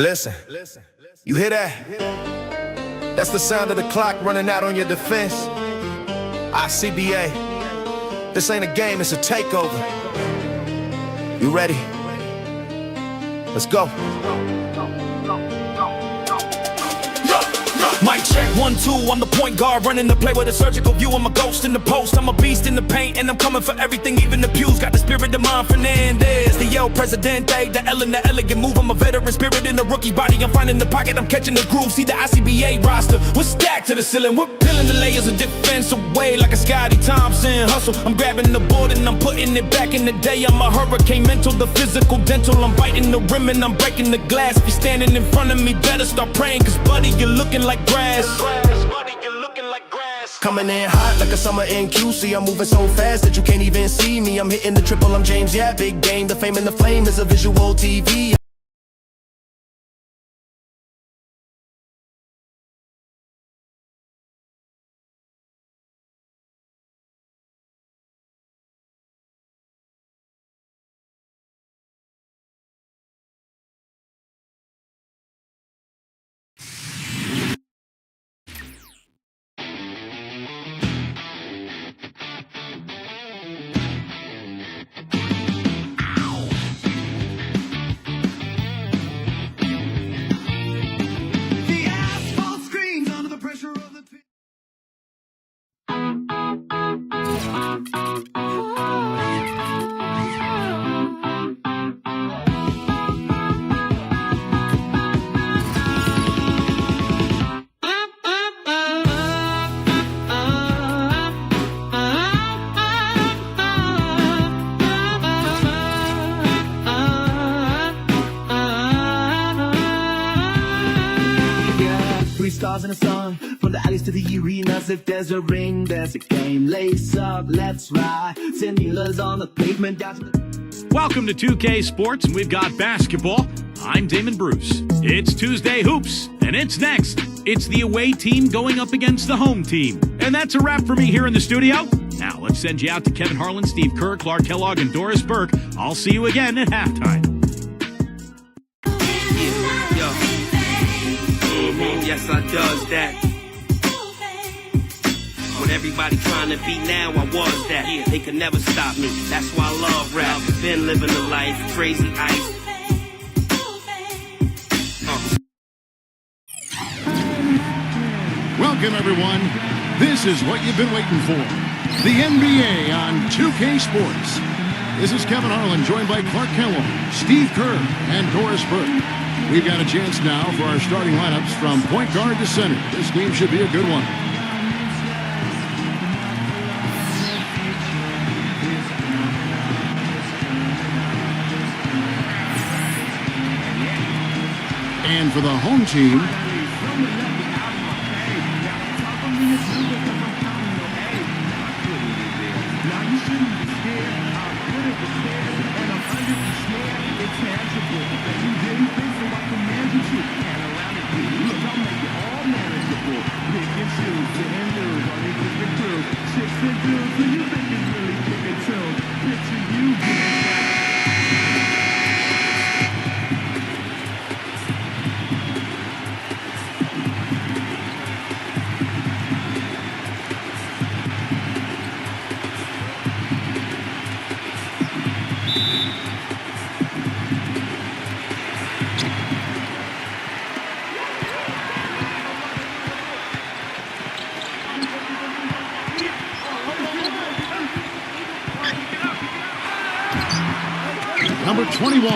Listen, you hear that? That's the sound of the clock running out on your defense. Icba, this ain't a game, it's a takeover. You ready? Let's go. Mic check, 1, 2, I'm the point guard running the play with a surgical view. I'm a ghost in the post, I'm a beast in the paint, and I'm coming for everything, even the pews. Got the spirit of mine, Fernandez, the El Presidente, the L in the elegant move. I'm a veteran spirit in a rookie body, I'm finding the pocket, I'm catching the groove. See the Icba roster, we're stacked to the ceiling. We're peeling the layers of defense away like a Scotty Thompson hustle. I'm grabbing the board and I'm putting it back in the day. I'm a hurricane mental, the physical dental. I'm biting the rim and I'm breaking the glass. If you're standing in front of me, better start praying, cause buddy, you're looking like grass. Buddy, you're looking like grass. Coming in hot like a summer in QC. I'm moving so fast that you can't even see me. I'm hitting the triple, I'm James, yeah, big game. The fame and the flame is a visual TV. Stars in the sun, from the alleys to the arenas. If there's a ring, there's a game. Lace up, let's ride. 10 dealers on the pavement down to the... Welcome to 2K Sports, and we've got basketball. I'm Damon Bruce. It's Tuesday Hoops, and it's next. It's the away team going up against the home team. And that's a wrap for me here in the studio. Now, let's send you out to Kevin Harlan, Steve Kerr, Clark Kellogg, and Doris Burke. I'll see you again at halftime. Yes, I does that. When everybody trying to be now, I was that. Yeah, they could never stop me. That's why I love rap. Been living the life, crazy ice. Welcome, everyone. This is what you've been waiting for. The NBA on 2K Sports. This is Kevin Harlan, joined by Clark Kellogg, Steve Kerr, and Doris Burke. We've got a chance now for our starting lineups from point guard to center. This game should be a good one. And for the home team, number 21.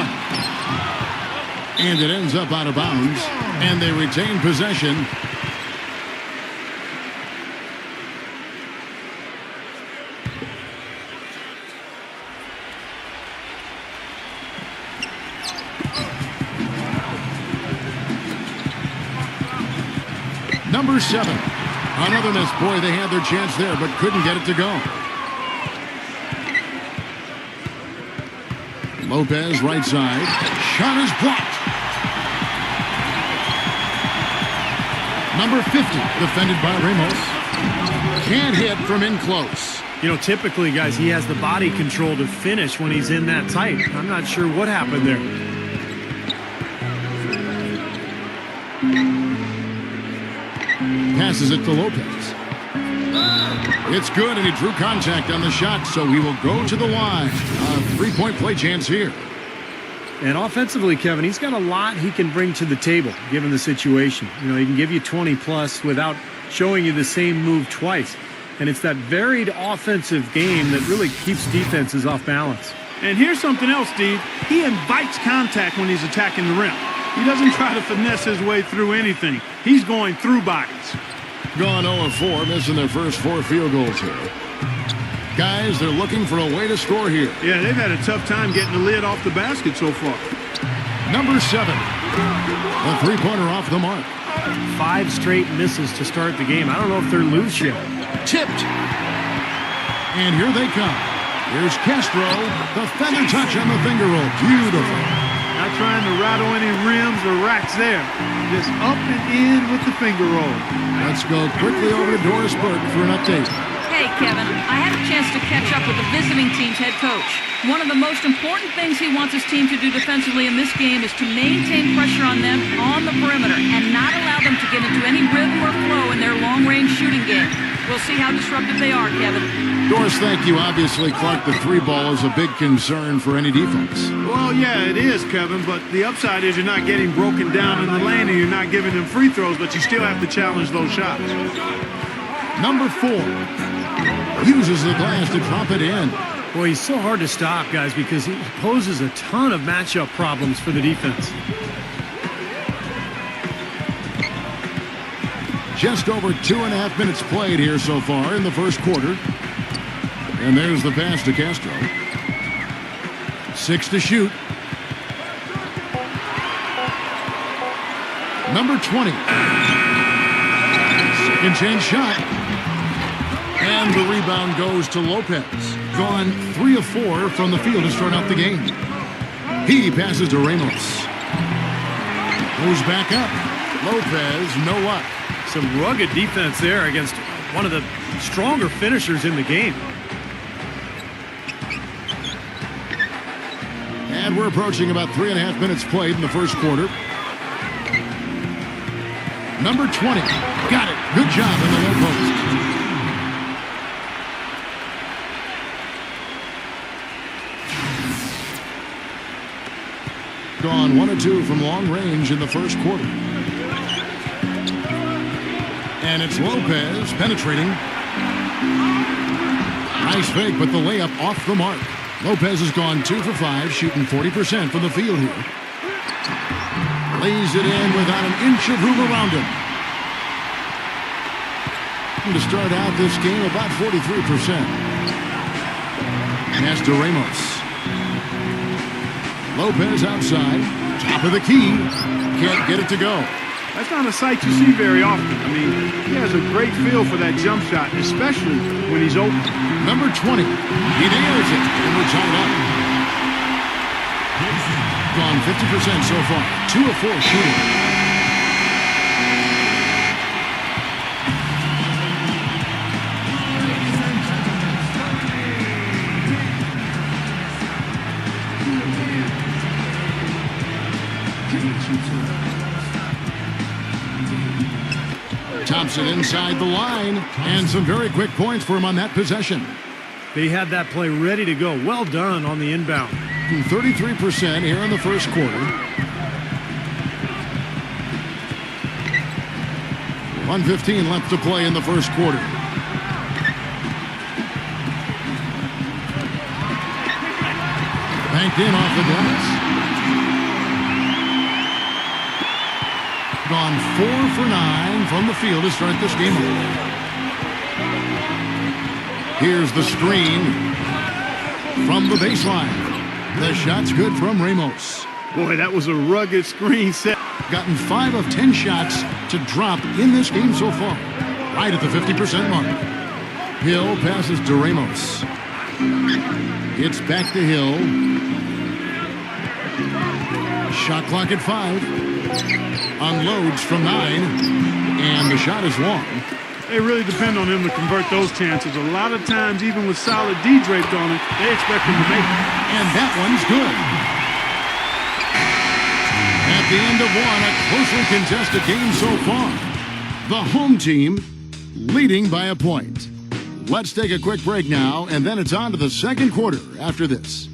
And it ends up out of bounds, and they retain possession. Number 7. Another miss. Boy, they had their chance there, but couldn't get it to go. Lopez, right side. Shot is blocked. Number 50, defended by Ramos. Can't hit from in close. You know, typically, guys, he has the body control to finish when he's in that tight. I'm not sure what happened there. passes it to Lopez. It's good, and he drew contact on the shot, so he will go to the line. A three-point play chance here. And offensively, Kevin, he's got a lot he can bring to the table, given the situation. You know, he can give you 20-plus without showing you the same move twice. And it's that varied offensive game that really keeps defenses off balance. And here's something else, Steve. He invites contact when he's attacking the rim. He doesn't try to finesse his way through anything. He's going through bodies. Gone 0 of 4, missing their first 4 field goals here. Guys, they're looking for a way to score here. Yeah, they've had a tough time getting the lid off the basket so far. Number 7. A three-pointer off the mark. 5 straight misses to start the game. I don't know if they're loose yet. Tipped. And here they come. Here's Castro. The feather touch on the finger roll. Beautiful. Not trying to rattle any rims or racks there. Just up and in with the finger roll. Let's go quickly over to Doris Burke for an update. Hey, Kevin, I had a chance to catch up with the visiting team's head coach. One of the most important things he wants his team to do defensively in this game is to maintain pressure on them on the perimeter and not allow them to get into any rhythm or flow in their long-range shooting game. We'll see how disruptive they are, Kevin. Doris, thank you. Obviously, Clark, the three ball is a big concern for any defense. Well, yeah, it is, Kevin, but the upside is you're not getting broken down in the lane and you're not giving them free throws, but you still have to challenge those shots. Number 4 uses the glass to drop it in. Boy, he's so hard to stop, guys, because he poses a ton of matchup problems for the defense. Just over 2.5 minutes played here so far in the first quarter. And there's the pass to Castro. 6 to shoot. Number 20. Second chance shot. And the rebound goes to Lopez. Gone 3 of 4 from the field to start out the game. He passes to Ramos. Goes back up. Lopez, no luck. Some rugged defense there against one of the stronger finishers in the game. And we're approaching about 3.5 minutes played in the first quarter. Number 20. Got it. Good job in the low post. Gone 1 of 2 from long range in the first quarter. And it's Lopez penetrating. Nice fake, but the layup off the mark. Lopez has gone 2 for 5, shooting 40% from the field here. Lays it in without an inch of room around him. And to start out this game, about 43%. Pass to Ramos. Lopez outside. Top of the key. Can't get it to go. That's not a sight you see very often. I mean, he has a great feel for that jump shot, especially when he's open. Number 20. He nails it, and we're tied up. Gone 50% so far. 2 of 4 shooting. Thompson inside the line, and some very quick points for him on that possession. They had that play ready to go. Well done on the inbound. 33% here in the first quarter. 1:15 left to play in the first quarter. Banked in off the glass. Gone 4 for 9 from the field to start this game off. Here's the screen from the baseline. The shot's good from Ramos. Boy, that was a rugged screen set. Gotten 5 of 10 shots to drop in this game so far. Right at the 50% mark. Hill passes to Ramos. It's back to Hill. Shot clock at 5. Unloads from 9. And the shot is long. They really depend on him to convert those chances. A lot of times, even with solid D draped on it, they expect him to make it. And that one's good. At the end of one, a closely contested game so far. The home team leading by a point. Let's take a quick break now, and then it's on to the second quarter after this.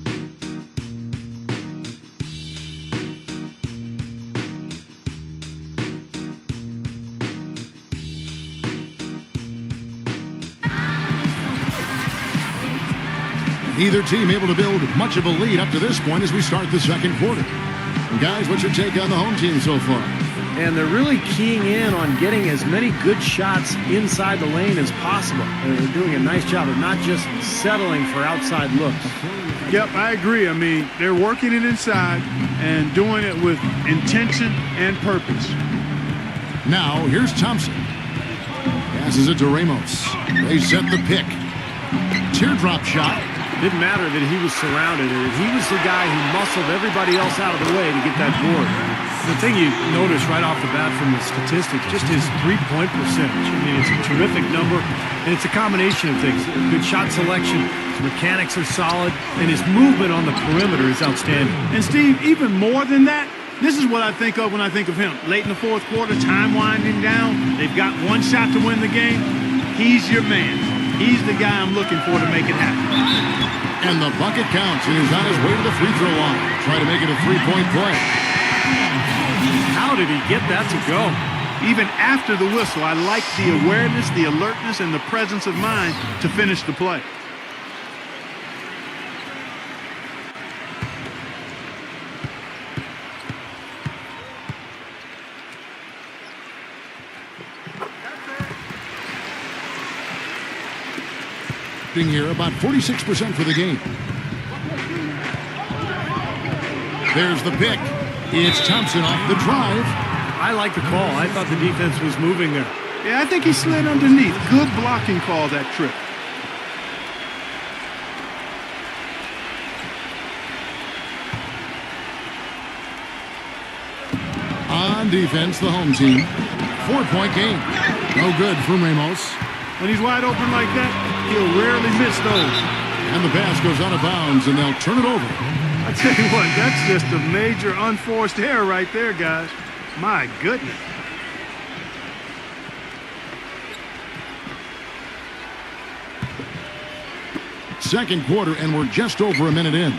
Neither team able to build much of a lead up to this point as we start the second quarter. And guys, what's your take on the home team so far? And they're really keying in on getting as many good shots inside the lane as possible. They're doing a nice job of not just settling for outside looks. Yep, I agree. I mean, they're working it inside and doing it with intention and purpose. Now, here's Thompson. Passes it to Ramos. They set the pick. Teardrop shot. Didn't matter that he was surrounded. He was the guy who muscled everybody else out of the way to get that board. The thing you notice right off the bat from the statistics, just his three-point percentage. I mean, it's a terrific number, and it's a combination of things. Good shot selection, his mechanics are solid, and his movement on the perimeter is outstanding. And Steve, even more than that, this is what I think of when I think of him. Late in the fourth quarter, time winding down. They've got one shot to win the game. He's your man. He's the guy I'm looking for to make it happen. And the bucket counts, and he's on his way to the free throw line. Try to make it a three-point play. How did he get that to go? Even after the whistle, I like the awareness, the alertness, and the presence of mind to finish the play. Here, about 46% for the game. There's the pick. It's Thompson off the drive. I like the call. I thought the defense was moving there. Yeah, I think he slid underneath. Good blocking call that trip. On defense, the home team. 4-point game. No good from Ramos. When he's wide open like that, he'll rarely miss those. And the pass goes out of bounds, and they'll turn it over. I tell you what, that's just a major unforced error right there, guys. My goodness. Second quarter, and we're just over a minute in.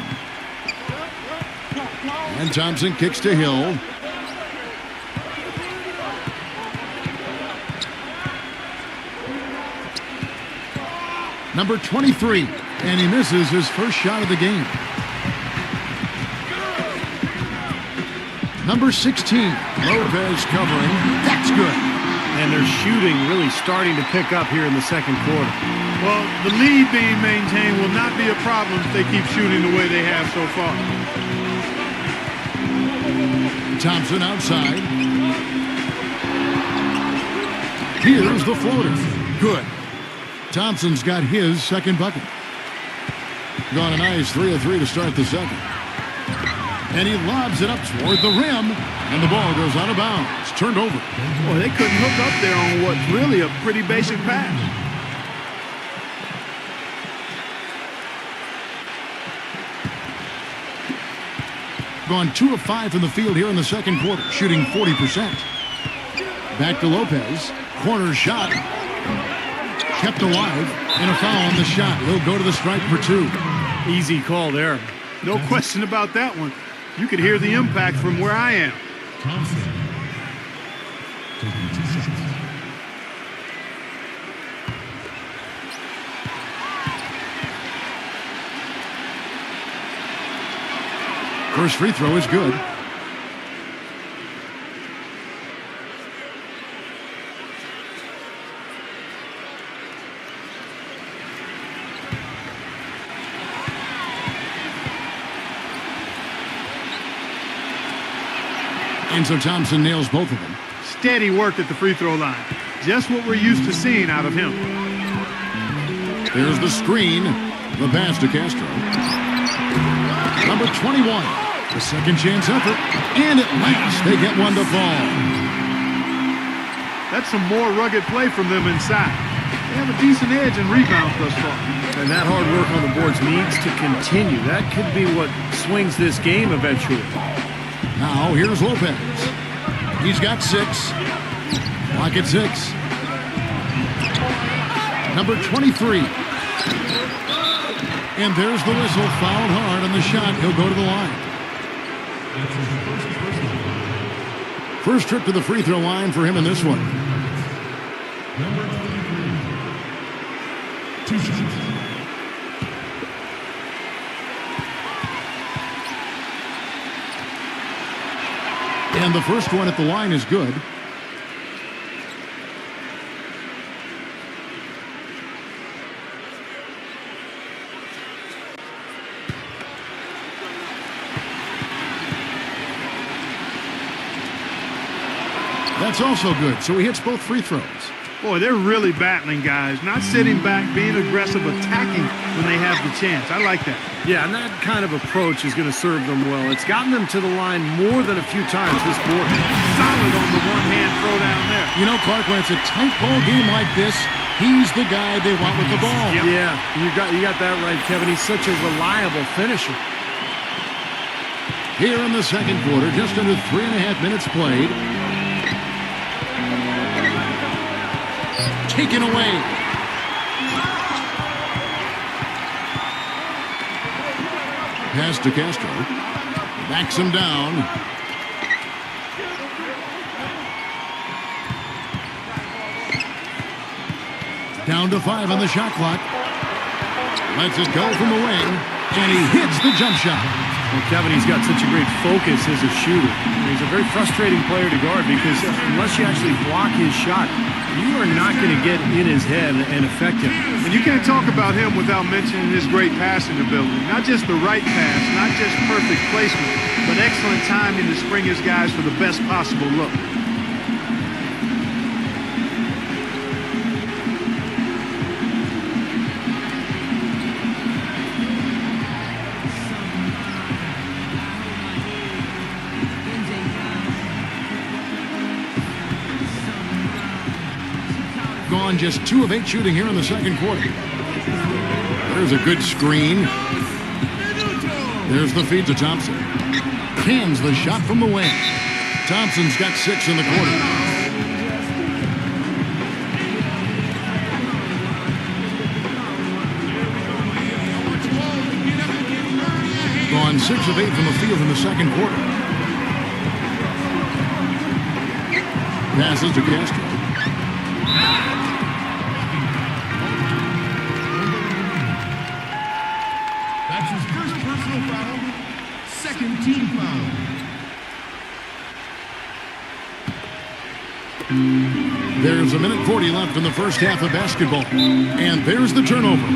And Thompson kicks to Hill. Number 23, and he misses his first shot of the game. Number 16, Lopez covering. That's good. And their shooting really starting to pick up here in the second quarter. Well, the lead being maintained will not be a problem if they keep shooting the way they have so far. Thompson outside. Here's the floater. Good. Thompson's got his second bucket. Gone a nice 3 of 3 to start the second. And he lobs it up toward the rim, and the ball goes out of bounds. Turned over. Boy, they couldn't hook up there on what's really a pretty basic pass. Gone 2 of 5 from the field here in the second quarter, shooting 40%. Back to Lopez. Corner shot. Kept alive, and a foul on the shot. He'll go to the stripe for 2. Easy call there. No question about that one. You could hear the impact from where I am. Thompson. Taking 2 shots. First free throw is good. And so Thompson nails both of them. Steady work at the free throw line. Just what we're used to seeing out of him. There's the screen. The pass to Castro. Number 21. The second chance effort. And at last, they get one to fall. That's some more rugged play from them inside. They have a decent edge in rebounds thus far. And that hard work on the boards needs to continue. That could be what swings this game eventually. Now, here's Lopez. He's got 6. Clock at 6. Number 23. And there's the whistle, fouled hard on the shot. He'll go to the line. First trip to the free throw line for him in this one. Number 23. 2 shots. And the first one at the line is good. That's also good, so he hits both free throws. Boy, they're really battling, guys. Not sitting back, being aggressive, attacking when they have the chance. I like that. Yeah, and that kind of approach is going to serve them well. It's gotten them to the line more than a few times this quarter. Solid on the one-hand throw down there. You know, Clark, when it's a tight ball game like this, he's the guy they want with the ball. Yep. Yeah, you got that right, Kevin. He's such a reliable finisher. Here in the second quarter, just under 3.5 minutes played. Taken away. Pass to Castro. Backs him down. Down to 5 on the shot clock. Lets it go from the wing. And he hits the jump shot. Well, Kevin, he's got such a great focus as a shooter. He's a very frustrating player to guard because unless you actually block his shot, you are not going to get in his head and affect him. And you can't talk about him without mentioning his great passing ability. Not just the right pass, not just perfect placement, but excellent timing to spring his guys for the best possible look. Gone just 2 of 8 shooting here in the second quarter. There's a good screen. There's the feed to Thompson. Cans the shot from the wing. Thompson's got 6 in the quarter. Gone 6 of 8 from the field in the second quarter. Passes to Castro. That's his first personal foul. Second team foul. There's 1:40 left in the first half of basketball. And there's the turnover.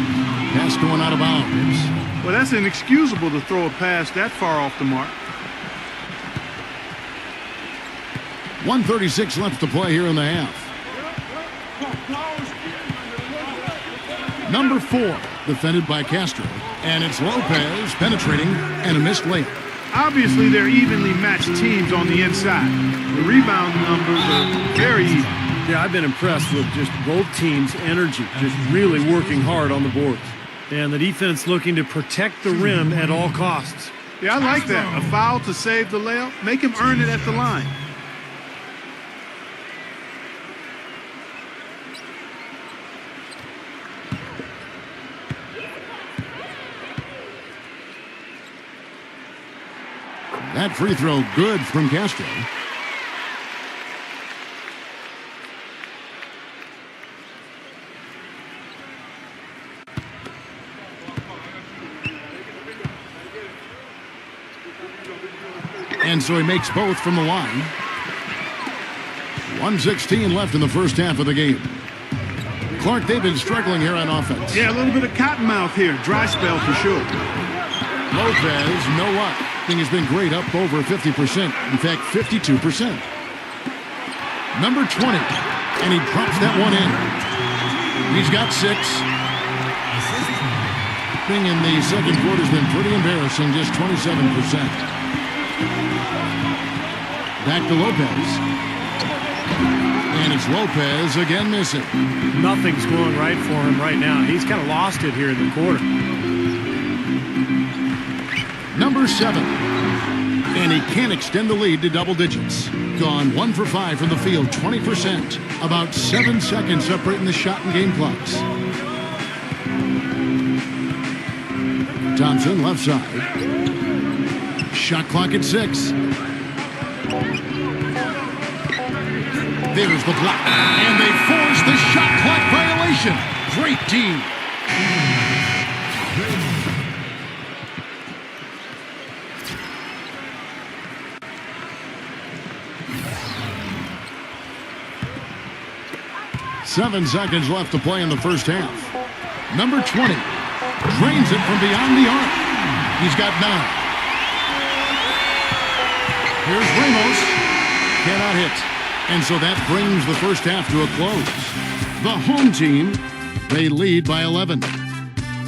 Pass going out of bounds. Well, that's inexcusable to throw a pass that far off the mark. 1:36 left to play here in the half. Number 4, defended by Castro. And it's Lopez penetrating and a missed layup. Obviously, they're evenly matched teams on the inside. The rebound numbers are very even. Yeah, I've been impressed with just both teams' energy, just really working hard on the boards. And the defense looking to protect the rim at all costs. Yeah, I like that. A foul to save the layup. Make him earn it at the line. That free throw good from Castro. And so he makes both from the line. 1:16 left in the first half of the game. Clark, they've been struggling here on offense. Yeah, a little bit of cottonmouth here. Dry spell for sure. Lopez, no luck. Thing has been great, up over 50%. In fact, 52%. Number 20, and he drops that one in. He's got 6. Thing in the second quarter has been pretty embarrassing, just 27%. Back to Lopez. And it's Lopez again missing. Nothing's going right for him right now. He's kind of lost it here in the quarter. Number 7. And he can't extend the lead to double digits. Gone 1 for 5 from the field, 20%. About 7 seconds separating the shot and game clocks. Thompson, left side. Shot clock at 6. There's the block. And they force the shot clock violation. Great team. Seven seconds left to play in the first half. Number 20 drains it from beyond the arc. He's got 9. Here's Ramos. Cannot hit. And so that brings the first half to a close. The home team, they lead by 11.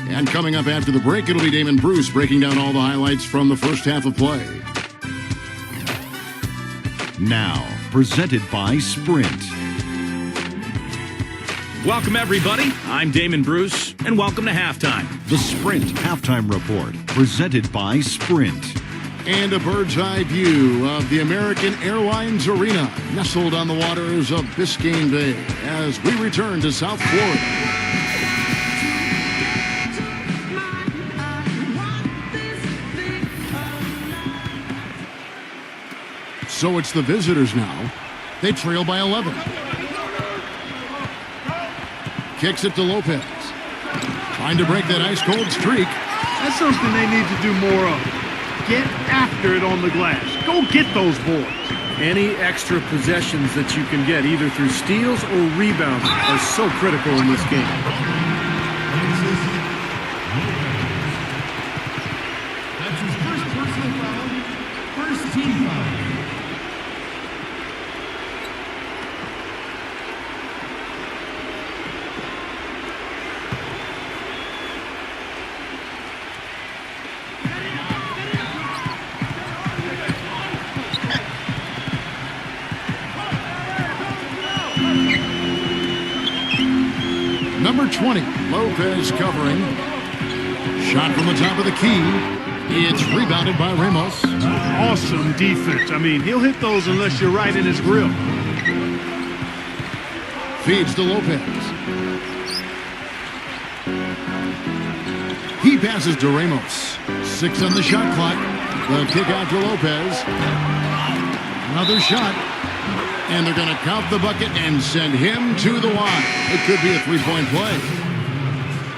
And coming up after the break, it'll be Damon Bruce breaking down all the highlights from the first half of play. Now, presented by Sprint. Welcome, everybody. I'm Damon Bruce, and welcome to Halftime. The Sprint Halftime Report, presented by Sprint. And a bird's eye view of the American Airlines Arena, nestled on the waters of Biscayne Bay, as we return to South Florida. So it's the visitors now. They trail by 11. Kicks it to Lopez. Trying to break that ice-cold streak. That's something they need to do more of. Get after it on the glass. Go get those boards. Any extra possessions that you can get, either through steals or rebounds, are so critical in this game. That's his first personal foul. First team foul. Number 20, Lopez covering. Shot from the top of the key. It's rebounded by Ramos. Awesome defense. I mean, he'll hit those unless you're right in his grill. Feeds to Lopez. He passes to Ramos. 6 on the shot clock. The kick out to Lopez. Another shot. And they're going to count the bucket and send him to the line. It could be a three-point play.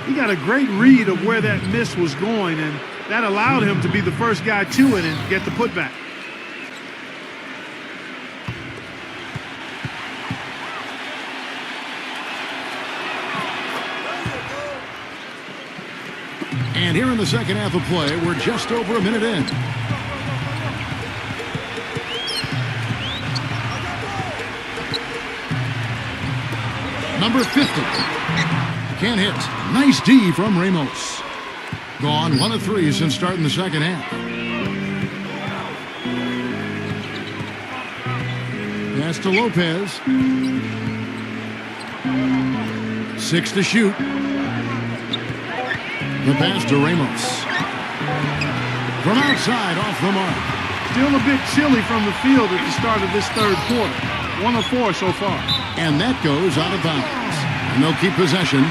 He got a great read of where that miss was going, and that allowed him to be the first guy to it and get the putback. And here in the second half of play, we're just over a minute in. Number 50. Can't hit. Nice D from Ramos. Gone 1 of 3 since starting the second half. Pass to Lopez. 6 to shoot. The pass to Ramos. From outside, off the mark. Still a bit chilly from the field at the start of this third quarter. 1 of 4 so far. And that goes out of bounds. And they'll keep possession.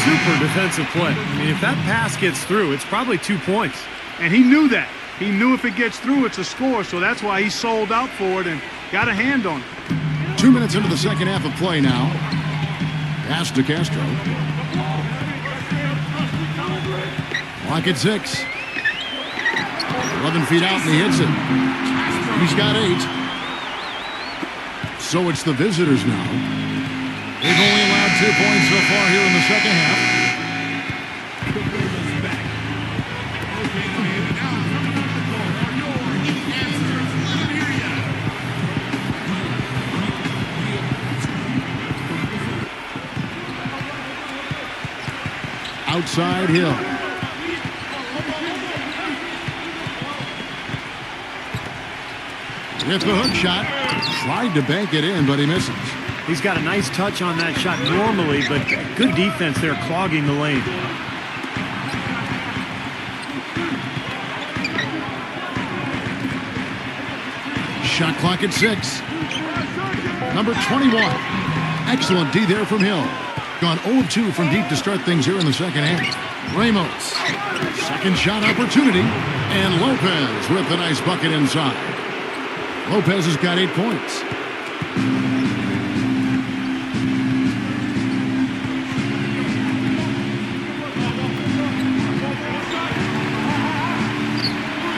Super defensive play. I mean, if that pass gets through, it's probably 2 points. And he knew that. He knew if it gets through, it's a score, so that's why he sold out for it and got a hand on it. 2 minutes into the second half of play now. Pass to Castro. Clock at 6. 11 feet out and he hits it. He's got 8. So it's the visitors now. They've only allowed 2 points so far here in the second half. Outside Hill. With the hook shot. Tried to bank it in, but he misses. He's got a nice touch on that shot normally, but good defense there clogging the lane. Shot clock at 6. Number 21. Excellent D there from Hill. gone 0 of 2 from deep to start things here in the second half. Ramos, second shot opportunity, and Lopez with a nice bucket inside. Lopez has got 8 points.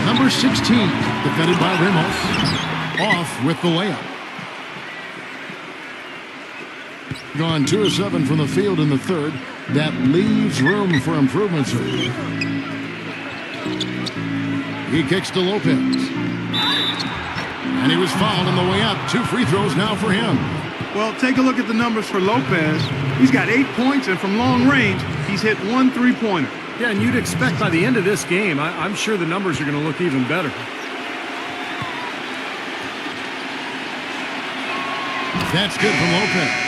Number 16, defended by Ramos, off with the layup. Gone 2 of 7 from the field in the third. That leaves room for improvement, sir. He kicks to Lopez. And he was fouled on the way up. 2 free throws now for him. Well, take a look at the numbers for Lopez. He's got 8 points, and from long range, he's hit 1 3-pointer. Yeah, and you'd expect by the end of this game, I'm sure the numbers are going to look even better. That's good from Lopez.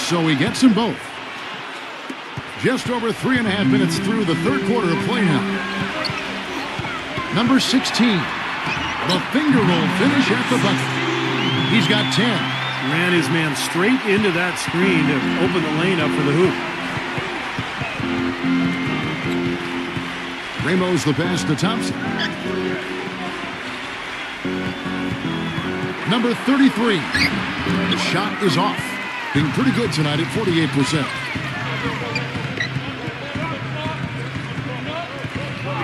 So he gets them both. Just over 3.5 minutes through the third quarter of play now. Number 16, the finger roll finish at the bucket. He's got 10. Ran his man straight into that screen to open the lane up for the hoop. Ramos the pass to Thompson. Number 33, the shot is off. Being pretty good tonight at 48%.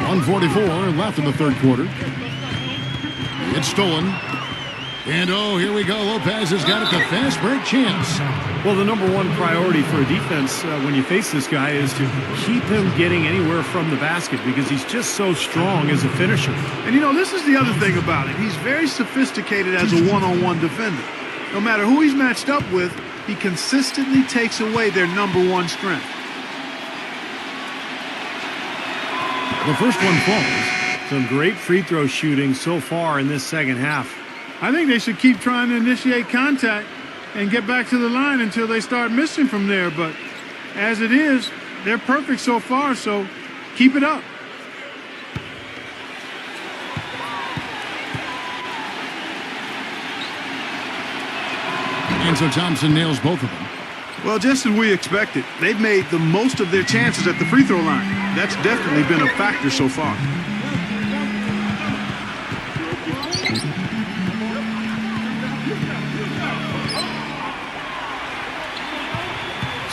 1:44 left in the third quarter. It's stolen. And oh, here we go. Lopez has got it, the fast break chance. Well, the number one priority for a defense when you face this guy is to keep him getting anywhere from the basket because he's just so strong as a finisher. And you know, this is the other thing about it. He's very sophisticated as a one-on-one defender. No matter who he's matched up with, he consistently takes away their number one strength. The first one falls. Some great free throw shooting so far in this second half. I think they should keep trying to initiate contact and get back to the line until they start missing from there. But as it is, they're perfect so far, so keep it up. And so Thompson nails both of them. Well, just as we expected, they've made the most of their chances at the free throw line. That's definitely been a factor so far.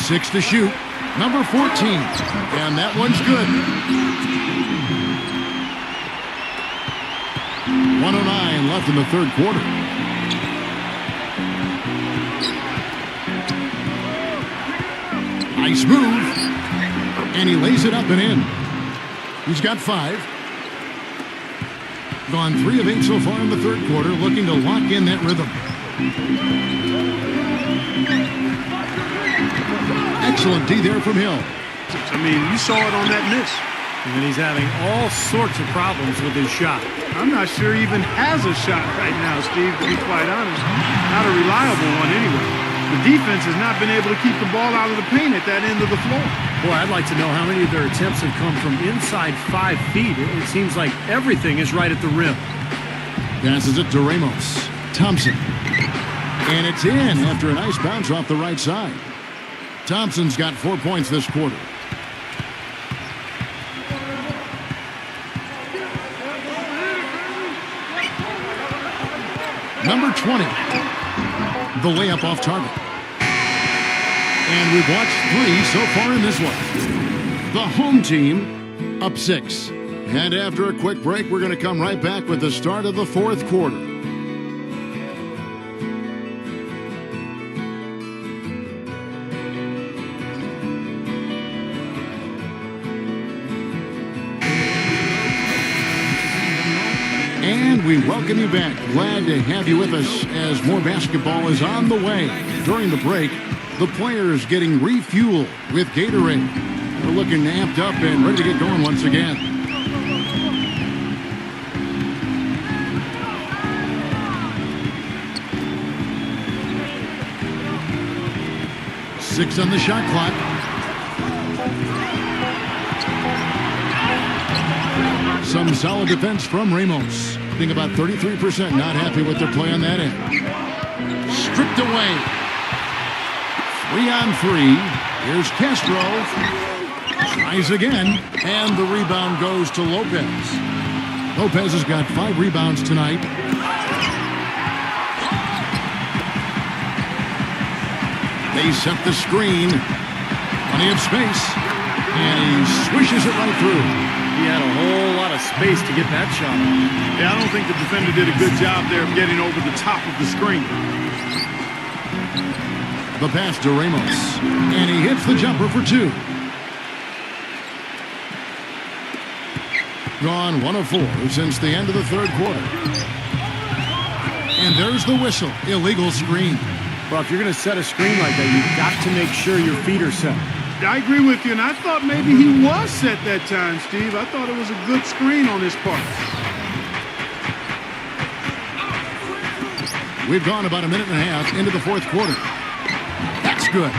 Six to shoot. Number 14. And that one's good. 1:09 left in the third quarter. Nice move. And he lays it up and in. He's got 5. Gone 3 of 8 so far in the third quarter, looking to lock in that rhythm. Excellent D there from Hill. I mean, you saw it on that miss. And he's having all sorts of problems with his shot. I'm not sure he even has a shot right now, Steve, to be quite honest. Not a reliable one anyway. The defense has not been able to keep the ball out of the paint at that end of the floor. Boy, I'd like to know how many of their attempts have come from inside 5 feet. It seems like everything is right at the rim. Passes it to Ramos. Thompson. And it's in after a nice bounce off the right side. Thompson's got 4 points this quarter. Number 20. The layup off target. And we've watched 3 so far in this one. The home team up 6. And after a quick break, we're going to come right back with the start of the fourth quarter. And we welcome you back. Glad to have you with us as more basketball is on the way. During the break, the players getting refueled with Gatorade. They're looking amped up and ready to get going once again. 6 on the shot clock. Some solid defense from Ramos. Being about 33%, not happy with their play on that end. Stripped away. 3 on 3. Here's Castro. Tries again. And the rebound goes to Lopez. Lopez has got 5 rebounds tonight. They set the screen. Plenty of space. And he swishes it right through. He had a whole lot of space to get that shot off. Yeah, I don't think the defender did a good job there of getting over the top of the screen. The pass to Ramos. And he hits the jumper for 2. Gone 1 of 4 since the end of the third quarter. And there's the whistle. Illegal screen. Well, if you're going to set a screen like that, you've got to make sure your feet are set. I agree with you, and I thought maybe he was set that time, Steve. I thought it was a good screen on his part. We've gone about a minute and a half into the fourth quarter. That's good.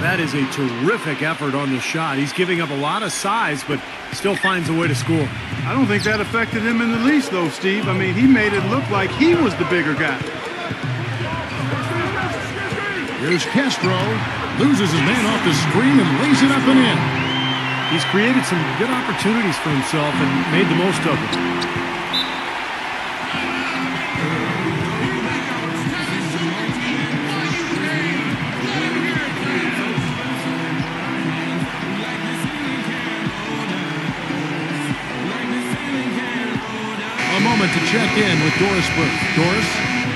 That is a terrific effort on the shot. He's giving up a lot of size, but still finds a way to score. I don't think that affected him in the least, though, Steve. I mean, he made it look like he was the bigger guy. Here's Castro. Loses his man off the screen and lays it up and in. He's created some good opportunities for himself and made the most of it. A moment to check in with Doris Burke. Doris?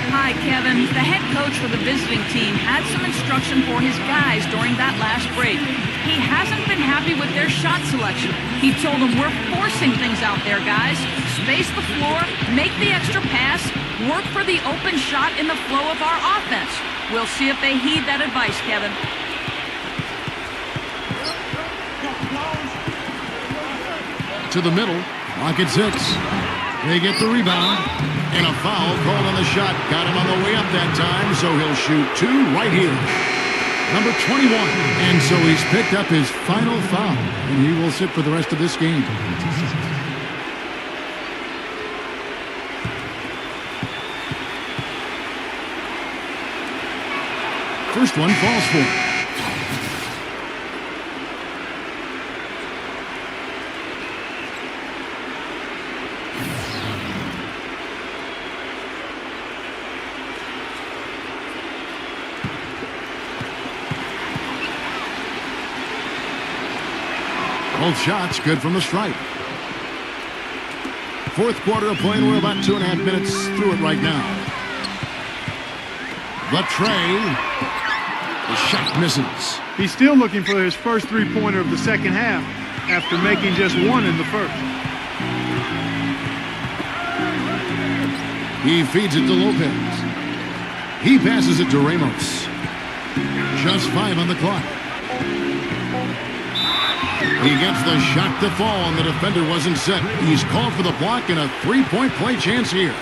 Hi, Kevin. The head coach for the visiting team had some instruction for his guys during that last break. He hasn't been happy with their shot selection. He told them, we're forcing things out there, guys. Space the floor, make the extra pass, work for the open shot in the flow of our offense. We'll see if they heed that advice, Kevin. To the middle. Clock at 6. They get the rebound. And a foul called on the shot. Got him on the way up that time, so he'll shoot 2 right here. Number 21. And so he's picked up his final foul. And he will sit for the rest of this game. First one falls for him. Both shots good from the stripe. Fourth quarter of play, and we're about 2.5 minutes through it right now. The tray. The shot misses. He's still looking for his first three-pointer of the second half after making just 1 in the first. He feeds it to Lopez. He passes it to Ramos. Just 5 on the clock. He gets the shot to fall, and the defender wasn't set. He's called for the block and a 3-point play chance here.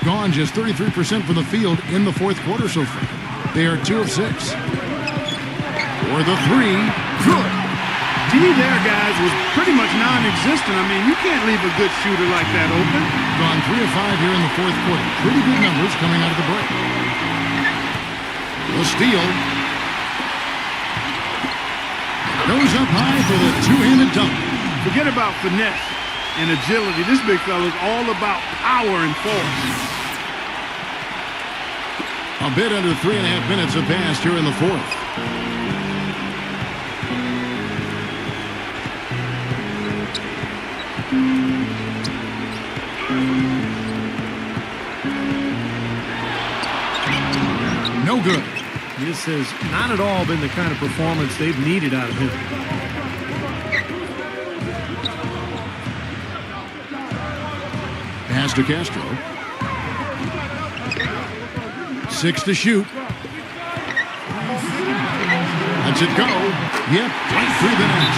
Gone just 33% from the field in the fourth quarter so far. They are 2 of 6. For the 3. Good. D there, guys, was pretty much non-existent. I mean, you can't leave a good shooter like that open. Gone 3 of 5 here in the fourth quarter. Pretty good numbers coming out of the break. The steal. Goes up high for the two-handed dunk. Forget about finesse and agility. This big fella is all about power and force. A bit under 3.5 minutes have passed here in the fourth. No good. This has not at all been the kind of performance they've needed out of him. Pass to Castro. 6 to shoot. Lets it go. Yep, right through the net.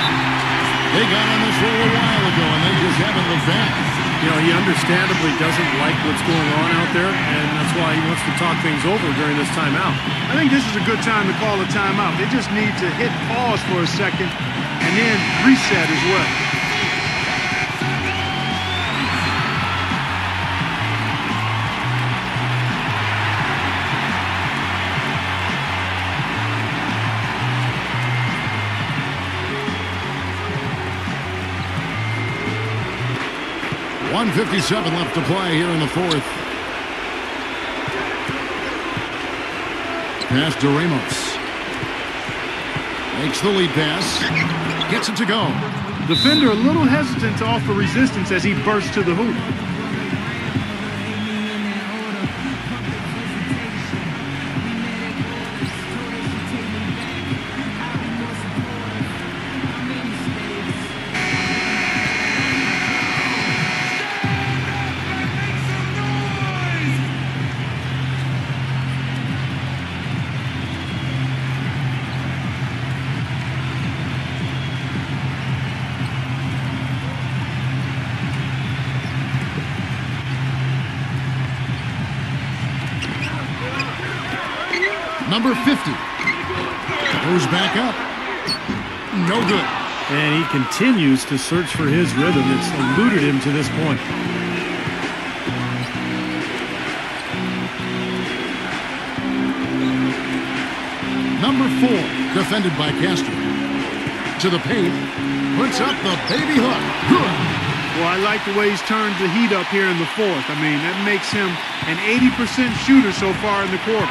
They got on this roll a while ago, and they just haven't looked back. You know, he understandably doesn't like what's going on out there, and that's why he wants to talk things over during this timeout. I think this is a good time to call a timeout. They just need to hit pause for a second and then reset as well. .157 left to play here in the fourth. Pass to Ramos. Makes the lead pass. Gets it to go. Defender a little hesitant to offer resistance as he bursts to the hoop. Number 50 goes back up. No good. And he continues to search for his rhythm. It's eluded him to this point. Number 4, defended by Castro. To the paint, puts up the baby hook. Good. Well, I like the way he's turned the heat up here in the fourth. I mean, that makes him an 80% shooter so far in the quarter.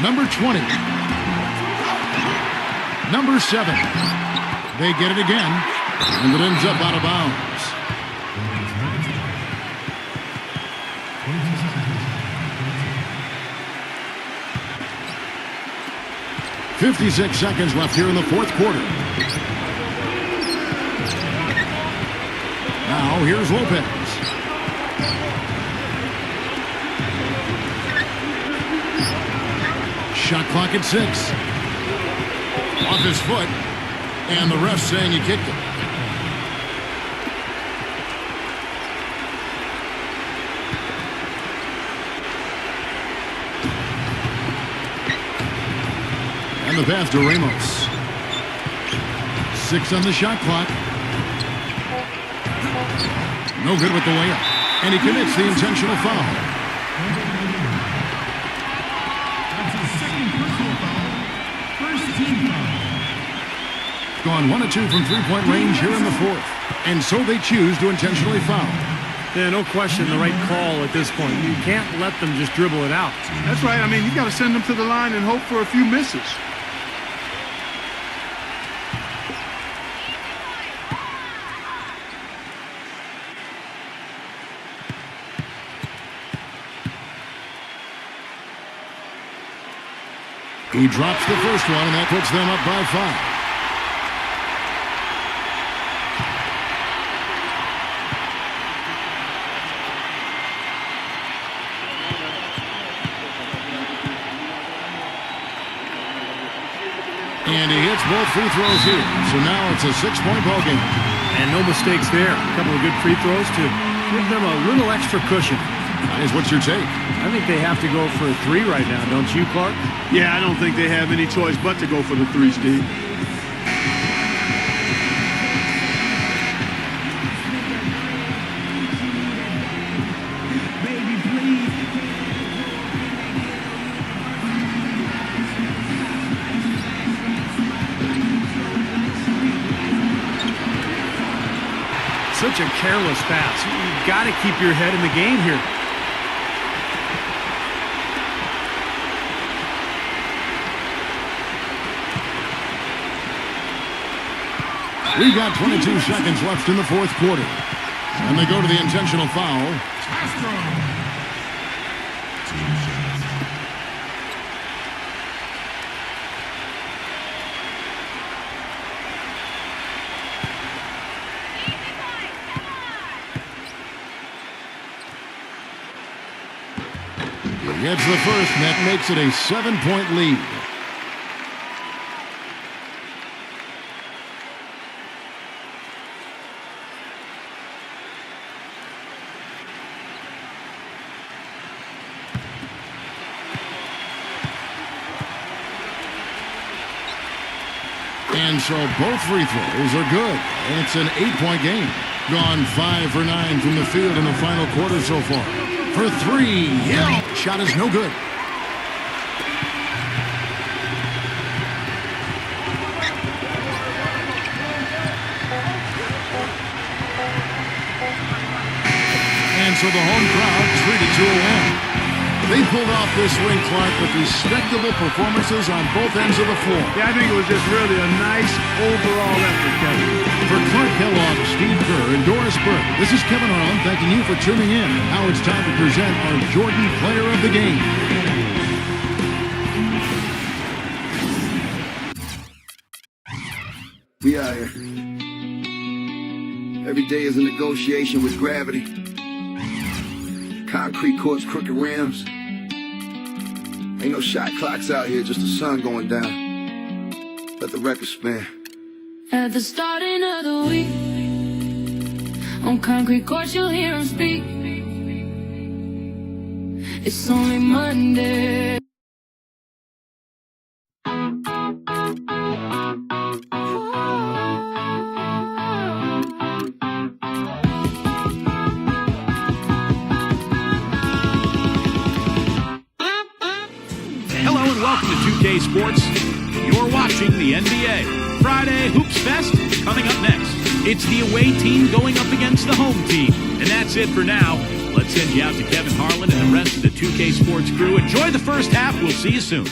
Number 20. Number 7. They get it again, and it ends up out of bounds. .56 seconds left here in the fourth quarter. Now here's Lopez. Shot clock at 6. Off his foot, and the ref saying he kicked it. And the pass to Ramos. 6 on the shot clock. No good with the layup, and he commits the intentional foul. Gone 1 of 2 from three-point range here in the fourth. And so they choose to intentionally foul. Yeah, no question, the right call at this point. You can't let them just dribble it out. That's right. I mean, you got to send them to the line and hope for a few misses. He drops the first one, and that puts them up by 5. And he hits both free throws here. So now it's a 6-point ball game. And no mistakes there. A couple of good free throws to give them a little extra cushion. Guys, what's your take? I think they have to go for a 3 right now, don't you, Clark? Yeah, I don't think they have any choice but to go for the 3, Steve. Such a careless pass. You've got to keep your head in the game here. We got 22 seconds left in the fourth quarter. And they go to the intentional foul. adds the first, and that makes it a 7-point lead. And so both free throws are good. And it's an 8-point game. Gone 5 for 9 from the field in the final quarter so far. For 3, yeah, shot is no good. And so the home crowd treated to a win. They pulled off this win, Clark, with respectable performances on both ends of the floor. Yeah, I think it was just really a nice overall effort, Kevin. For Clark Kellogg, Steve Kerr, and Doris Burke, this is Kevin Harlan thanking you for tuning in. Now it's time to present our Jordan Player of the Game. We out here. Every day is a negotiation with gravity. Concrete courts, crooked rims. Ain't no shot clocks out here, just the sun going down. Let the record spin. At the starting of the week, on concrete courts you'll hear him speak. It's only Monday. Welcome to 2K Sports. You're watching the NBA. Friday Hoops Fest coming up next. It's the away team going up against the home team. And that's it for now. Let's send you out to Kevin Harlan and the rest of the 2K Sports crew. Enjoy the first half. We'll see you soon.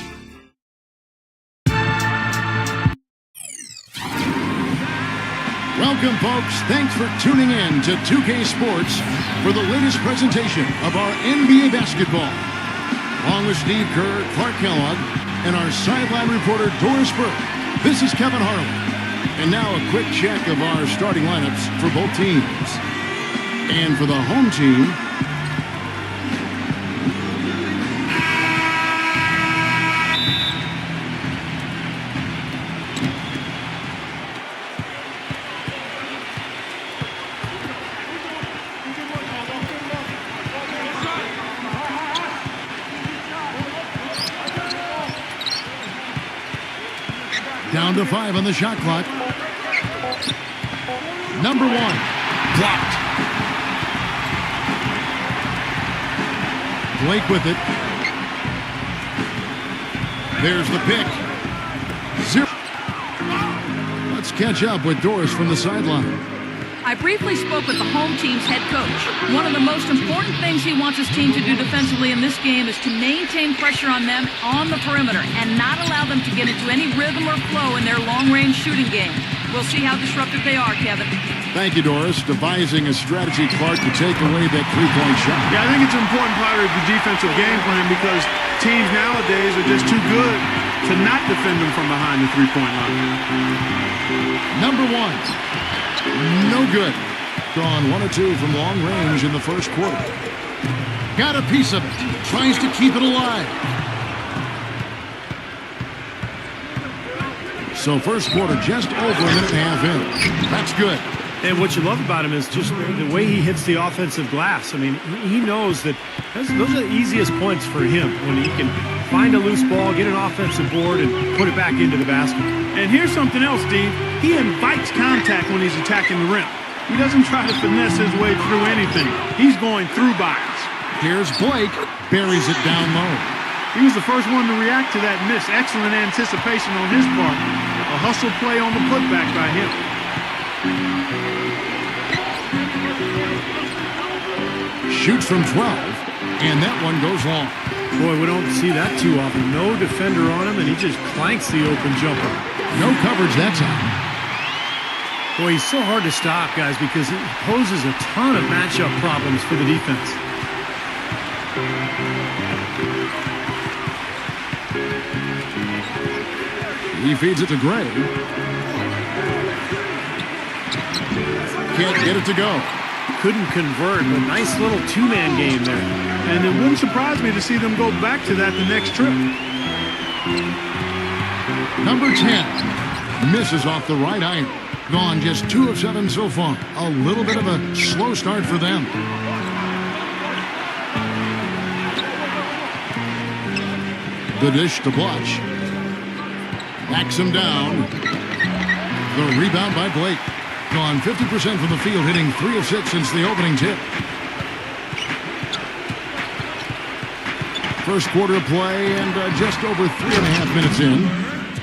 Welcome, folks. Thanks for tuning in to 2K Sports for the latest presentation of our NBA basketball. Along with Steve Kerr, Clark Kellogg, and our sideline reporter, Doris Burke, this is Kevin Harlan. And now a quick check of our starting lineups for both teams. And for the home team, down to 5 on the shot clock. Number 1, blocked. Blake with it. There's the pick. 0. Let's catch up with Doris from the sideline. I briefly spoke with the home team's head coach. One of the most important things he wants his team to do defensively in this game is to maintain pressure on them on the perimeter and not allow them to get into any rhythm or flow in their long-range shooting game. We'll see how disruptive they are, Kevin. Thank you, Doris. Devising a strategy, Clark, to take away that three-point shot. Yeah, I think it's an important part of the defensive game plan because teams nowadays are just too good to not defend them from behind the three-point line. Number 1. No good. Gone 1 or 2 from long range in the first quarter. Got a piece of it. Tries to keep it alive. So first quarter just over a minute and a half in. That's good. And what you love about him is just the way he hits the offensive glass. I mean, he knows that those are the easiest points for him when he can find a loose ball, get an offensive board, and put it back into the basket. And here's something else, Steve. He invites contact when he's attacking the rim. He doesn't try to finesse his way through anything. He's going through bodies. Here's Blake. Buries it down low. He was the first one to react to that miss. Excellent anticipation on his part. A hustle play on the putback by him. Shoots from 12, and that one goes long. Boy, we don't see that too often. No defender on him, and he just clanks the open jumper. No coverage that time. Boy, he's so hard to stop, guys, because he poses a ton of matchup problems for the defense. He feeds it to Gray. Can't get it to go. couldn't convert, but nice little two-man game there. And it wouldn't surprise me to see them go back to that the next trip. Number 10 misses off the right iron. Gone just 2 of 7 so far. A little bit of a slow start for them. The dish to Blotch. Backs him down. The rebound by Blake. Gone 50% from the field, hitting 3 of 6 since the opening tip. First quarter of play and just over 3.5 minutes in.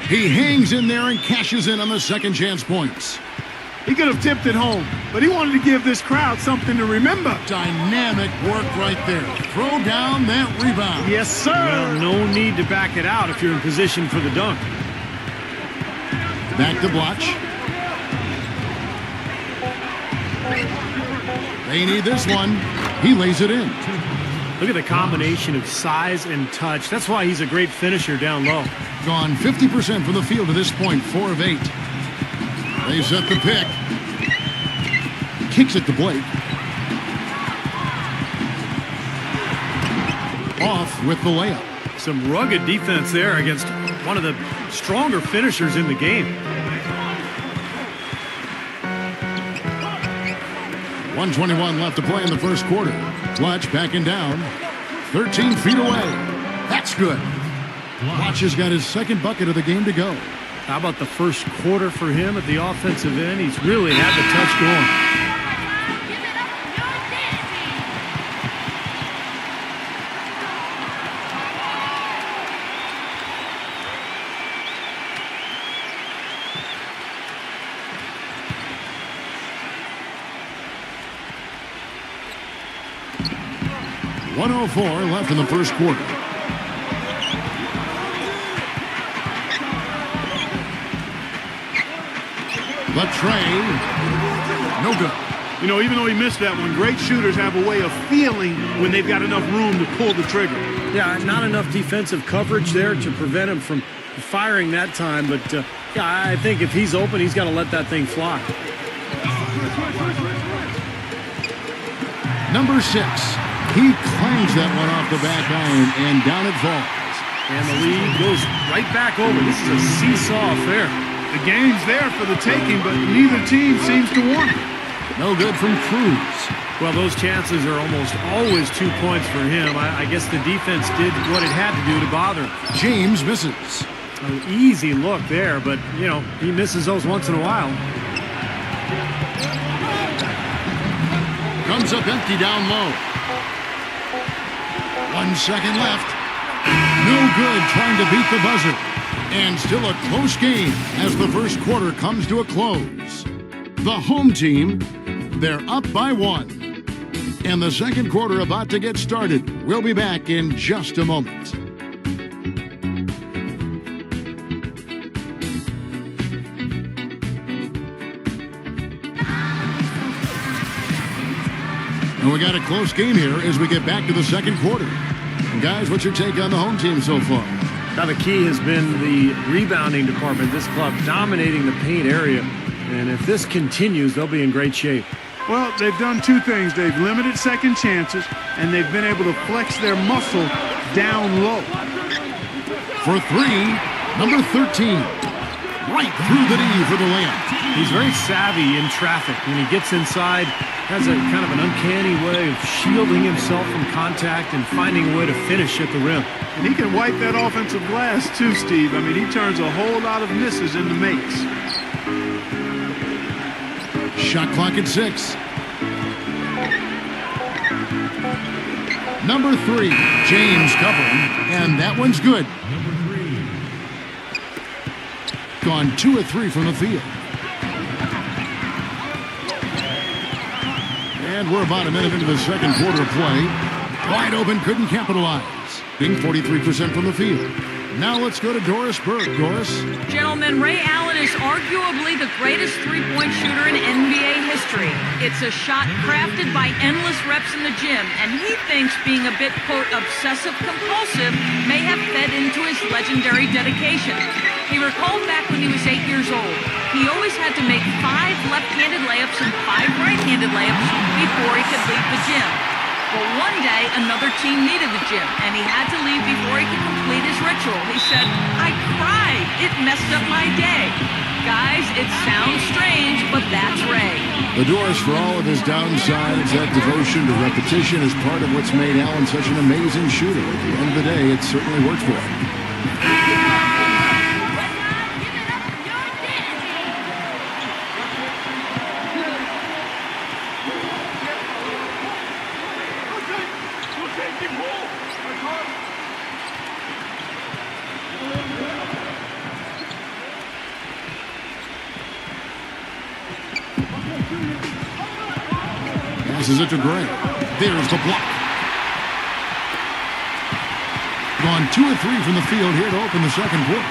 He hangs in there and cashes in on the second chance points. He could have tipped it home, but he wanted to give this crowd something to remember. Dynamic work right there. Throw down that rebound. Yes, sir. Well, no need to back it out if you're in position for the dunk. Back to Blotch. They need this one. He lays it in. Look at the combination of size and touch. That's why he's a great finisher down low. Gone 50% from the field to this point, 4 of 8. They set the pick. Kicks it to Blake. Off with the layup. Some rugged defense there against one of the stronger finishers in the game. 1:21 left to play in the first quarter. Blotch backing down. 13 feet away. That's good. Blotch has got his second bucket of the game to go. How about the first quarter for him at the offensive end? He's really had the touch going. .104 left in the first quarter. The tray, no good. You know, even though he missed that one, great shooters have a way of feeling when they've got enough room to pull the trigger. Yeah, not enough defensive coverage there to prevent him from firing that time. But, yeah, I think if he's open, he's got to let that thing fly. Number 6. He clangs that one off the back iron, and down it falls. And the lead goes right back over. This is a seesaw affair. The game's there for the taking, but neither team seems to want it. No good from Cruz. Well, those chances are almost always 2 points for him. I guess the defense did what it had to do to bother him. James misses. An easy look there, but, you know, he misses those once in a while. Comes up empty down low. 1 second left. No good trying to beat the buzzer. And still a close game as the first quarter comes to a close. The home team, they're up by 1. And the second quarter about to get started. We'll be back in just a moment. And we got a close game here as we get back to the second quarter. And guys, what's your take on the home team so far? Now the key has been the rebounding department. This club dominating the paint area. And if this continues, they'll be in great shape. Well, they've done 2 things. They've limited second chances, and they've been able to flex their muscle down low. For 3, number 13. Right through the knee for the layup. He's very savvy in traffic. When he gets inside, has a kind of an uncanny way of shielding himself from contact and finding a way to finish at the rim. And he can wipe that offensive glass too, Steve. I mean, he turns a whole lot of misses into makes. Shot clock at 6. Number 3, James covering, and that one's good. Gone 2 of 3 from the field. And we're about a minute into the second quarter of play. Wide open, couldn't capitalize. Being 43% from the field. Now let's go to Doris Burke. Doris? Gentlemen, Ray Allen is arguably the greatest three-point shooter in NBA history. It's a shot crafted by endless reps in the gym, and he thinks being a bit, quote, obsessive-compulsive may have fed into his legendary dedication. He recalled back when he was 8 years old. He always had to make 5 left-handed layups and 5 right-handed layups before he could leave the gym. But one day, another team needed the gym, and he had to leave before he could complete his ritual. He said, "I cried. It messed up my day." Guys, it sounds strange, but that's Ray. Adores for all of his downsides. That devotion to repetition is part of what's made Allen such an amazing shooter. At the end of the day, it certainly worked for him. Passes it to Gray. There's the block. Gone 2 of 3 from the field here to open the second quarter.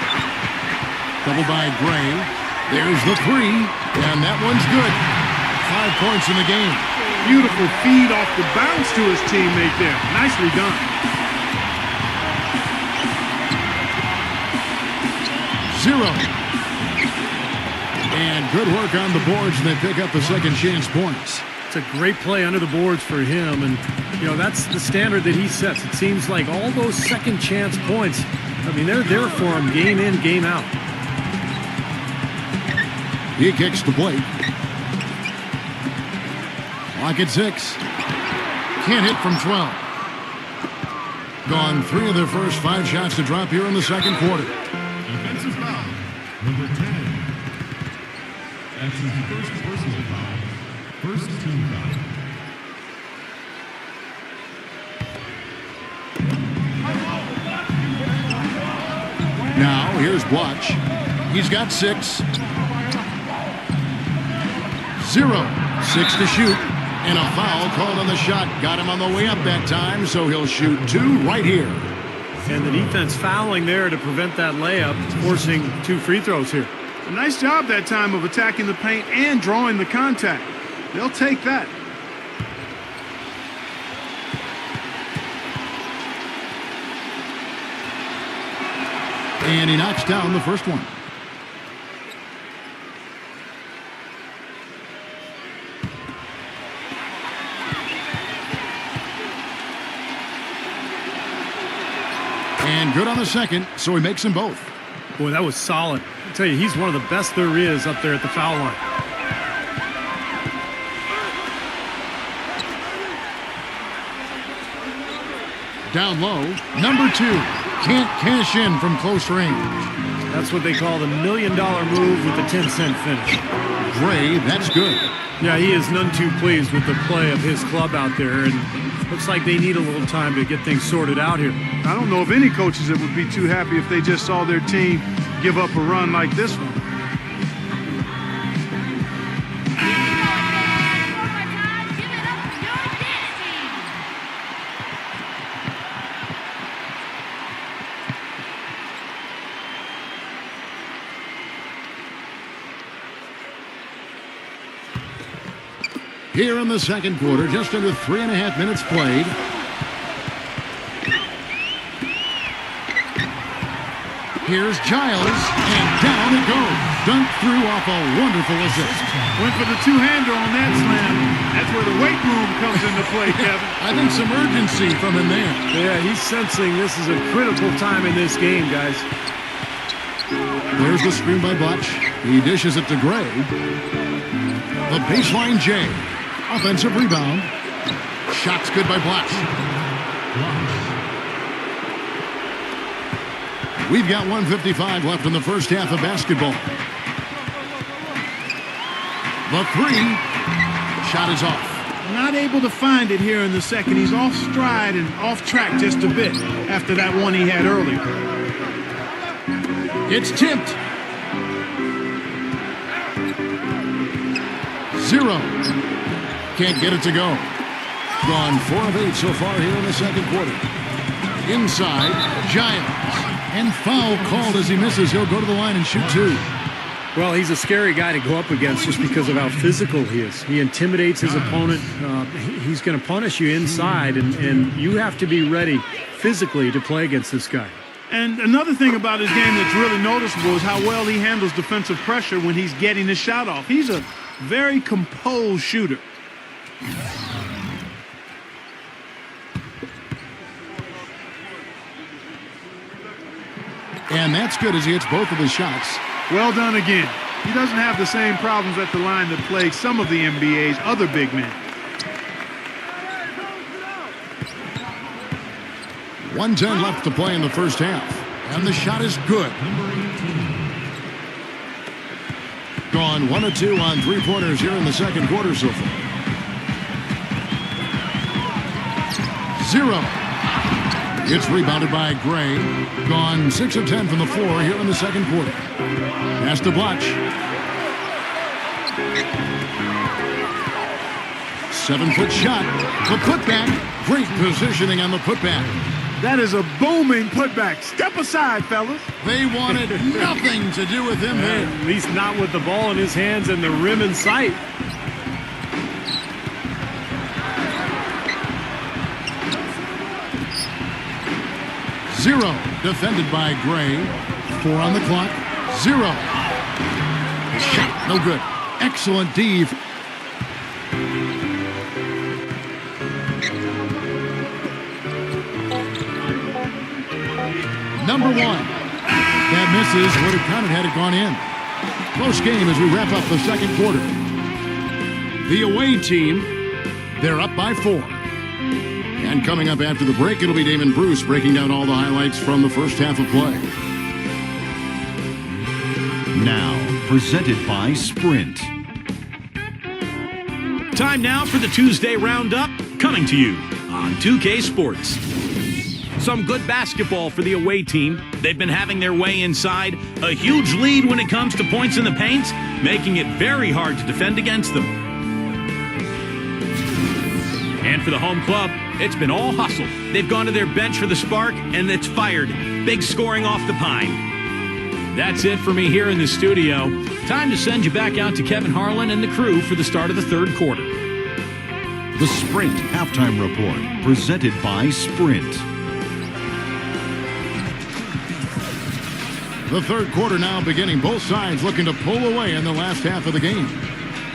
Double by Gray. There's the 3, and that one's good. 5 points in the game. Beautiful feed off the bounce to his teammate there. Nicely done. Zero. And good work on the boards, and they pick up the second chance points. It's a great play under the boards for him, and that's the standard that he sets. It seems like all those second chance points, I mean, they're there for him game in, game out. He kicks the plate. Lock at 6. Can't hit from 12. Gone 3 of their first 5 shots to drop here in the second quarter. Defensive foul, number 10. That's his first personal foul. First team foul. Now, here's Blotch. He's got 6. 0. 6 to shoot. And a foul called on the shot. Got him on the way up that time, so he'll shoot 2 right here. And the defense fouling there to prevent that layup, forcing 2 free throws here. A nice job that time of attacking the paint and drawing the contact. They'll take that. And he knocks down the first one. And good on the second, so he makes them both. Boy, that was solid. I tell you, he's one of the best there is up there at the foul line. Down low, number 2. Can't cash in from close range. That's what they call the $1 million move with the 10-cent finish. Gray, that's good. Yeah, he is none too pleased with the play of his club out there, and looks like they need a little time to get things sorted out here. I don't know of any coaches that would be too happy if they just saw their team give up a run like this one. Here in the second quarter, just under 3.5 minutes played. Here's Giles, and down it goes. Dunked through off a wonderful assist. Went for the two-hander on that slam. That's where the weight room comes into play, Kevin. I think some urgency from him there. Yeah, he's sensing this is a critical time in this game, guys. There's the screen by Butch. He dishes it to Gray. The baseline J. Offensive rebound. Shot's good by Butch. We've got 1:55 left in the first half of basketball. The 3. Shot is off. Not able to find it here in the second. He's off stride and off track just a bit after that one he had earlier. It's tipped. 0. Can't get it to go. Gone 4 of 8 so far here in the second quarter. Inside, Giles. And foul called as he misses. He'll go to the line and shoot 2. Well, he's a scary guy to go up against just because of how physical he is. He intimidates his opponent. He's going to punish you inside, and you have to be ready physically to play against this guy. And another thing about his game that's really noticeable is how well he handles defensive pressure when he's getting his shot off. He's a very composed shooter. And that's good as he hits both of his shots. Well done again. He doesn't have the same problems at the line that plague some of the NBA's other big men. 1:10 left to play in the first half. And the shot is good. Gone 1 of 2 on three-pointers here in the second quarter so far. 0. It's rebounded by Gray. Gone 6 of 10 from the floor here in the second quarter. Pass to Blotch. 7-foot shot. The putback. Great positioning on the putback. That is a booming putback. Step aside, fellas. They wanted nothing to do with him there. At least not with the ball in his hands and the rim in sight. Zero. Defended by Gray. 4 on the clock. 0. Shot. No good. Excellent D. Number 1. That misses. Would have counted had it gone in. Close game as we wrap up the second quarter. The away team, they're up by 4. And coming up after the break, it'll be Damon Bruce breaking down all the highlights from the first half of play. Now, presented by Sprint. Time now for the Tuesday Roundup, coming to you on 2K Sports. Some good basketball for the away team. They've been having their way inside. A huge lead when it comes to points in the paint, making it very hard to defend against them. And for the home club, it's been all hustle. They've gone to their bench for the spark, and it's fired. Big scoring off the pine. That's it for me here in the studio. Time to send you back out to Kevin Harlan and the crew for the start of the third quarter. The Sprint Halftime Report, presented by Sprint. The third quarter now beginning. Both sides looking to pull away in the last half of the game.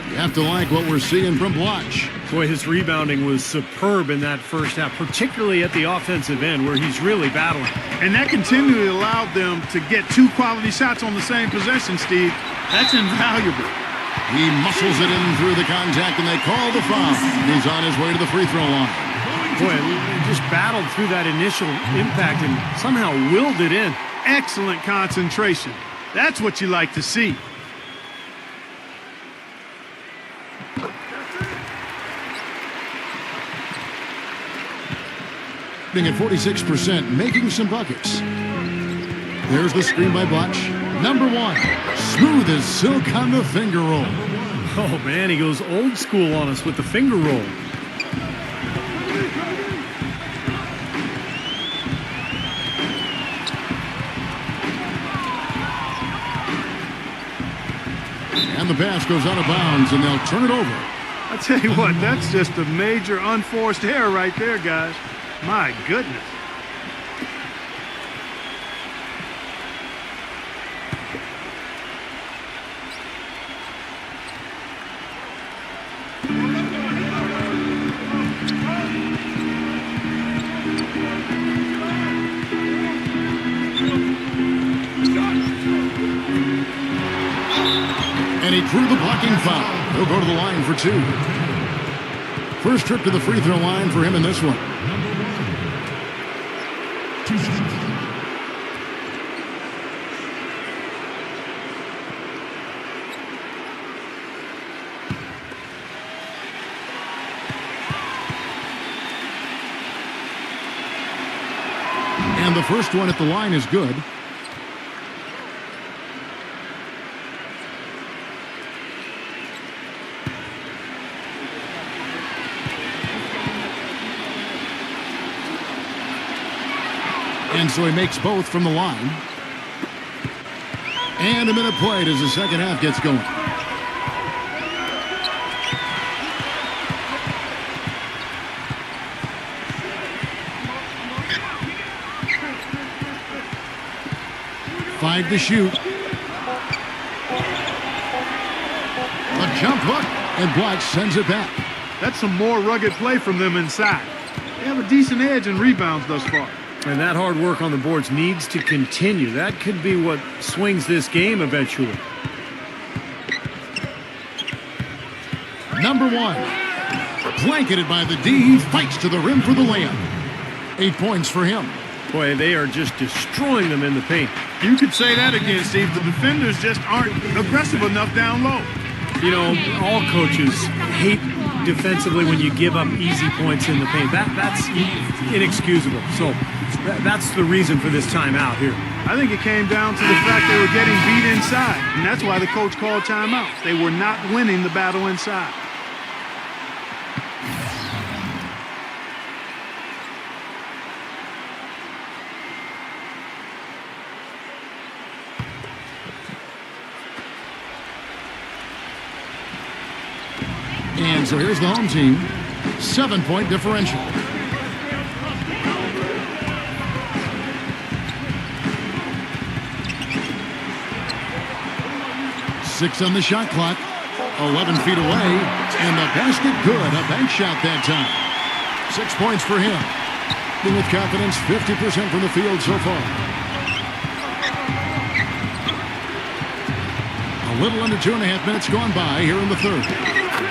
You have to like what we're seeing from Blotch. Boy, his rebounding was superb in that first half, particularly at the offensive end where he's really battling. And that continually allowed them to get 2 quality shots on the same possession, Steve. That's invaluable. He muscles it in through the contact, and they call the foul. He's on his way to the free throw line. Boy, he just battled through that initial impact and somehow willed it in. Excellent concentration. That's what you like to see. At 46%, making some buckets. There's the screen by Blotch. Number 1, smooth as silk on the finger roll. Oh, man, he goes old school on us with the finger roll. And the pass goes out of bounds, and they'll turn it over. I tell you what, that's just a major unforced error right there, guys. My goodness. And he drew the blocking foul. He'll go to the line for 2. First trip to the free throw line for him in this one. And the first one at the line is good. And so he makes both from the line. And a minute played as the second half gets going. 5 to shoot. A jump hook, and Black sends it back. That's some more rugged play from them inside. They have a decent edge in rebounds thus far. And that hard work on the boards needs to continue. That could be what swings this game eventually. Number 1. Blanketed by the D. He fights to the rim for the layup. 8 points for him. Boy, they are just destroying them in the paint. You could say that again, Steve. The defenders just aren't aggressive enough down low. You know, all coaches hate defensively when you give up easy points in the paint. That's inexcusable. So that's the reason for this timeout here. I think it came down to the fact they were getting beat inside, and that's why the coach called timeout. They were not winning the battle inside. And so here's the home team. 7-point differential. Six on the shot clock. 11 feet away. And the basket good. A bank shot that time. 6 points for him. And with confidence, 50% from the field so far. A little under 2.5 minutes gone by here in the third.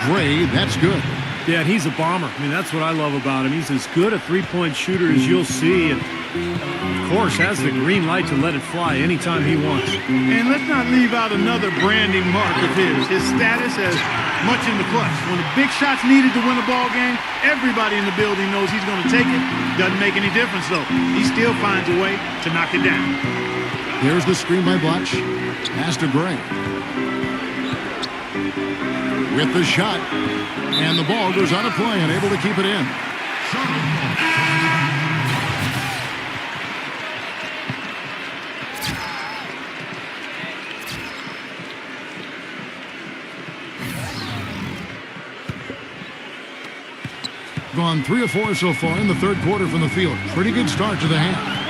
Gray, that's good. Yeah, and he's a bomber. I mean, that's what I love about him. He's as good a three-point shooter as you'll see, and of course has the green light to let it fly anytime he wants. And let's not leave out another branding mark of his. His status as much in the clutch. When the big shot's needed to win a ball game, everybody in the building knows he's going to take it. Doesn't make any difference, though. He still finds a way to knock it down. Here's the screen by Blatch. Pass to Gray. With the shot, and the ball goes out of play and able to keep it in. Gone 3 of 4 so far in the third quarter from the field. Pretty good start to the half.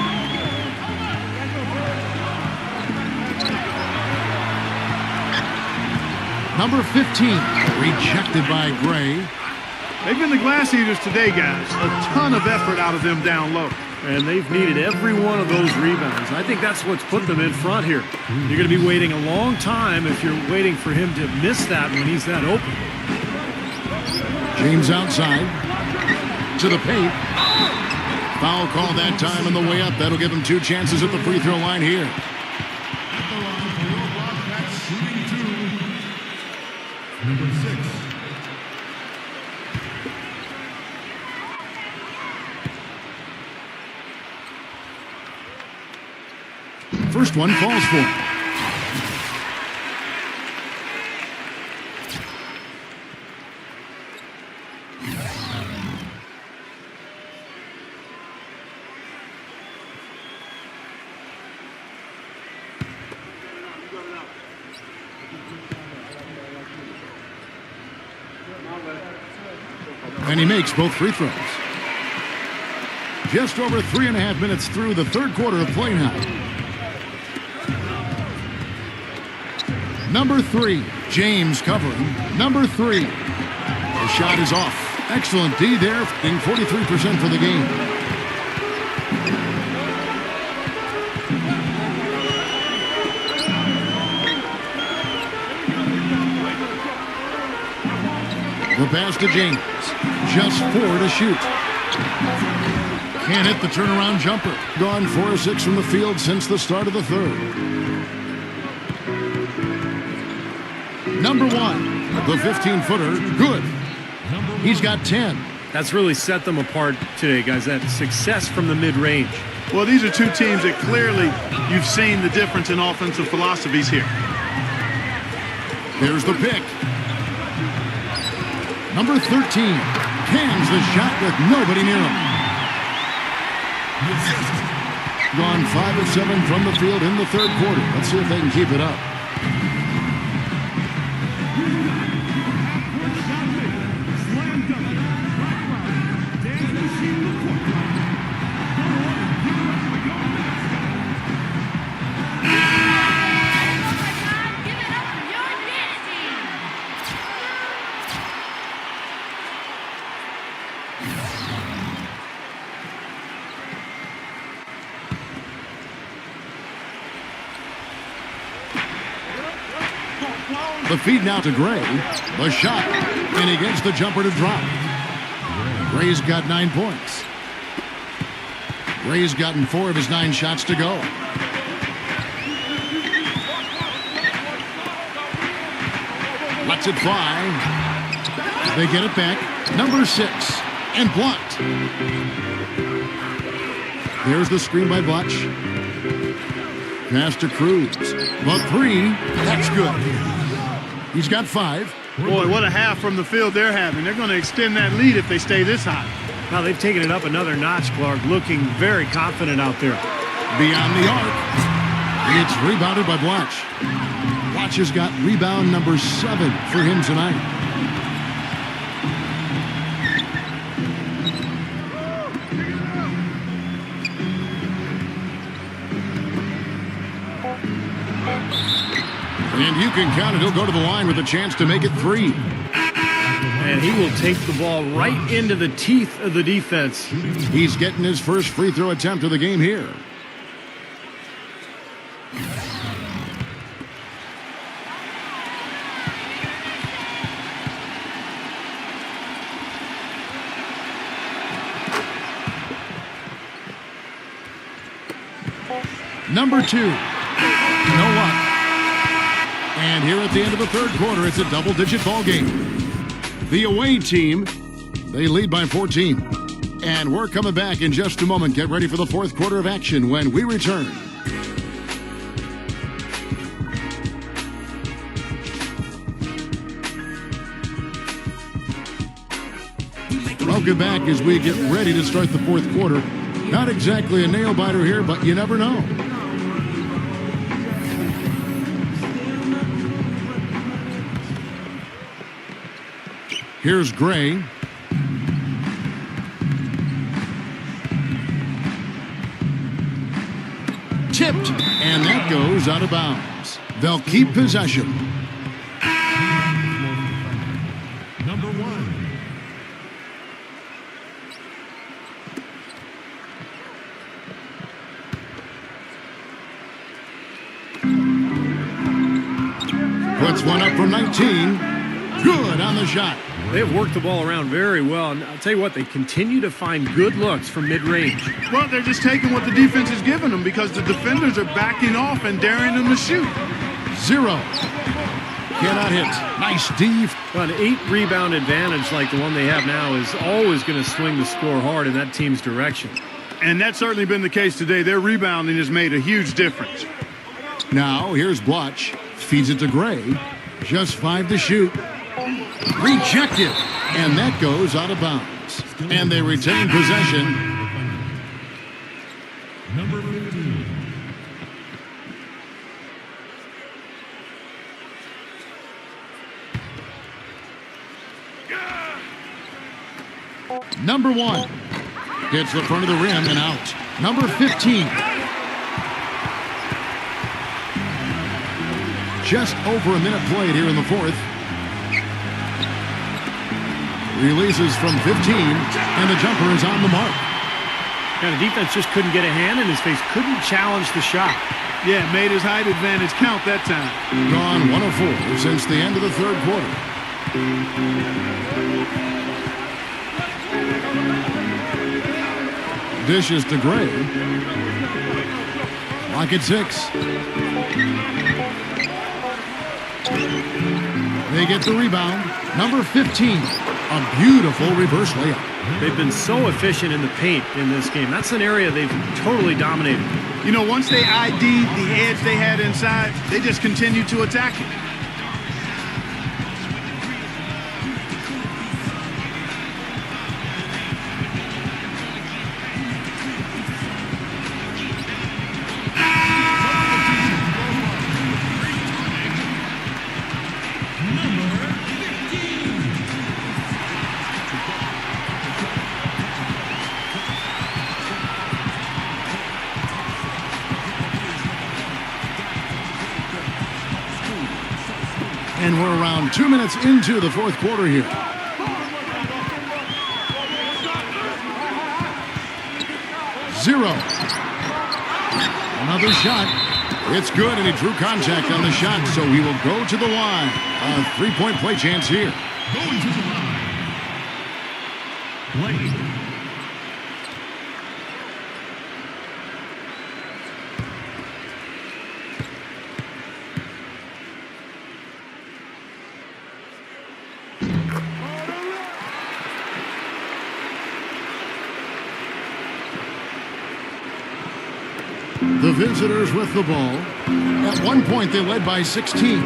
Number 15, rejected by Gray. They've been the glass eaters today, guys. A ton of effort out of them down low. And they've needed every one of those rebounds. I think that's what's put them in front here. You're going to be waiting a long time if you're waiting for him to miss that when he's that open. James outside to the paint. Foul call that time on the way up. That'll give him 2 chances at the free throw line here. Number 6. First one falls for him. And he makes both free throws. Just over 3.5 minutes through the third quarter of play now. Number 3, James covering. Number 3. The shot is off. Excellent D there, being 43% for the game. The pass to James. Just 4 to shoot. Can't hit the turnaround jumper. Gone 4 of 6 from the field since the start of the third. Number 1, the 15-footer, good. He's got 10. That's really set them apart today, guys. That success from the mid-range. Well, these are two teams that clearly you've seen the difference in offensive philosophies here. There's the pick. Number 13 cans the shot with nobody near him. Gone 5 of 7 from the field in the third quarter. Let's see if they can keep it up. The feed now to Gray. The shot. And he gets the jumper to drop. Gray's got 9 points. Gray's gotten 4 of his 9 shots to go. Lets it fly. They get it back. Number 6. And blocked. There's the screen by Butch. Pass to Cruz. The 3. That's good. He's got 5. Boy, what a half from the field they're having. They're going to extend that lead if they stay this high. Now they've taken it up another notch, Clark, looking very confident out there. Beyond the arc. It's rebounded by Blatch. Blatch has got rebound number 7 for him tonight. And you can count it. He'll go to the line with a chance to make it 3. And he will take the ball right into the teeth of the defense. He's getting his first free throw attempt of the game here. Number 2. No luck. And here at the end of the third quarter, it's a double-digit ball game. The away team, they lead by 14. And we're coming back in just a moment. Get ready for the fourth quarter of action when we return. Welcome back as we get ready to start the fourth quarter. Not exactly a nail-biter here, but you never know. Here's Gray. Tipped, and that goes out of bounds. They'll keep possession. Number 1. Puts one up from 19. Good on the shot. They've worked the ball around very well, and I'll tell you what, they continue to find good looks from mid-range. Well, they're just taking what the defense is giving them because the defenders are backing off and daring them to shoot. 0. Cannot hit. Nice D. Well, an 8-rebound advantage like the one they have now is always going to swing the score hard in that team's direction. And that's certainly been the case today. Their rebounding has made a huge difference. Now, here's Blatch. Feeds it to Gray. Just 5 to shoot. Rejected. And that goes out of bounds. And they retain possession. Number 15. Number 1. Hits the front of the rim and out. Number 15. Just over a minute played here in the fourth. Releases from 15, and the jumper is on the mark. And the defense just couldn't get a hand in his face, couldn't challenge the shot. Yeah, made his height advantage count that time. Gone 1 of 4 since the end of the third quarter. Dishes to Gray. Lock at 6. They get the rebound. Number 15. A beautiful reverse layup. They've been so efficient in the paint in this game. That's an area they've totally dominated. You know, once they ID'd the edge they had inside, they just continued to attack it. And we're around 2 minutes into the fourth quarter here. Zero. Another shot. It's good, and he drew contact on the shot, so he will go to the line. A three-point play chance here. Going to the line. Play. The visitors with the ball. At one point, they led by 16.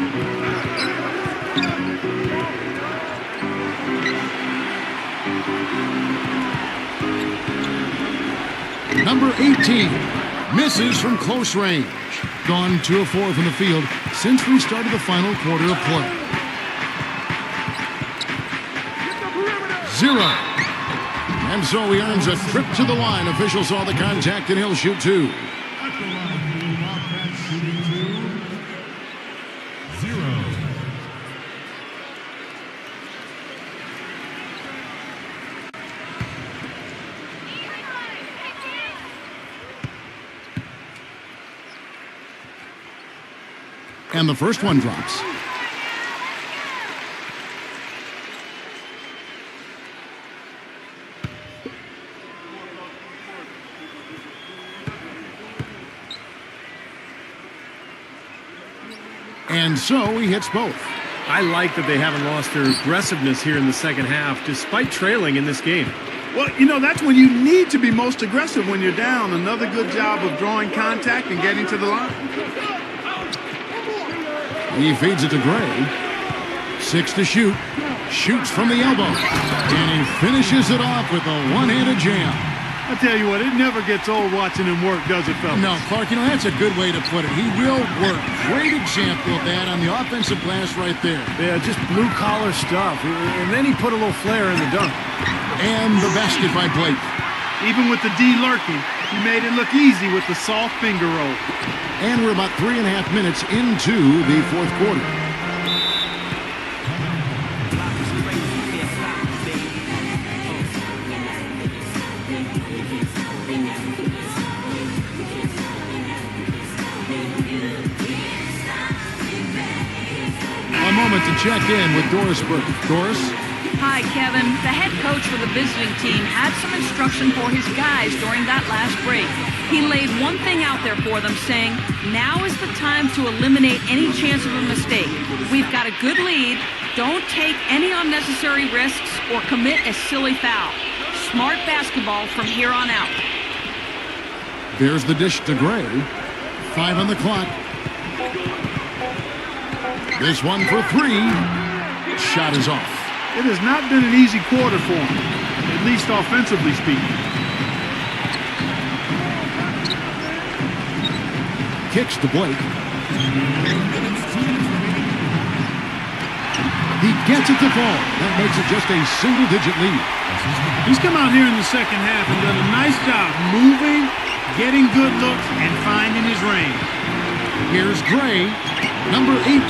Number 18 misses from close range. Gone 2 of 4 from the field since we started the final quarter of play. 0. And so he earns a trip to the line. Officials saw the contact and he'll shoot 2. At the line for the Wildcats, shooting 2. 0. And the first one drops. And so he hits both. I like that they haven't lost their aggressiveness here in the second half, despite trailing in this game. Well, you know, that's when you need to be most aggressive when you're down. Another good job of drawing contact and getting to the line. He feeds it to Gray. 6 to shoot. Shoots from the elbow. And he finishes it off with a one-handed jam. I tell you what, it never gets old watching him work, does it, fellas? No, Clark, you know, that's a good way to put it. He will work. Great example of that on the offensive glass right there. Yeah, just blue-collar stuff. And then he put a little flair in the dunk. And the basket by Blake. Even with the D lurking, he made it look easy with the soft finger roll. And we're about 3.5 minutes into the fourth quarter. A moment to check in with Doris Burke. Doris? Hi, Kevin. The head coach for the visiting team had some instruction for his guys during that last break. He laid one thing out there for them, saying, now is the time to eliminate any chance of a mistake. We've got a good lead. Don't take any unnecessary risks or commit a silly foul. Smart basketball from here on out. There's the dish to Gray. 5 on the clock. This one for 3. Shot is off. It has not been an easy quarter for him, at least offensively speaking. Kicks to Blake. He gets it to fall. That makes it just a single-digit lead. He's come out here in the second half and done a nice job moving, getting good looks, and finding his range. Here's Gray, number 18.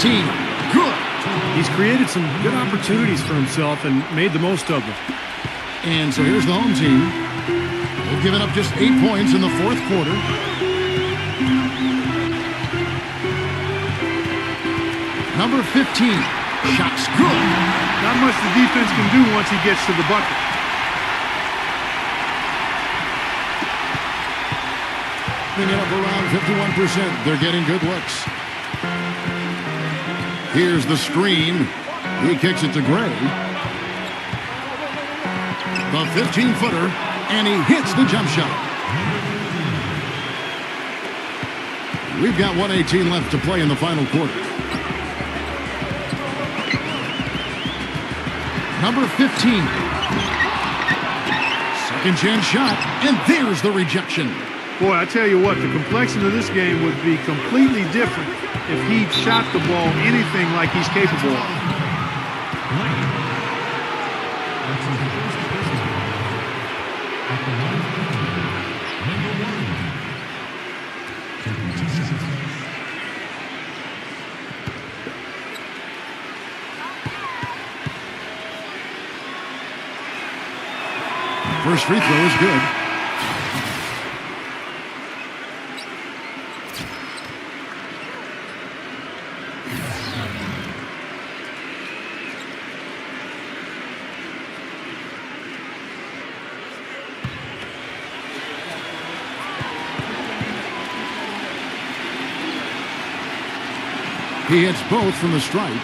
Good. He's created some good opportunities for himself and made the most of them. And so here's the home team. They've given up just 8 points in the fourth quarter. Number 15. Shot's good. Not much the defense can do once he gets to the bucket. Bringing up around 51%. They're getting good looks. Here's the screen. He kicks it to Gray. The 15-footer, and he hits the jump shot. We've got 1:18 left to play in the final quarter. Number 15. Second chance shot, and there's the rejection. Boy, I tell you what, the complexion of this game would be completely different if he shot the ball anything like he's capable of. First free throw is good. He hits both from the stripe.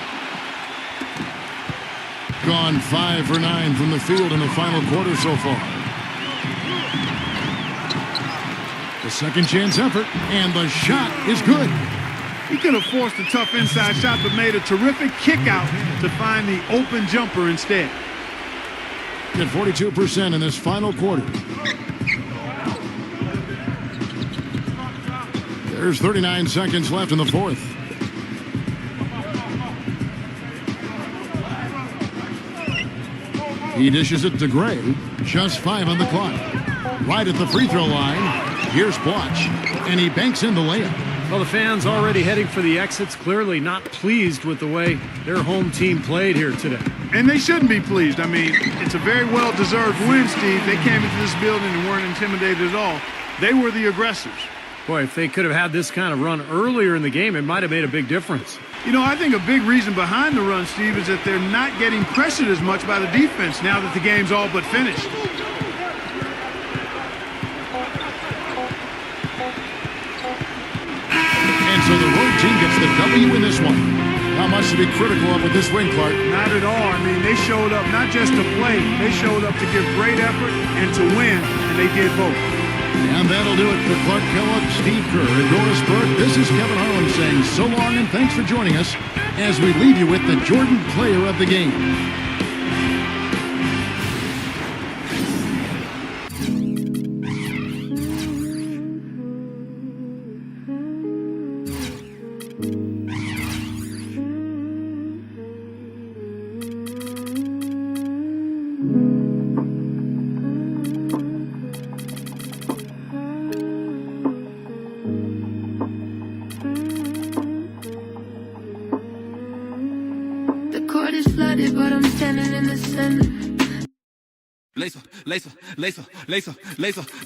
Gone 5 for 9 from the field in the final quarter so far. The second chance effort, and the shot is good. He could have forced a tough inside shot, but made a terrific kick out to find the open jumper instead. At 42% in this final quarter. There's 39 seconds left in the fourth. He dishes it to Gray. Just 5 on the clock. Right at the free throw line. Here's Blotch, and he banks in the layup. Well, the fans already heading for the exits, clearly not pleased with the way their home team played here today. And they shouldn't be pleased. I mean, it's a very well-deserved win, Steve. They came into this building and weren't intimidated at all. They were the aggressors. Boy, if they could have had this kind of run earlier in the game, it might have made a big difference. You know, I think a big reason behind the run, Steve, is that they're not getting pressured as much by the defense now that the game's all but finished. And so the road team gets the W in this one. Not much to be critical of with this win, Clark. Not at all. I mean, they showed up not just to play. They showed up to give great effort and to win, and they did both. And that'll do it for Clark Kellogg, Steve Kerr, and Doris Burke. This is Kevin Harlan saying so long and thanks for joining us as we leave you with the Jordan Player of the Game.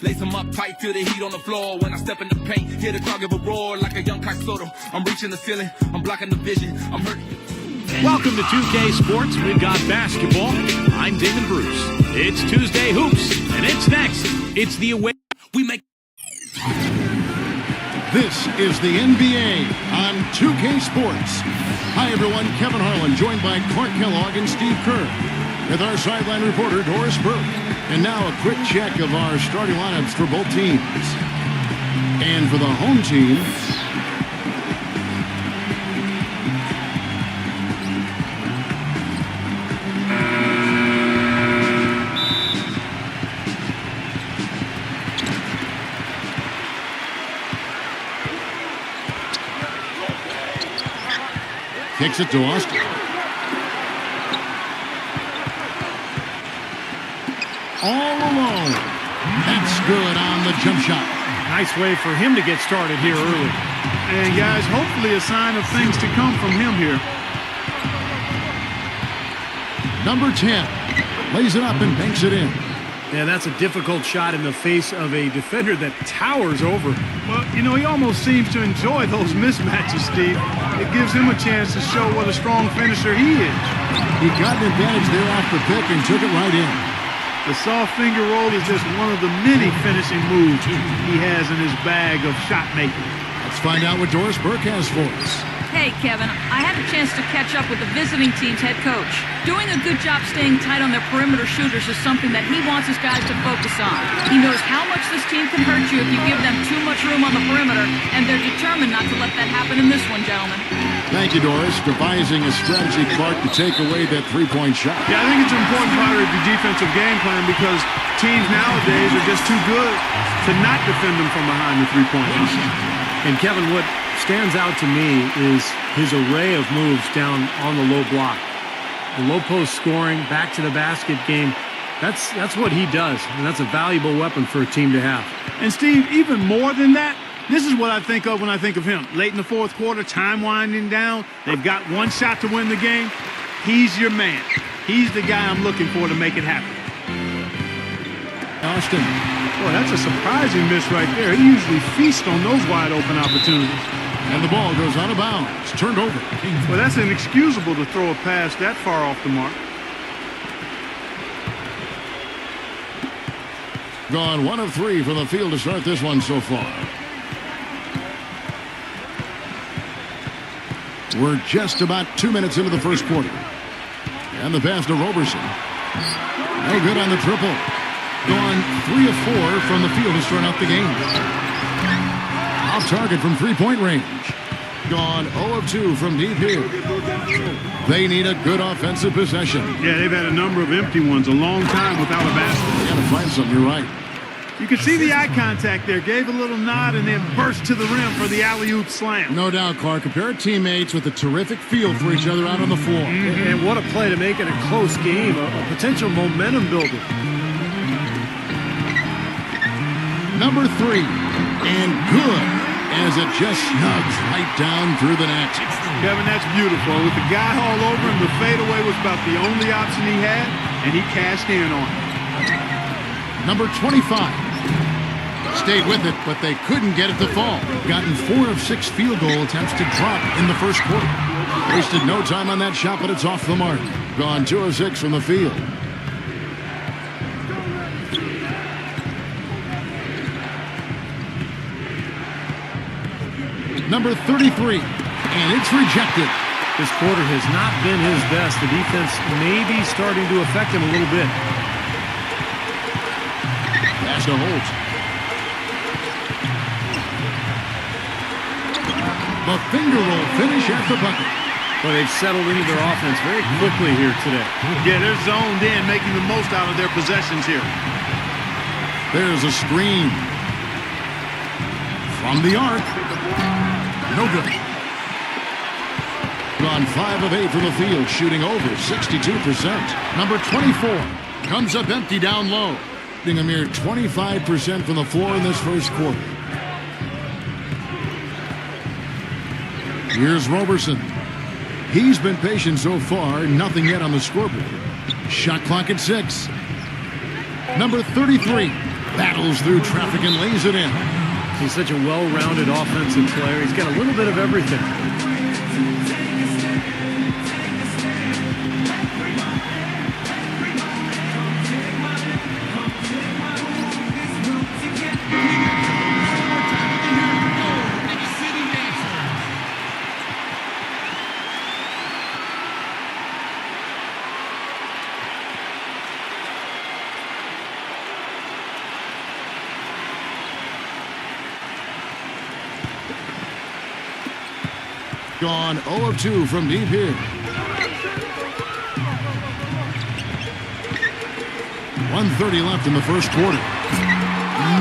Lace them up tight, feel the heat on the floor. When I step in the paint, hear the crowd give a roar like a young Kai Soto. I'm reaching the ceiling, I'm blocking the vision, I'm hurting. Welcome to 2K Sports. We've got basketball. I'm Damon Bruce. It's Tuesday Hoops, and it's next. It's the away. We make. This is the NBA on 2K Sports. Hi, everyone. Kevin Harlan, joined by Clark Kellogg and Steve Kerr, with our sideline reporter, Doris Burke. And now a quick check of our starting lineups for both teams. And for the home team, kicks it to Austin. All alone. That's good on the jump shot. Nice way for him to get started here early. And guys, hopefully a sign of things to come from him here. Number 10 lays it up and banks it in. Yeah, that's a difficult shot in the face of a defender that towers over. Well, you know, he almost seems to enjoy those mismatches, Steve. It gives him a chance to show what a strong finisher he is. He got an advantage there off the pick and took it right in. The soft finger roll is just one of the many finishing moves he has in his bag of shot making. Let's find out what Doris Burke has for us. Hey, Kevin, I had a chance to catch up with the visiting team's head coach. Doing a good job staying tight on their perimeter shooters is something that he wants his guys to focus on. He knows how much this team can hurt you if you give them too much room on the perimeter, and they're determined not to let that happen in this one, gentlemen. Thank you, Doris. Devising a strategy, Clark, to take away that three-point shot. Yeah, I think it's an important part of the defensive game plan because teams nowadays are just too good to not defend them from behind the three-point line. And Kevin, what stands out to me is his array of moves down on the low block. The low post scoring, back to the basket game, that's what he does, and that's a valuable weapon for a team to have. And Steve, even more than that, this is what I think of when I think of him. Late in the fourth quarter, time winding down, they've got one shot to win the game. He's your man. He's the guy I'm looking for to make it happen. Austin. Boy, that's a surprising miss right there. He usually feasts on those wide open opportunities. And the ball goes out of bounds. Turned over. Well, that's inexcusable to throw a pass that far off the mark. Gone 1 of 3 from the field to start this one so far. We're just about 2 minutes into the first quarter. And the pass to Roberson. No good on the triple. Gone 3 of 4 from the field to start out the game. Off target from three-point range. Gone 0 of 2 from deep here. They need a good offensive possession. Yeah, they've had a number of empty ones, a long time without a basket. They got to find something, you're right. You can see the eye contact there. Gave a little nod and then burst to the rim for the alley-oop slam. No doubt, Clark. A pair of teammates with a terrific feel for each other out on the floor. And what a play to make it a close game, a potential momentum builder. Number 3, and good, as it just snugs right down through the net. Kevin, that's beautiful. With the guy all over him, the fadeaway was about the only option he had, and he cashed in on it. Number 25. Stayed with it, but they couldn't get it to fall. Gotten 4 of 6 field goal attempts to drop in the first quarter. Wasted no time on that shot, but it's off the mark. Gone 2 of 6 from the field. Number 33, and it's rejected. This quarter has not been his best. The defense may be starting to affect him a little bit. Pass to Holt. The finger roll finish at the bucket. Well, they've settled into their offense very quickly here today. Yeah, they're zoned in, making the most out of their possessions here. There's a screen. From the arc. No good. Gone 5 of 8 from the field, shooting over 62%. Number 24 comes up empty down low, shooting a mere 25% from the floor in this first quarter. Here's Roberson. He's been patient so far, nothing yet on the scoreboard. Shot clock at 6. Number 33 battles through traffic and lays it in. He's such a well-rounded offensive player. He's got a little bit of everything. Gone 0 of 2 from deep here. 1:30 left in the first quarter.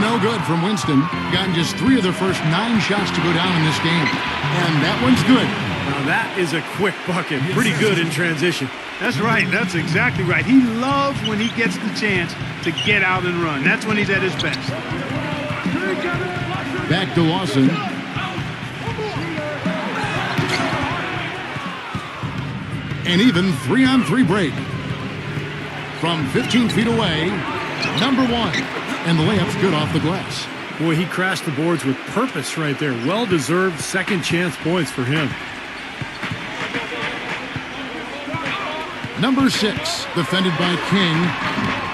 No good from Winston. Gotten just 3 of their first 9 shots to go down in this game. And that one's good. Now that is a quick bucket. Pretty good in transition. That's right. That's exactly right. He loves when he gets the chance to get out and run. That's when he's at his best. Back to Lawson. An even 3-on-3 break. From 15 feet away, number 1. And the layup's good off the glass. Boy, he crashed the boards with purpose right there. Well-deserved second chance points for him. Number 6, defended by King.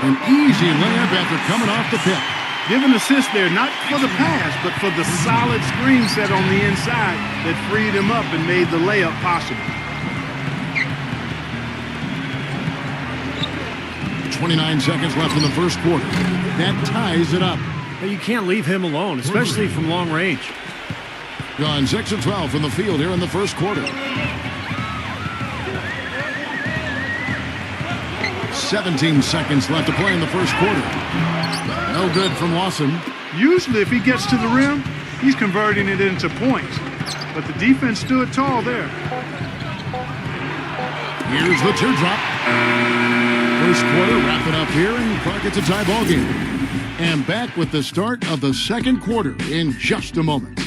An easy layup after coming off the pick. Give an assist there, not for the pass, but for the solid screen set on the inside that freed him up and made the layup possible. 29 seconds left in the first quarter. That ties it up. But you can't leave him alone, especially from long range. Gone 6 of 12 from the field here in the first quarter. 17 seconds left to play in the first quarter. No good from Lawson. Usually if he gets to the rim, he's converting it into points. But the defense stood tall there. Here's the teardrop. First quarter wrapping up here, and Clark gets a tie ball game. And back with the start of the second quarter in just a moment.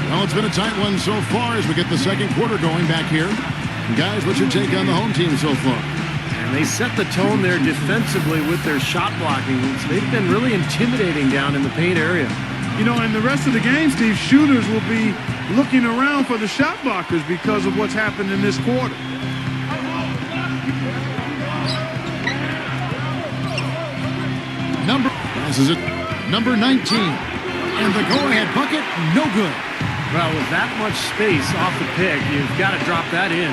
Well, it's been a tight one so far as we get the second quarter going back here. Guys, what's your take on the home team so far? And they set the tone there defensively with their shot blocking. They've been really intimidating down in the paint area. You know, in the rest of the game, Steve, shooters will be looking around for the shot blockers because of what's happened in this quarter. Passes it. Number 19. And the go-ahead bucket, no good. Well, with that much space off the pick, you've got to drop that in.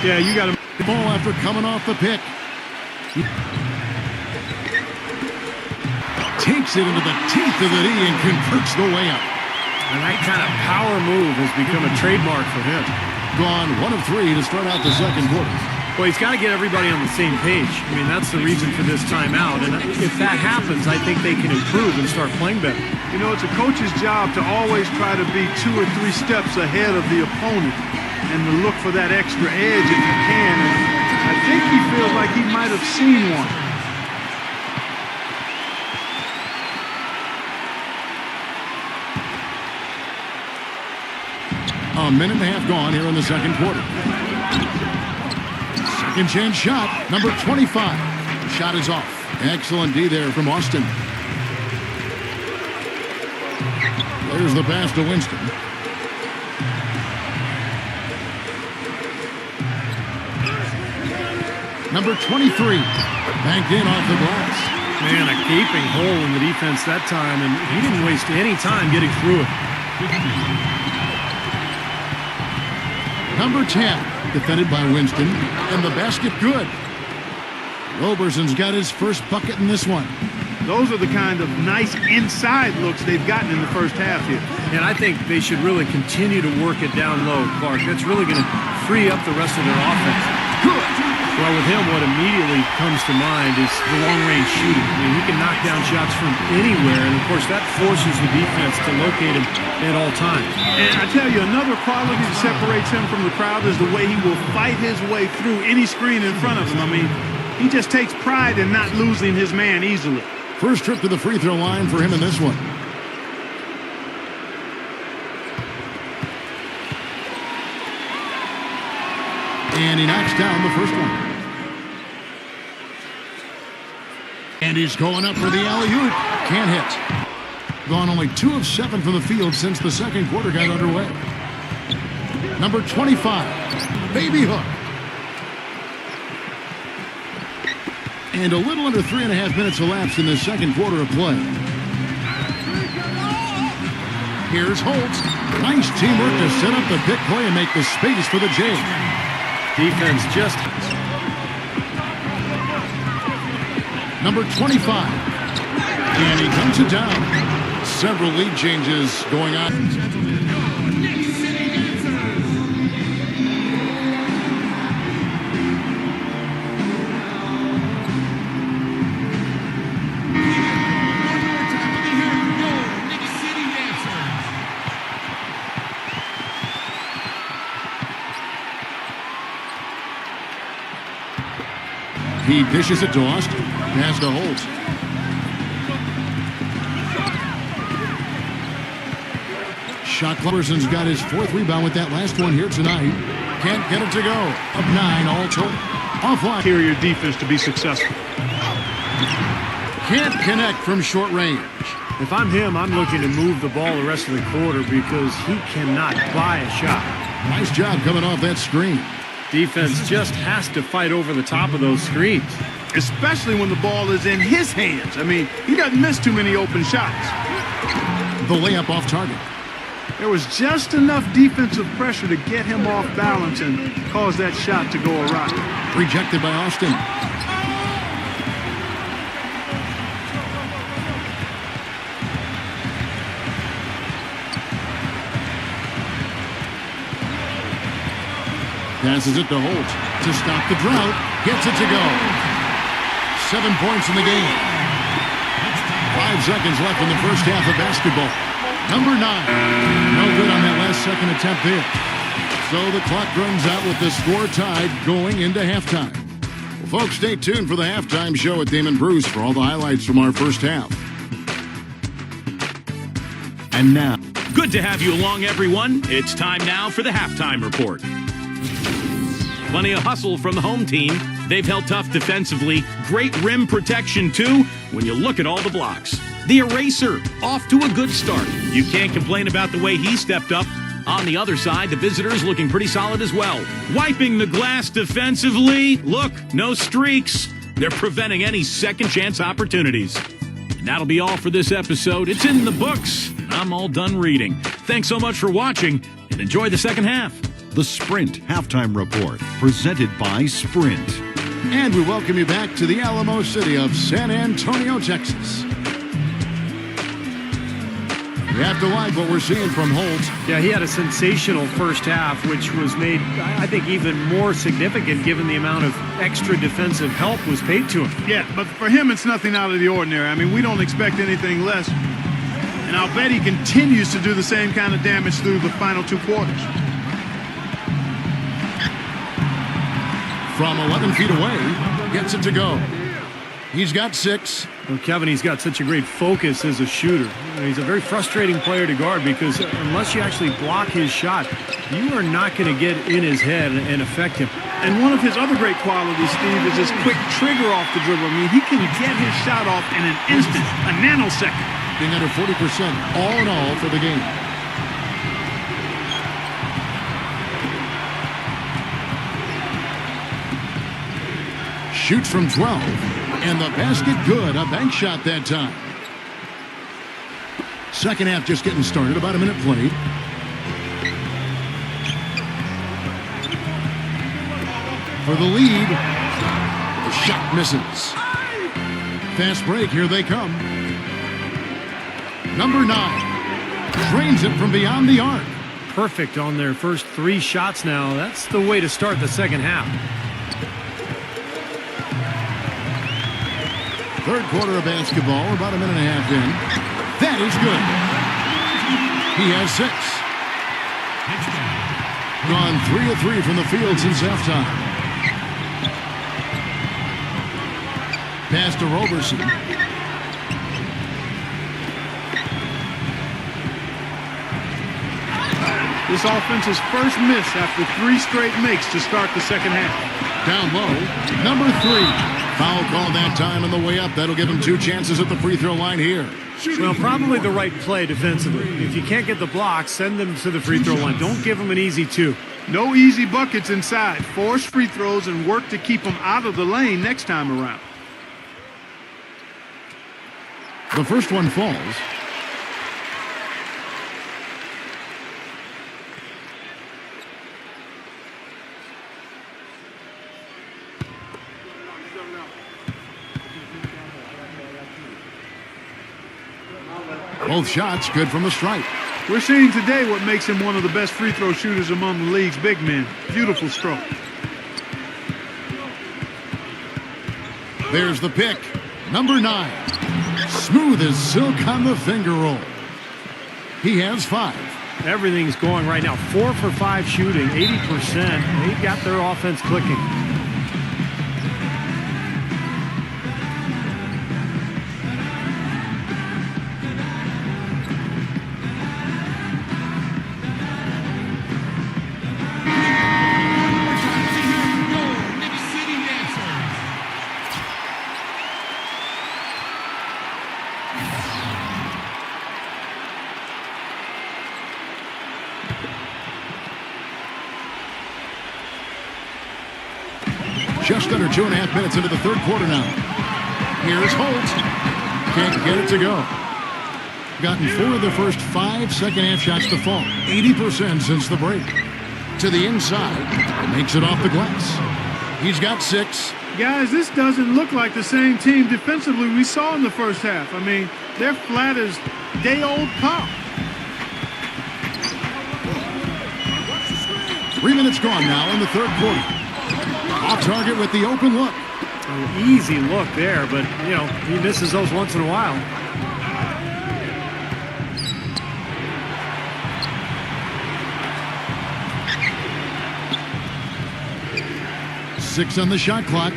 Yeah, you got to. The ball after coming off the pick. Takes it into the teeth of the D and converts the layup. And that kind of power move has become a trademark for him. Gone 1 of 3 to start out the second quarter. Well, he's got to get everybody on the same page. I mean, that's the reason for this timeout. And if that happens, I think they can improve and start playing better. You know, it's a coach's job to always try to be 2 or 3 steps ahead of the opponent and to look for that extra edge if you can. And I think he feels like he might have seen one. A minute and a half gone here in the second quarter. Second chance shot, number 25. Shot is off. Excellent D there from Austin. There's the pass to Winston. Number 23. Banked in off the glass. Man, a gaping hole in the defense that time, and he didn't waste any time getting through it. Number 10, defended by Winston, and the basket good. Roberson's got his first bucket in this one. Those are the kind of nice inside looks they've gotten in the first half here. And I think they should really continue to work it down low, Clark. That's really going to free up the rest of their offense. Good. Well, with him, what immediately comes to mind is the long-range shooting. I mean, he can knock down shots from anywhere, and of course, that forces the defense to locate him at all times. And I tell you, another quality that separates him from the crowd is the way he will fight his way through any screen in front of him. I mean, he just takes pride in not losing his man easily. First trip to the free throw line for him in this one. And he knocks down the first one. And he's going up for the alley-oop. Can't hit. Gone only 2 of 7 from the field since the second quarter got underway. Number 25, baby hook. And a little under 3.5 minutes elapsed in the second quarter of play. Here's Holtz. Nice teamwork to set up the pick play and make the space for the Jays. Defense just... Number 25. And he comes it down. Several lead changes going on. He dishes it to Austin. Pass to Holtz. Shot Roberson's got his 4th rebound with that last one here tonight. Can't get it to go. Up 9 all total. Offline. Interior defense to be successful. Can't connect from short range. If I'm him, I'm looking to move the ball the rest of the quarter because he cannot buy a shot. Nice job coming off that screen. Defense just has to fight over the top of those screens. Especially when the ball is in his hands. I mean, he doesn't miss too many open shots. The layup off target. There was just enough defensive pressure to get him off balance and cause that shot to go awry. Rejected by Austin. Passes it to Holt to stop the drought. Gets it to go. 7 points in the game. 5 seconds left in the first half of basketball. Number 9. No good on that last second attempt there. So the clock runs out with the score tied going into halftime. Well, folks, stay tuned for the halftime show with Damon Bruce for all the highlights from our first half. And now, Good to have you along, everyone. It's time now for the halftime report. Plenty of hustle from the home team. They've held tough defensively. Great rim protection, too, when you look at all the blocks. The ERIXX, off to a good start. You can't complain about the way he stepped up. On the other side, the visitors looking pretty solid as well. Wiping the glass defensively. Look, no streaks. They're preventing any second chance opportunities. And that'll be all for this episode. It's in the books, and I'm all done reading. Thanks so much for watching, and enjoy the second half. The Sprint Halftime Report, presented by Sprint. And we welcome you back to the Alamo City of San Antonio, Texas. You have to like what we're seeing from Holt. Yeah, he had a sensational first half, which was made, I think, even more significant given the amount of extra defensive help was paid to him. Yeah, but for him, it's nothing out of the ordinary. I mean, we don't expect anything less. And I'll bet he continues to do the same kind of damage through the final 2 quarters. From 11 feet away, gets it to go. He's got 6. Well, Kevin, he's got such a great focus as a shooter. He's a very frustrating player to guard because unless you actually block his shot, you are not going to get in his head and affect him. And one of his other great qualities, Steve, is his quick trigger off the dribble. I mean, he can get his shot off in an instant, a nanosecond. Being under 40% all in all for the game. Shoots from 12, and the basket good. A bank shot that time. Second half just getting started. About a minute played. For the lead. The shot misses. Fast break. Here they come. Number 9 drains it from beyond the arc. Perfect on their first 3 shots now. That's the way to start the second half. Third quarter of basketball, about a minute and a half in. That is good. He has 6. Gone 3 of 3 from the field since halftime. Pass to Roberson. This offense's first miss after 3 straight makes to start the second half. Down low, number 3. Foul call that time on the way up. That'll give him 2 chances at the free throw line here. Well, probably the right play defensively. If you can't get the block, send them to the free throw line. Don't give them an easy 2. No easy buckets inside. Force free throws and work to keep them out of the lane next time around. The first one falls. Both shots good from the stripe. We're seeing today what makes him one of the best free throw shooters among the league's big men. Beautiful stroke. There's the pick. Number 9. Smooth as silk on the finger roll. He has 5. Everything's going right now. 4 for 5 shooting, 80%. They got their offense clicking. Just under 2.5 minutes into the third quarter now. Here's Holt. Can't get it to go. Gotten 4 of the first 5 second half shots to fall. 80% since the break. To the inside. Makes it off the glass. He's got 6. Guys, this doesn't look like the same team defensively we saw in the first half. I mean, they're flat as day-old pop. 3 minutes gone now in the third quarter. Off target with the open look. An easy look there, but, you know, he misses those once in a while. Six on the shot clock.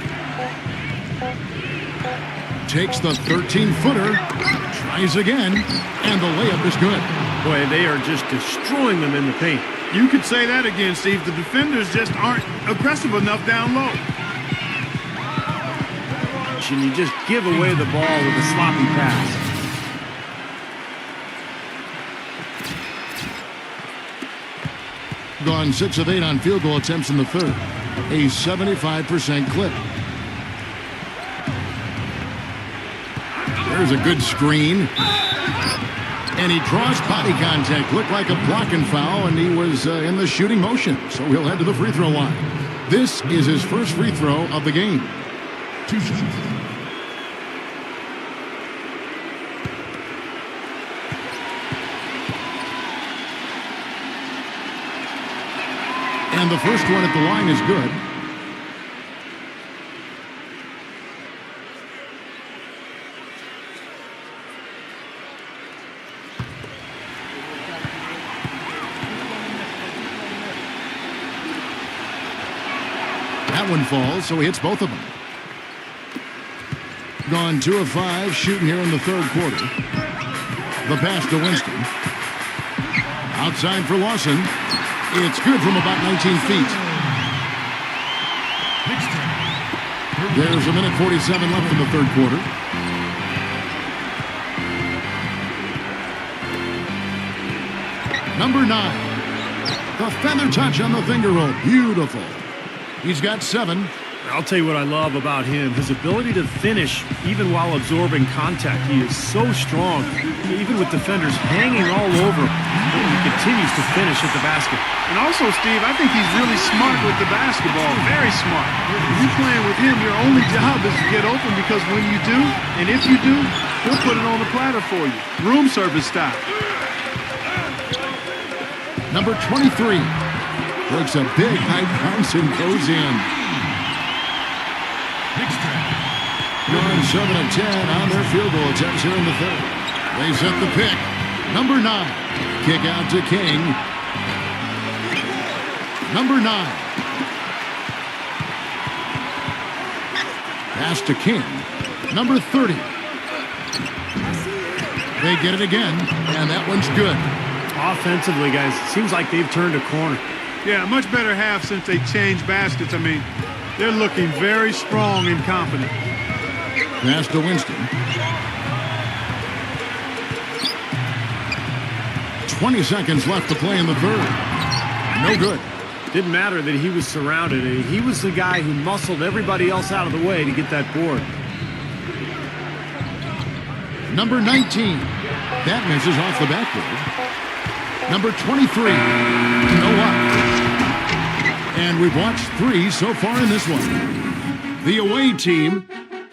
Takes the 13-footer. Tries again. And the layup is good. Boy, they are just destroying them in the paint. You could say that again, Steve. The defenders just aren't aggressive enough down low. And you just give away the ball with a sloppy pass. gone 6 of 8 on field goal attempts in the third. A 75% clip. There's a good screen. And he draws body contact. Looked like a blocking foul, and he was in the shooting motion. So he'll head to the free throw line. This is his first free throw of the game. 2 shots. And the first one at the line is good. That one falls, so he hits both of them. Gone 2 of 5, shooting here in the third quarter. The pass to Winston. Outside for Lawson. It's good from about 19 feet. There's a minute 47 left in the third quarter. Number 9. The feather touch on the finger roll. Beautiful. He's got 7. I'll tell you what I love about him, his ability to finish even while absorbing contact. He is so strong, even with defenders hanging all over him. He continues to finish at the basket. And also, Steve, I think he's really smart with the basketball. Very smart. When you're playing with him, your only job is to get open, because when you do, and if you do, he'll put it on the platter for you. Room service style. Number 23 takes a big high bounce and goes in. Gone 7 of 10 on their field goal attempts here in the third. They set the pick. Number 9. Kick out to King. Number 9. Pass to King. Number 30. They get it again, and that one's good. Offensively, guys, it seems like they've turned a corner. Yeah, much better half since they changed baskets. I mean, they're looking very strong and confident. Pass to Winston. 20 seconds left to play in the third. No good. Didn't matter that he was surrounded. He was the guy who muscled everybody else out of the way to get that board. Number 19. That misses off the backboard. Number 23. No up. And we've watched 3 so far in this one. The away team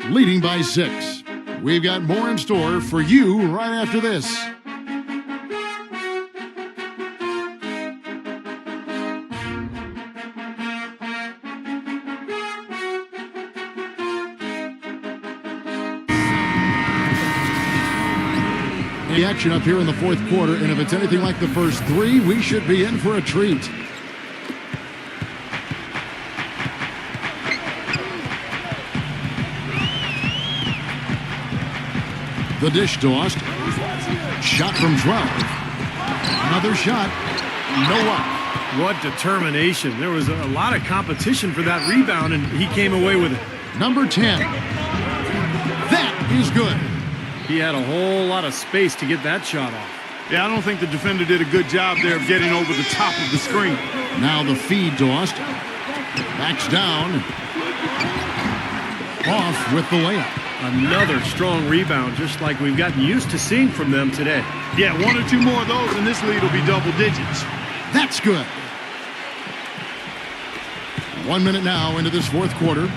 leading by 6. We've got more in store for you right after this. The action up here in the fourth quarter, and if it's anything like the first 3, we should be in for a treat. The dish to Austin. Shot from 12. Another shot. No up. What determination. There was a lot of competition for that rebound, and he came away with it. Number 10. That is good. He had a whole lot of space to get that shot off. Yeah, I don't think the defender did a good job there of getting over the top of the screen. Now the feed to Austin. Backs down. Off with the layup. Another strong rebound, just like we've gotten used to seeing from them today. Yeah, 1 or 2 more of those, and this lead will be double digits. That's good. 1 minute now into this fourth quarter.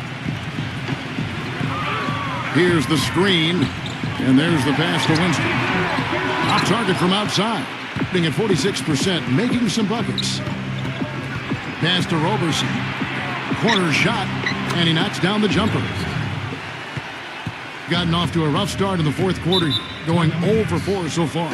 Here's the screen, and there's the pass to Winston. Off target from outside. Being at 46%, making some buckets. Pass to Roberson. Corner shot, and he knocks down the jumper. Gotten off to a rough start in the fourth quarter, going 0 for 4 so far.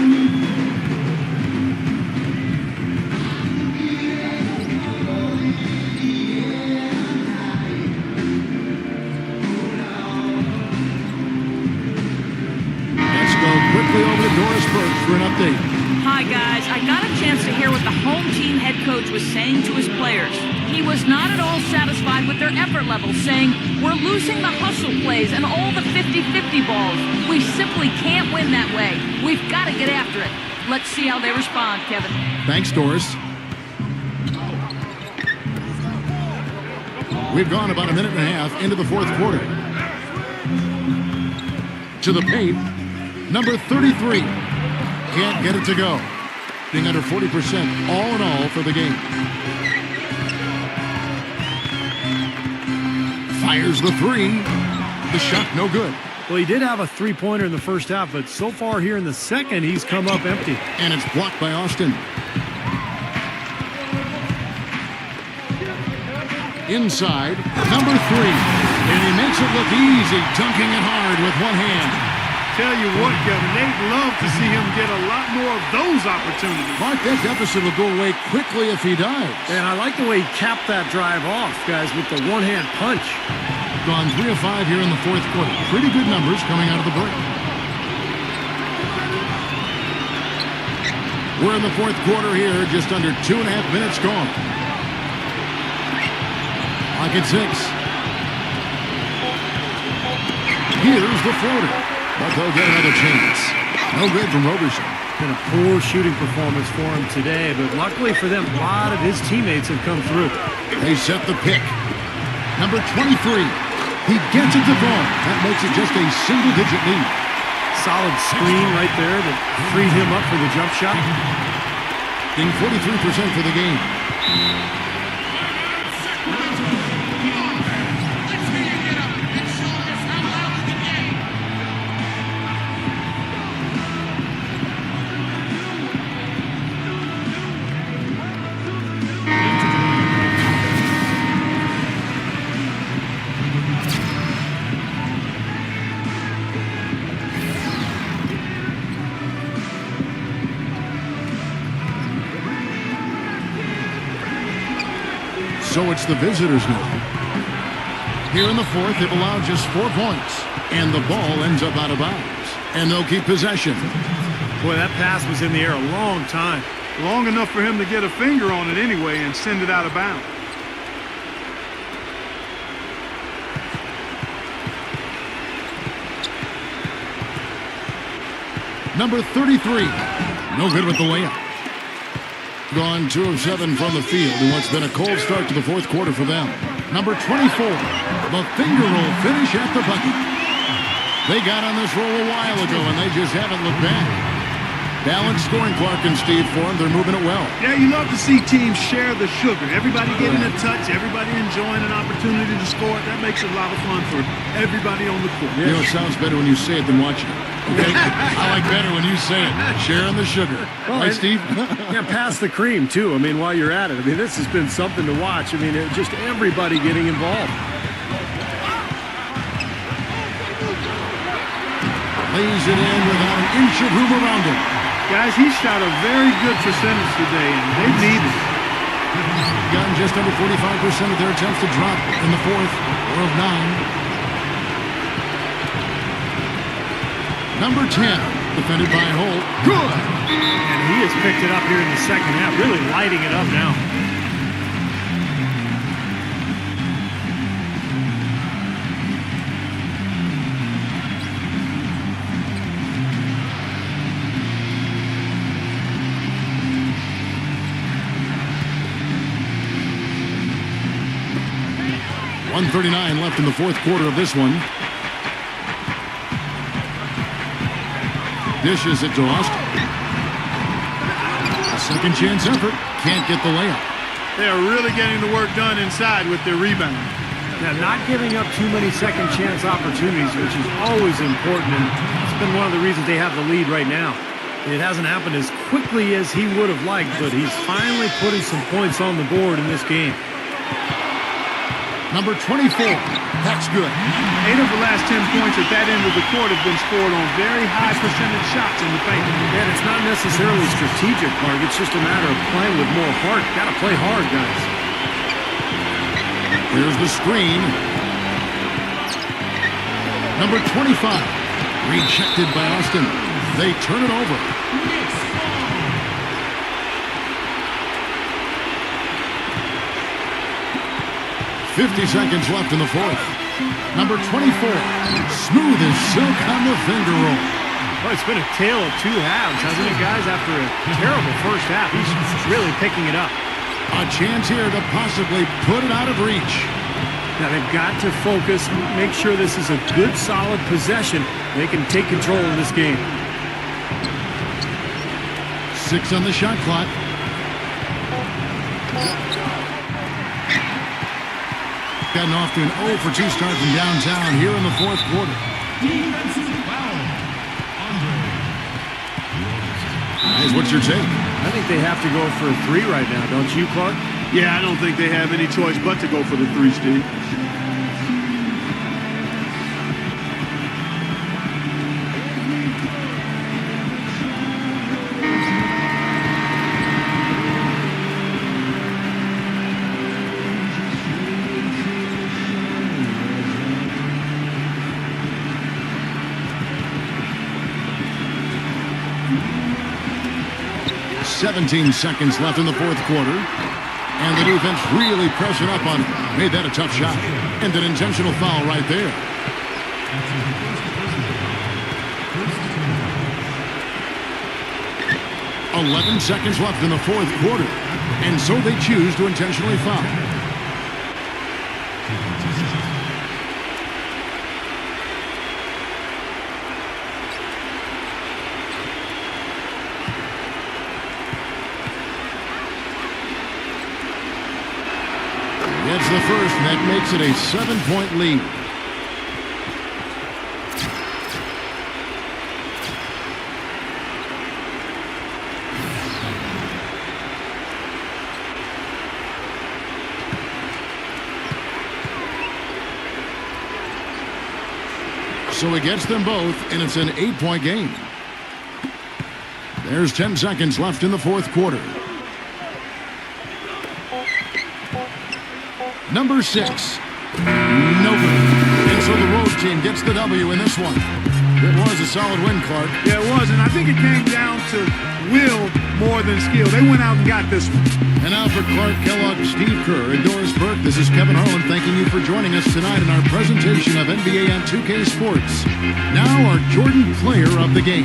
Quickly over to Doris Burke for an update. Hi, guys. I got a chance to hear what the home team head coach was saying to his players. He was not at all satisfied with their effort level, saying, "We're losing the hustle plays and all the 50-50 balls. We simply can't win that way. We've got to get after it." Let's see how they respond, Kevin. Thanks, Doris. We've gone about a minute and a half into the fourth quarter. To the paint, number 33. Can't get it to go. Being under 40% all in all for the game. Fires the three. The shot no good. Well, he did have a three-pointer in the first half, but so far here in the second, he's come up empty. And it's blocked by Austin. Inside, number 3. And he makes it look easy, dunking it hard with one hand. Tell you what, Kevin, they'd love to see him get a lot more of those opportunities. Mark, that deficit will go away quickly if he does. And I like the way he capped that drive off, guys, with the one-hand punch. Gone 3 of 5 here in the fourth quarter. Pretty good numbers coming out of the break. We're in the fourth quarter here, just under 2.5 minutes gone. Like it's 6. Here's the floater, but they'll get another chance. No good from Roberson. Been a poor shooting performance for him today, but luckily for them, a lot of his teammates have come through. They set the pick. Number 23. He gets it to fall. That makes it just a single-digit lead. Solid screen right there that freed him up for the jump shot. Being 43% for the game. So it's the visitors now. Here in the fourth, they've allowed just 4 points. And the ball ends up out of bounds. And they'll keep possession. Boy, that pass was in the air a long time. Long enough for him to get a finger on it anyway and send it out of bounds. Number 33. No good with the layup. Gone 2 of 7 from the field in what's been a cold start to the fourth quarter for them. Number 24, the finger roll finish at the bucket. They got on this roll a while ago, and they just haven't looked back. Balanced scoring, Clark and Steve, for them. They're moving it well. Yeah, you love to see teams share the sugar. Everybody getting a touch, everybody enjoying an opportunity to score. That makes it a lot of fun for everybody on the court. You know, it sounds better when you say it than watching it. Okay? I like better when you say it. Sharing the sugar. Well, right, Steve? Yeah, pass the cream, too. I mean, while you're at it. I mean, this has been something to watch. I mean, just everybody getting involved. Lays it in without an inch of room around him. Guys, he shot a very good percentage today, and they need it. Gotten just under 45% of their attempts to drop in the fourth. 4 of 9. Number 10, defended by Holt. Good! And he has picked it up here in the second half, really lighting it up now. .139 left in the fourth quarter of this one. Dishes it to Austin. A second chance effort. Can't get the layup. They are really getting the work done inside with their rebound. Now, not giving up too many second chance opportunities, which is always important, and it's been one of the reasons they have the lead right now. It hasn't happened as quickly as he would have liked, but he's finally putting some points on the board in this game. Number 24. That's good. 8 of the last 10 points at that end of the court have been scored on very high percentage shots in the paint. And it's not necessarily strategic, Mark. It's just a matter of playing with more heart. Got to play hard, guys. Here's the screen. Number 25. Rejected by Austin. They turn it over. 50 seconds left in the fourth. Number 24, smooth as silk on the finger roll. Well, it's been a tale of 2 halves, hasn't it, guys? After a terrible first half, he's really picking it up. A chance here to possibly put it out of reach. Now they've got to focus, make sure this is a good, solid possession. They can take control of this game. 6 on the shot clock. Gotten off to an 0 for 2 start from downtown here in the fourth quarter. Guys, what's your take? I think they have to go for a 3 right now, don't you, Clark? Yeah, I don't think they have any choice but to go for the 3, Steve. .17 seconds left in the fourth quarter. And the defense really pressing up on him. Made that a tough shot. And an intentional foul right there. .11 seconds left in the fourth quarter. And so they choose to intentionally foul. It's the first, and that makes it a 7-point lead. So it gets them both, and it's an 8-point game. There's 10 seconds left in the fourth quarter. Number 6. No good. And so the road team gets the W in this one. It was a solid win, Clark. Yeah, it was, and I think it came down to will more than skill. They went out and got this one. And now for Clark Kellogg, Steve Kerr, and Doris Burke, this is Kevin Harlan thanking you for joining us tonight in our presentation of NBA and 2K Sports. Now our Jordan Player of the Game.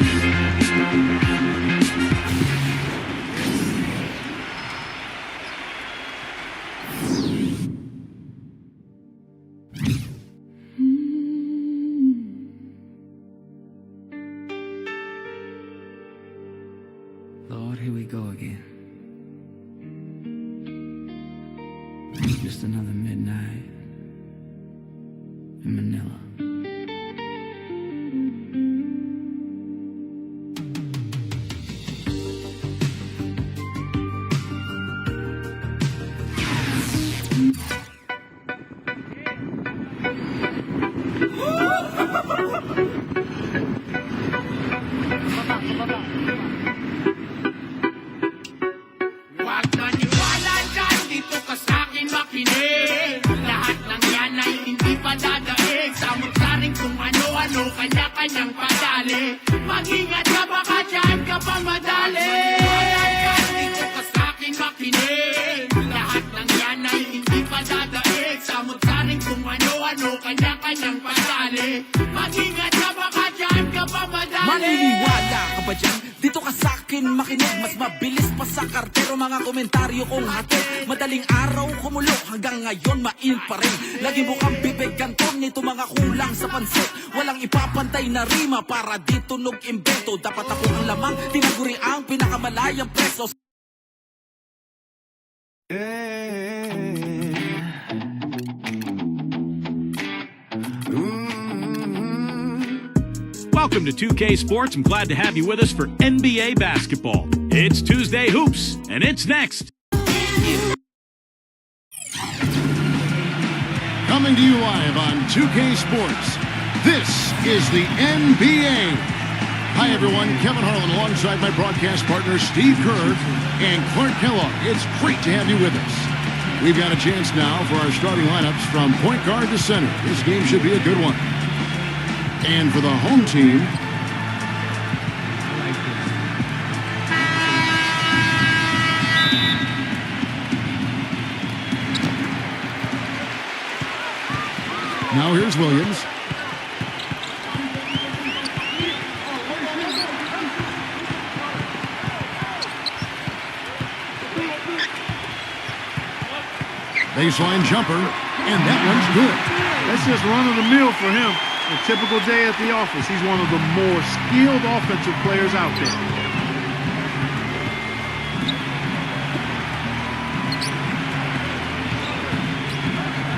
Lord, here we go again. Just another midnight in Manila. Maniniwala ka ba dyan? Dito ka sa'kin makinig. Mas mabilis pa sa kartero mga komentaryo kong hatid. Madaling araw kumulok hanggang ngayon mainit pa rin. Lagi mo kang bibig kanton nito mga kulang sa pansit. Walang ipapantay na rima para di tunog imbento. Dapat ako ang lamang tinaguri ang pinakamalayang preso. Welcome to 2K Sports. I'm glad to have you with us for NBA basketball. It's Tuesday Hoops, and it's next. Coming to you live on 2K Sports, this is the NBA. Hi, everyone. Kevin Harlan alongside my broadcast partner, Steve Kerr and Clark Kellogg. It's great to have you with us. We've got a chance now for our starting lineups from point guard to center. This game should be a good one. And for the home team, now here's Williams. Baseline jumper, and that one's good. That's just run-of-the-mill for him. A typical day at the office. He's one of the more skilled offensive players out there.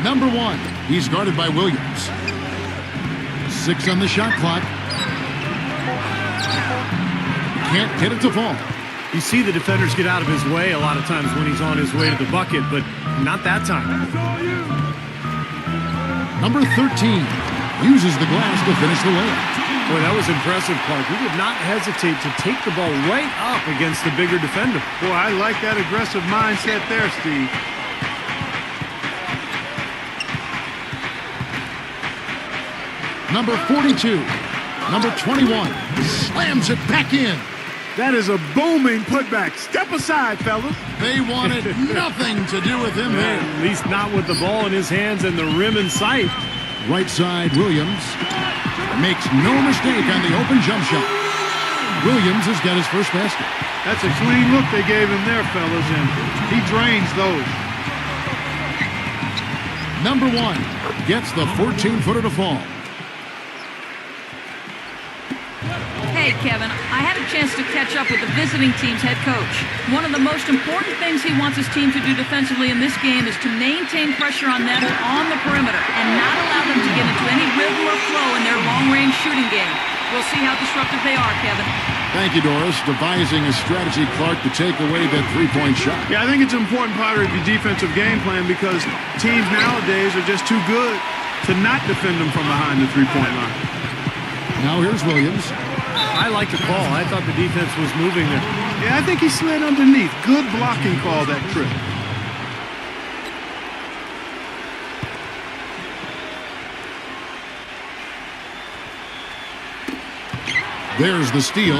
Number 1, he's guarded by Williams. 6 on the shot clock. Can't get it to fall. You see the defenders get out of his way a lot of times when he's on his way to the bucket, but not that time. Number 13 uses the glass to finish the layup. Boy, that was impressive, Clark. He did not hesitate to take the ball right up against the bigger defender. Boy, I like that aggressive mindset there, Steve. Number 42, number 21, slams it back in. That is a booming putback. Step aside, fellas. They wanted nothing to do with him there. At least not with the ball in his hands and the rim in sight. Right side, Williams makes no mistake on the open jump shot. Williams has got his first basket. That's a clean look they gave him there, fellas, and he drains those. Number 1 gets the 14-footer to fall. Hey, Kevin, I had a chance to catch up with the visiting team's head coach. One of the most important things he wants his team to do defensively in this game is to maintain pressure on them on the perimeter and not allow them to get into any rhythm or flow in their long-range shooting game. We'll see how disruptive they are, Kevin. Thank you, Doris. Devising a strategy, Clark, to take away that three-point shot. Yeah, I think it's an important part of your defensive game plan because teams nowadays are just too good to not defend them from behind the three-point line. Now here's Williams. I like the call. I thought the defense was moving there. Yeah, I think he slid underneath. Good blocking call that trip. There's the steal.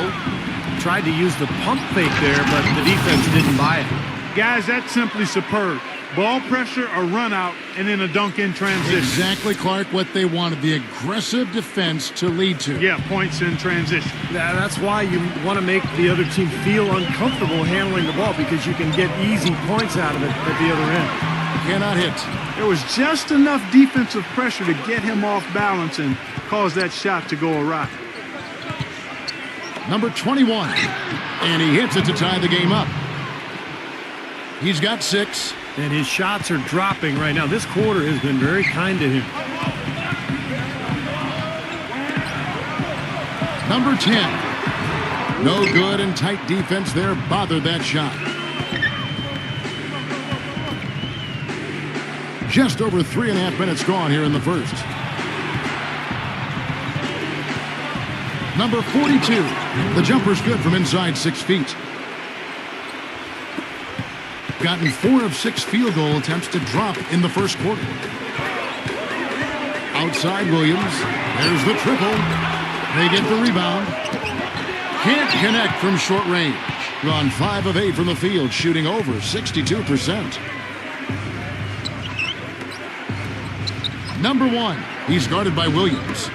Tried to use the pump fake there, but the defense didn't buy it. Guys, that's simply superb. Ball pressure, a run out, and then a dunk in transition. Exactly, Clark, what they wanted, the aggressive defense to lead to. Yeah, points in transition. That's why you want to make the other team feel uncomfortable handling the ball because you can get easy points out of it at the other end. Cannot hit. There was just enough defensive pressure to get him off balance and cause that shot to go awry. Number 21, and he hits it to tie the game up. He's got 6. And his shots are dropping right now. This quarter has been very kind to him. Number 10. No good, and tight defense there bothered that shot. Just over 3.5 minutes gone here in the first. Number 42. The jumper's good from inside 6 feet. Gotten 4 of 6 field goal attempts to drop in the first quarter. Outside Williams. There's the triple. They get the rebound. Can't connect from short range. Gone 5 of 8 from the field, shooting over 62%. Number 1. He's guarded by Williams.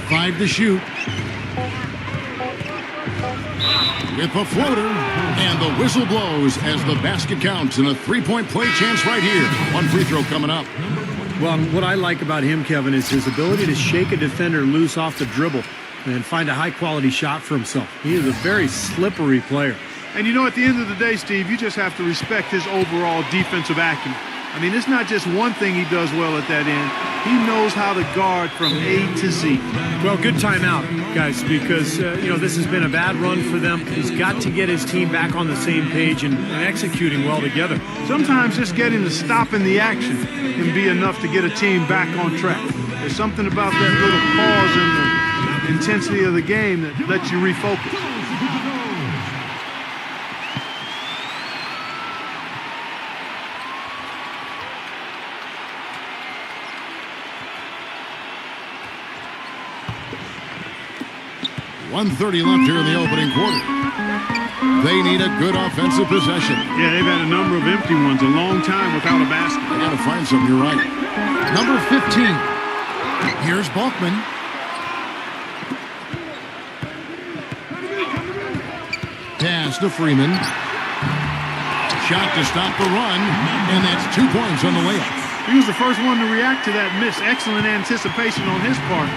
5 to shoot. With the floater, and the whistle blows as the basket counts, and a three-point play chance right here. One free throw coming up. Well, what I like about him, Kevin, is his ability to shake a defender loose off the dribble and find a high-quality shot for himself. He is a very slippery player. And you know, at the end of the day, Steve, you just have to respect his overall defensive acumen. I mean, it's not just one thing he does well at that end. He knows how to guard from A to Z. Well, good timeout, guys, because, this has been a bad run for them. He's got to get his team back on the same page and executing well together. Sometimes just getting to stop in the action can be enough to get a team back on track. There's something about that little pause in the intensity of the game that lets you refocus. .130 left here in the opening quarter. They need a good offensive possession. Yeah, they've had a number of empty ones, a long time without a basket. They got to find something, you're right. Number 15. Here's Balkman. Pass to Freeman. shot to stop the run, and that's 2 points on the layup. He was the first one to react to that miss. Excellent anticipation on his part.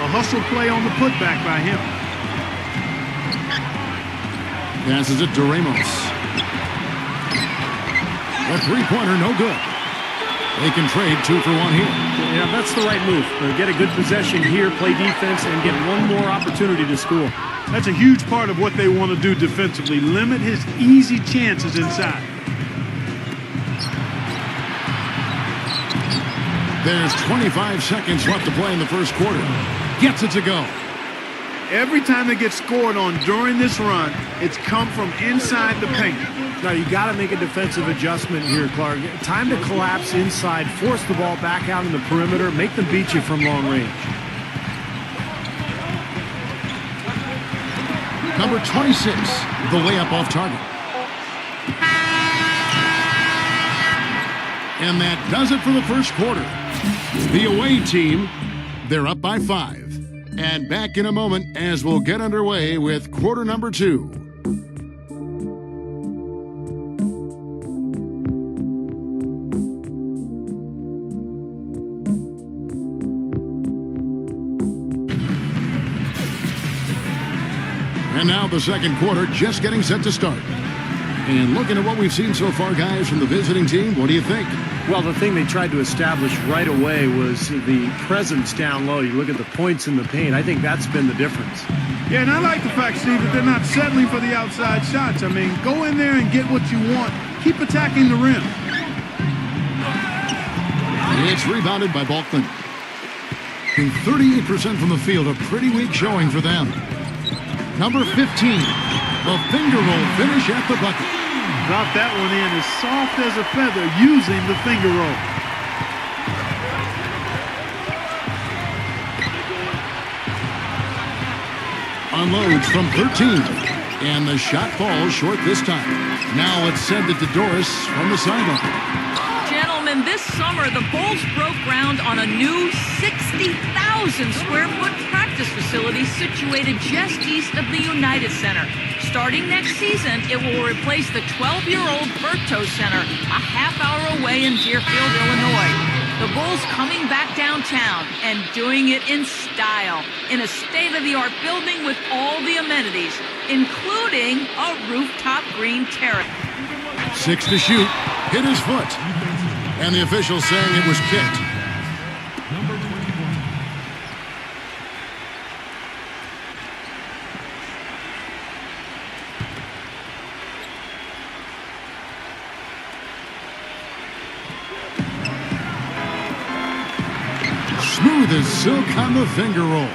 A hustle play on the putback by him. Passes it to Ramos. A three-pointer, no good. They can trade 2 for 1 here. Yeah, that's the right move. Get a good possession here, play defense, and get one more opportunity to score. That's a huge part of what they want to do defensively. Limit his easy chances inside. There's 25 seconds left to play in the first quarter. Gets it to go. Every time they get scored on during this run, it's come from inside the paint. Now, you got to make a defensive adjustment here, Clark. Time to collapse inside, force the ball back out in the perimeter, make them beat you from long range. Number 26, the layup off target. And that does it for the first quarter. The away team, they're up by 5. And back in a moment as we'll get underway with quarter number 2. And now the second quarter just getting set to start. And looking at what we've seen so far, guys, from the visiting team, what do you think? Well, the thing they tried to establish right away was the presence down low. You look at the points in the paint. I think that's been the difference. Yeah, and I like the fact, Steve, that they're not settling for the outside shots. I mean, go in there and get what you want. Keep attacking the rim. It's rebounded by Balkman. In 38% from the field, a pretty weak showing for them. Number 15, the finger roll finish at the bucket. Drop that one in as soft as a feather using the finger roll. Unloads from 13. And the shot falls short this time. Now it's sent it to Doris from the sideline. Gentlemen, this summer the Bulls broke ground on a new 60,000 square foot practice facility situated just east of the United Center. Starting next season, it will replace the 12-year-old Berto Center, a half-hour away in Deerfield, Illinois. The Bulls coming back downtown and doing it in style, in a state-of-the-art building with all the amenities, including a rooftop green terrace. 6 to shoot, hit his foot. And the official saying it was kicked. Number 21. Smooth as silk on the finger roll.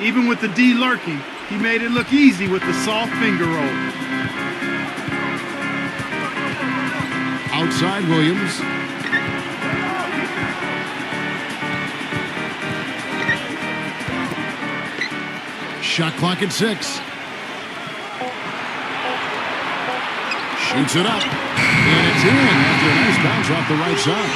Even with the D lurking, he made it look easy with the soft finger roll. Outside Williams. Shot clock at 6. Shoots it up. And it's in after a nice bounce off the right side.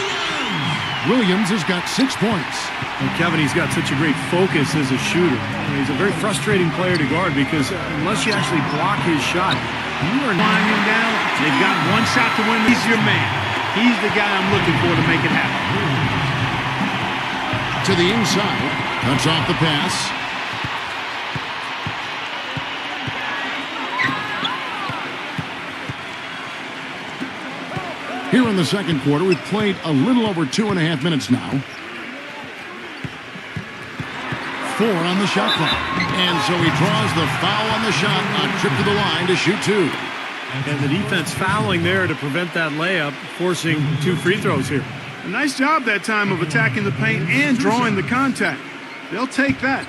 Williams has got 6 points. And Kevin, he's got such a great focus as a shooter. He's a very frustrating player to guard because unless you actually block his shot, you are winding down. They've got one shot to win. He's your man. He's the guy I'm looking for to make it happen. To the inside. Cuts off the pass. Here in the second quarter, we've played a little over 2.5 minutes now. 4 on the shot clock. And so he draws the foul on the shot on trip to the line to shoot 2. And the defense fouling there to prevent that layup, forcing 2 free throws here. A nice job that time of attacking the paint and drawing the contact. They'll take that.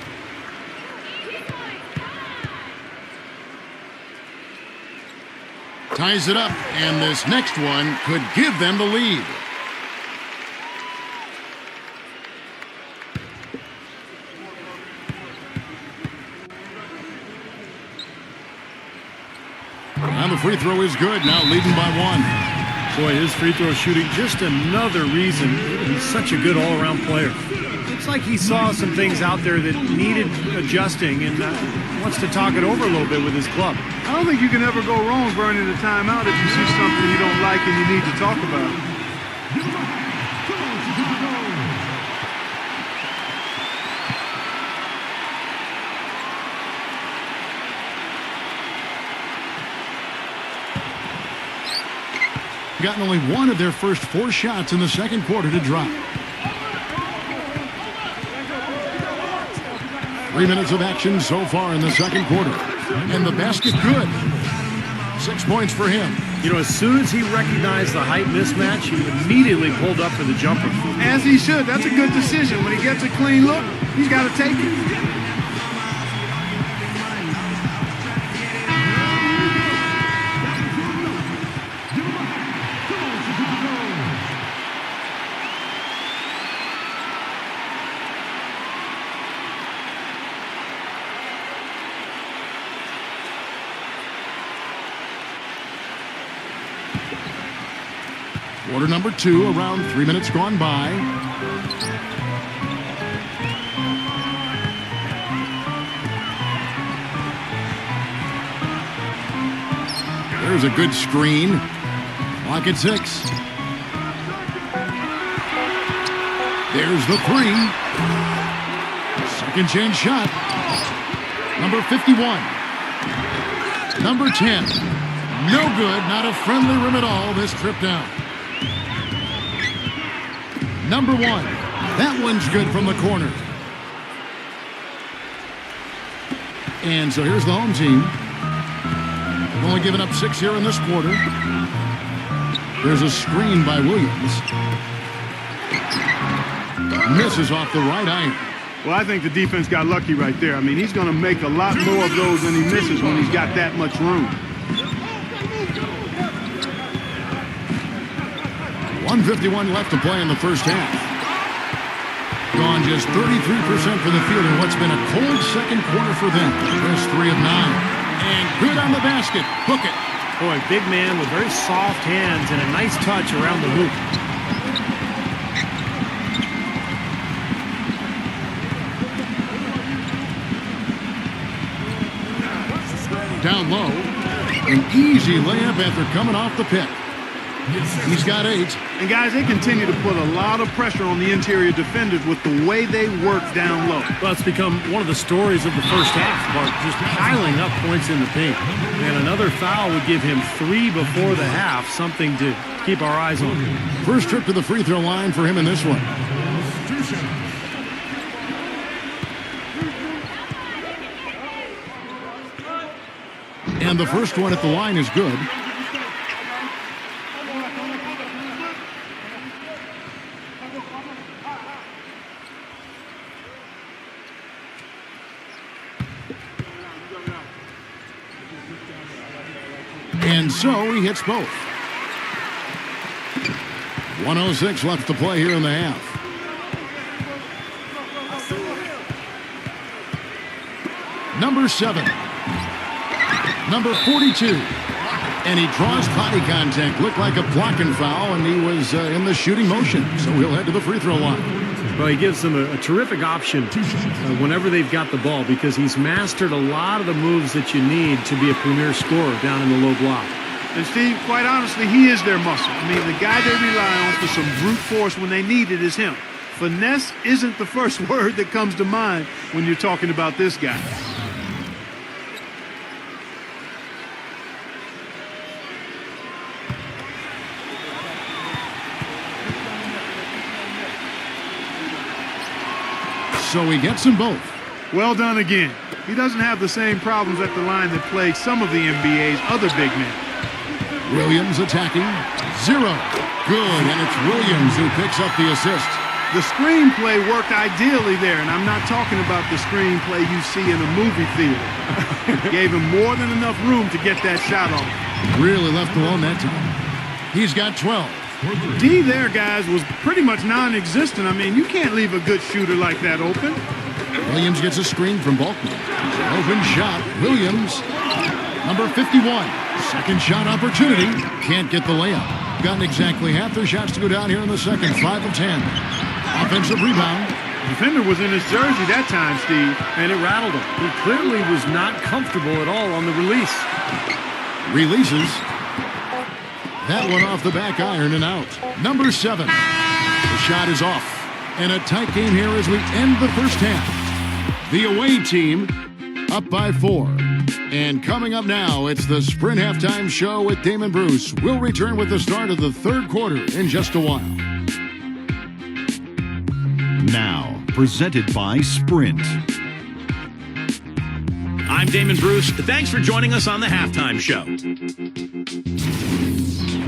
Ties it up, and this next one could give them the lead. And the free throw is good, now leading by 1. Boy, his free throw shooting, just another reason he's such a good all-around player. Looks like he saw some things out there that needed adjusting and wants to talk it over a little bit with his club. I don't think you can ever go wrong burning a timeout if you see something you don't like and you need to talk about it. Gotten only one of their first 4 shots in the second quarter to drop. 3 minutes of action so far in the second quarter. And the basket good. 6 points for him. You know, as soon as he recognized the height mismatch, he immediately pulled up for the jumper. As he should. That's a good decision. When he gets a clean look, he's got to take it. Quarter number 2, around 3 minutes gone by. There's a good screen. Clock at 6. There's the 3. Second chance shot. Number 51. Number 10. No good. Not a friendly rim at all this trip down. Number 1. That one's good from the corner. And so here's the home team. They've only given up 6 here in this quarter. There's a screen by Williams. Misses off the right iron. Well, I think the defense got lucky right there. I mean, he's going to make a lot more of those than he misses when he's got that much room. 1:51 left to play in the first half. Gone just 33% from the field in what's been a cold second quarter for them. Just 3 of 9. And good on the basket. Hook it. Boy, big man with very soft hands and a nice touch around the hoop. Down low. An easy layup after coming off the pick. He's got 8. And guys, they continue to put a lot of pressure on the interior defenders with the way they work down low. Well, it's become one of the stories of the first half, Bart, just piling up points in the paint. And another foul would give him 3 before the half, something to keep our eyes on. First trip to the free throw line for him in this one. And the first one at the line is good. And so he hits both. 1:06 left to play here in the half. Number 7. Number 42. And he draws body contact. Looked like a blocking foul, and he was in the shooting motion. So he'll head to the free throw line. Well, he gives them a terrific option whenever they've got the ball, because he's mastered a lot of the moves that you need to be a premier scorer down in the low block. And Steve, quite honestly, he is their muscle. I mean, the guy they rely on for some brute force when they need it is him. Finesse isn't the first word that comes to mind when you're talking about this guy. So he gets them both. Well done again. He doesn't have the same problems at the line that plague some of the NBA's other big men. Williams attacking. 0. Good, and it's Williams who picks up the assist. The screenplay worked ideally there, and I'm not talking about the screenplay you see in a movie theater. Gave him more than enough room to get that shot off. Really left alone that time. He's got 12. D there, guys, was pretty much non-existent. I mean, you can't leave a good shooter like that open. Williams gets a screen from Balkman. Open shot. Williams. Number 51. Second shot opportunity. Can't get the layup. gotten exactly half their shots to go down here in the second. 5 of 10. Offensive rebound. Defender was in his jersey that time, Steve. And it rattled him. He clearly was not comfortable at all on the release. Releases. That one off the back iron and out. Number 7. The shot is off. And a tight game here as we end the first half. The away team up by 4. And coming up now, it's the Sprint Halftime Show with Damon Bruce. We'll return with the start of the third quarter in just a while. Now, presented by Sprint. I'm Damon Bruce. Thanks for joining us on the Halftime Show.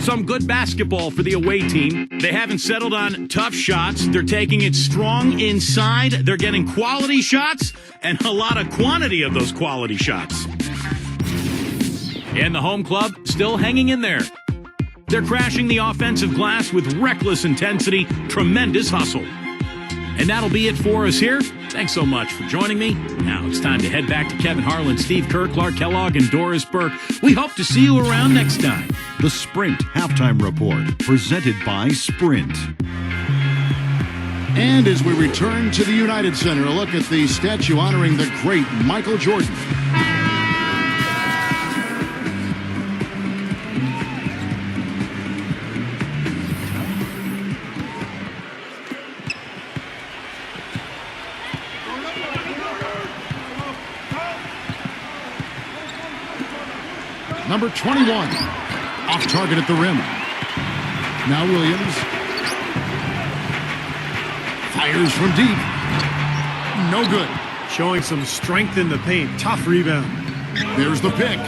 Some good basketball for the away team. They haven't settled on tough shots. They're taking it strong inside. They're getting quality shots and a lot of quantity of those quality shots. And the home club still hanging in there. They're crashing the offensive glass with reckless intensity, tremendous hustle. And that'll be it for us here. Thanks so much for joining me. Now it's time to head back to Kevin Harlan, Steve Kerr, Clark Kellogg, and Doris Burke. We hope to see you around next time. The Sprint Halftime Report, presented by Sprint. And as we return to the United Center, a look at the statue honoring the great Michael Jordan. Number 21, off target at the rim. Now Williams. Fires from deep. No good. Showing some strength in the paint. Tough rebound. There's the pick.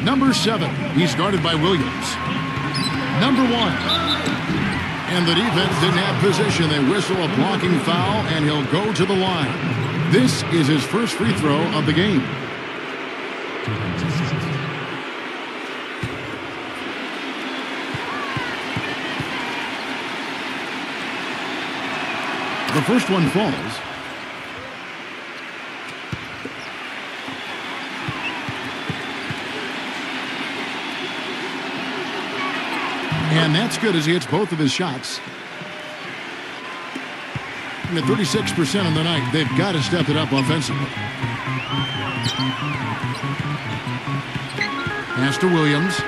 Number 7, he's guarded by Williams. Number 1. And the defense didn't have position. They whistle a blocking foul, and he'll go to the line. This is his first free throw of the game. The first one falls. And that's good as he hits both of his shots. And at 36% on the night, they've got to step it up offensively. Pass to Williams.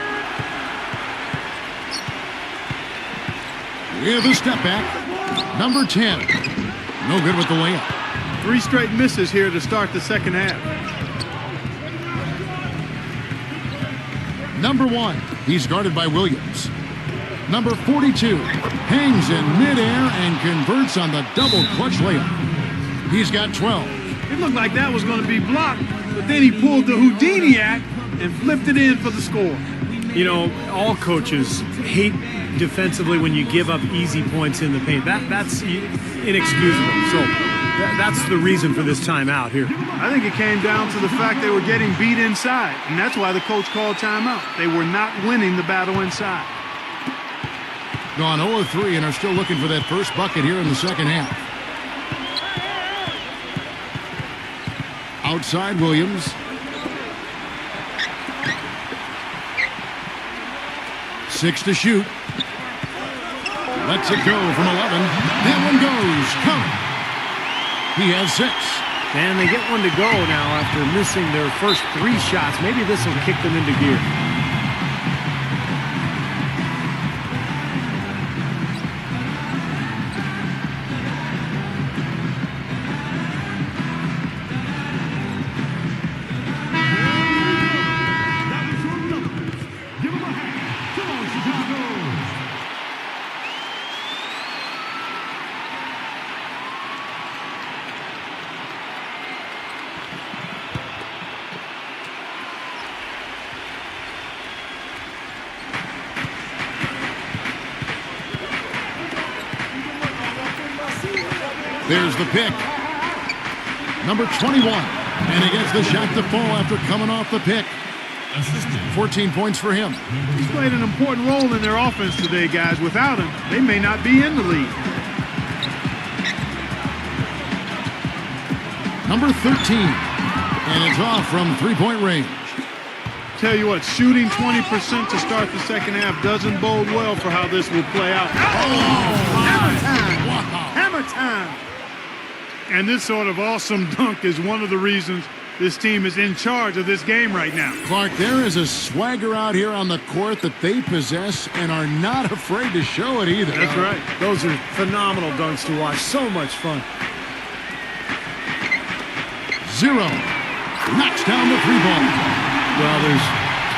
With a step back. Number 10. No good with the layup. 3 straight misses here to start the second half. Number 1. He's guarded by Williams. Number 42 hangs in midair and converts on the double clutch layup. He's got 12. It looked like that was going to be blocked, but then he pulled the Houdini act and flipped it in for the score. You know, all coaches hate defensively when you give up easy points in the paint. That's inexcusable. So that's the reason for this timeout here. I think it came down to the fact they were getting beat inside, and that's why the coach called timeout. They were not winning the battle inside. Gone 0 of 3 and are still looking for that first bucket here in the second half. Outside Williams. Six to shoot. Lets it go from 11. That one goes. Count. He has 6. And they get one to go now after missing their first 3 shots. Maybe this will kick them into gear. There's the pick. Number 21. And he gets the shot to fall after coming off the pick. 14 points for him. He's played an important role in their offense today, guys. Without him, they may not be in the league. Number 13. And it's off from three-point range. Tell you what, shooting 20% to start the second half doesn't bode well for how this will play out. Hammer time! Wow. Hammer time! And this sort of awesome dunk is one of the reasons this team is in charge of this game right now. Clark, there is a swagger out here on the court that they possess and are not afraid to show it either. That's right. Those are phenomenal dunks to watch. So much fun. 0. Knocks down the 3-ball. Well, there's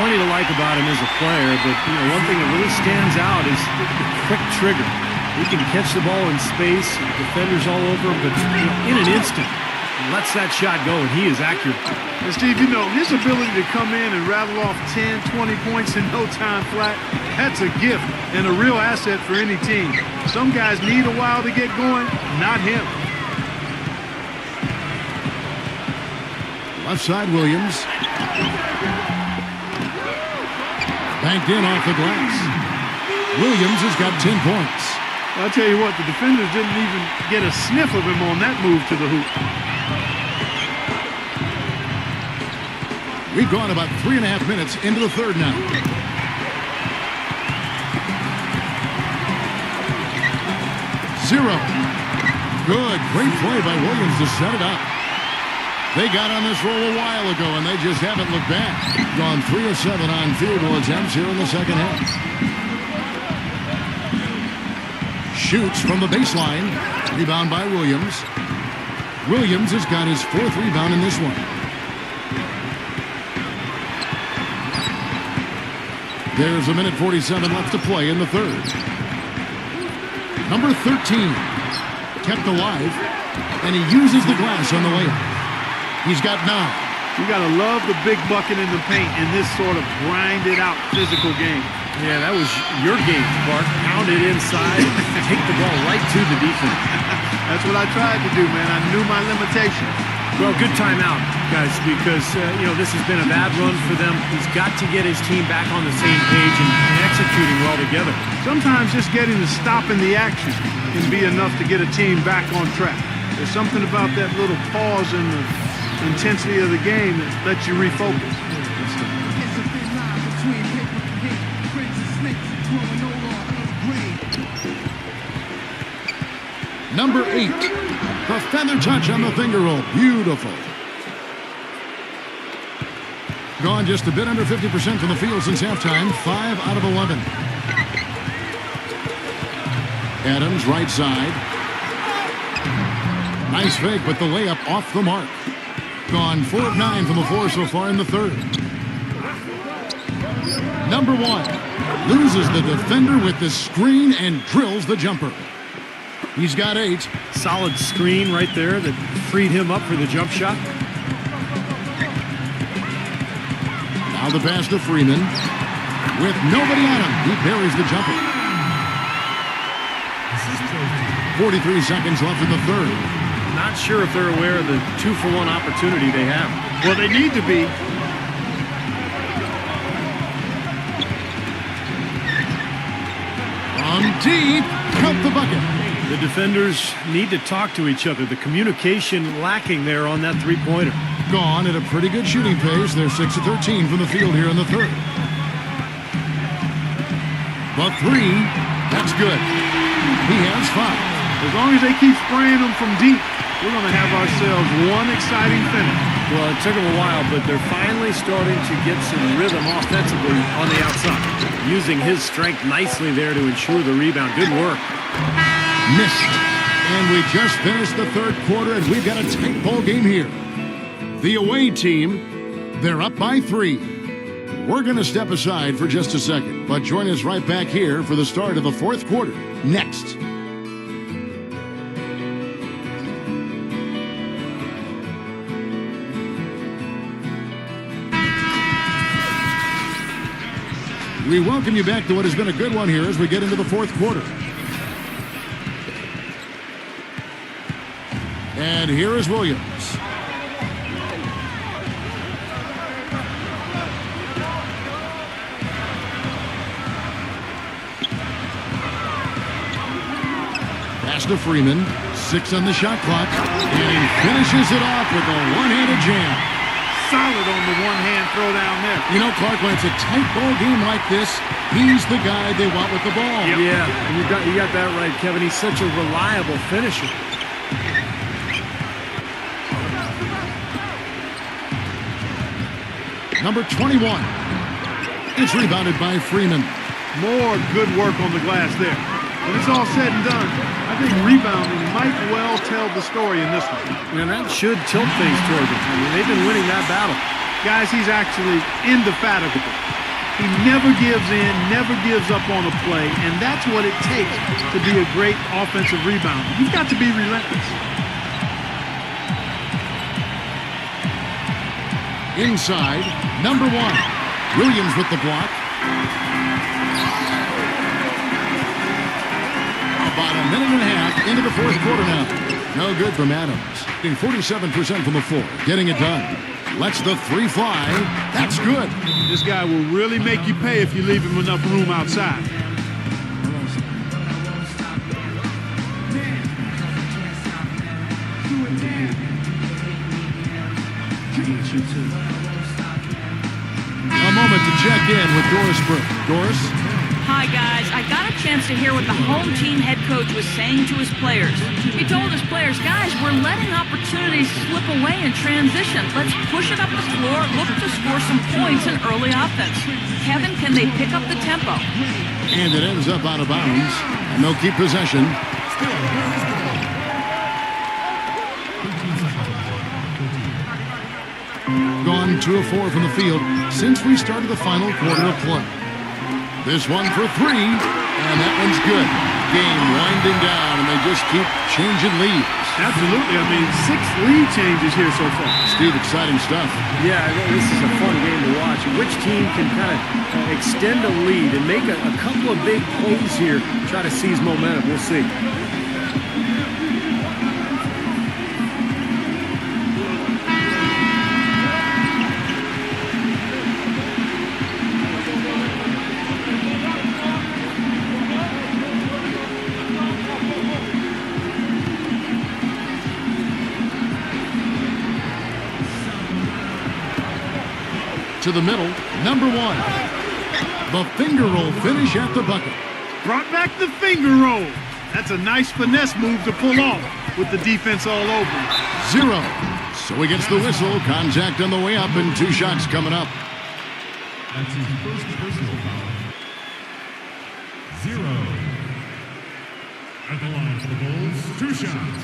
plenty to like about him as a player, but one thing that really stands out is the quick trigger. He can catch the ball in space, defenders all over him, but in an instant, lets that shot go, and he is accurate. And Steve, his ability to come in and rattle off 10, 20 points in no time flat, that's a gift and a real asset for any team. Some guys need a while to get going, not him. Left side, Williams. Banked in off the glass. Williams has got 10 points. I'll tell you what, the defenders didn't even get a sniff of him on that move to the hoop. We've gone about 3.5 minutes into the third now. Zero. Good. Great play by Williams to set it up. They got on this roll a while ago, and they just haven't looked back. Gone 3 of 7 on field goal attempts here in the second half. Shoots from the baseline. Rebound by Williams. Williams has got his 4th rebound in this one. There's 1:47 left to play in the third. Number 13 kept alive, and he uses the glass on the layup. He's got 9. You got to love the big bucket in the paint in this sort of grinded-out physical game. Yeah, that was your game, Clark. Pound it inside, take the ball right to the defense. That's what I tried to do, man. I knew my limitations. Well, good timeout, guys, because, this has been a bad run for them. He's got to get his team back on the same page and executing well together. Sometimes just getting to stop in the action can be enough to get a team back on track. There's something about that little pause in the intensity of the game that lets you refocus. Number 8, the feather touch on the finger roll. Beautiful. Gone just a bit under 50% from the field since halftime. 5 out of 11. Adams, right side. Nice fake, but the layup off the mark. Gone 4 of 9 from the floor so far in the third. Number 1 loses the defender with the screen and drills the jumper. He's got 8. Solid screen right there that freed him up for the jump shot. Now the pass to Freeman. With nobody on him, he buries the jumper. 43 seconds left in the third. Not sure if they're aware of the 2-for-1 opportunity they have. Well, they need to be. From deep, count the bucket. The defenders need to talk to each other. The communication lacking there on that three-pointer. Gone at a pretty good shooting pace. They're 6 of 13 from the field here in the third. The 3, that's good. He has 5. As long as they keep spraying them from deep, we're going to have ourselves one exciting finish. Well, it took them a while, but they're finally starting to get some rhythm offensively on the outside. Using his strength nicely there to ensure the rebound. Good work. Missed. And we just finished the third quarter, and we've got a tight ball game here. The away team, they're up by 3. We're going to step aside for just a second, but join us right back here for the start of the fourth quarter next. We welcome you back to what has been a good one here as we get into the fourth quarter. And here is Williams. Pass to Freeman. 6 on the shot clock. And he finishes it off with a one-handed jam. solid on the one-hand throw down there. You know, Clark, when it's a tight ball game like this, he's the guy they want with the ball. Yep. Yeah, and you got that right, Kevin. He's such a reliable finisher. Number 21. It's rebounded by Freeman. More good work on the glass there. When it's all said and done, I think rebounding might well tell the story in this one. And that should tilt things toward him. I mean, they've been winning that battle. Guys, he's actually indefatigable. He never gives in, never gives up on a play, and that's what it takes to be a great offensive rebounder. You've got to be relentless. Inside, number 1. Williams with the block. About a minute and a half into the fourth quarter now. No good from Adams. Getting 47% from the floor. Getting it done. Lets the three fly. That's good. This guy will really make you pay if you leave him enough room outside. A moment to check in with Doris Burke. Doris? Hi, guys. I got a chance to hear what the home team head coach was saying to his players. He told his players, guys, we're letting opportunities slip away in transition. Let's push it up the floor, look to score some points in early offense. Kevin, can they pick up the tempo? And it ends up out of bounds. And they'll keep possession. Gone 2 of 4 from the field since we started the final quarter of play. This one for 3, and that one's good. Game winding down, and they just keep changing leads. Absolutely. I mean, 6 lead changes here so far. Steve, exciting stuff. Yeah, this is a fun game to watch. Which team can kind of extend a lead and make a couple of big plays here, try to seize momentum. We'll see. To the middle, number 1. The finger roll finish at the bucket. Brought back the finger roll. That's a nice finesse move to pull off with the defense all over him. 0. So he gets the whistle. Contact on the way up and 2 shots coming up. That's his first personal foul. 0. At the line for the Bulls, 2 shots.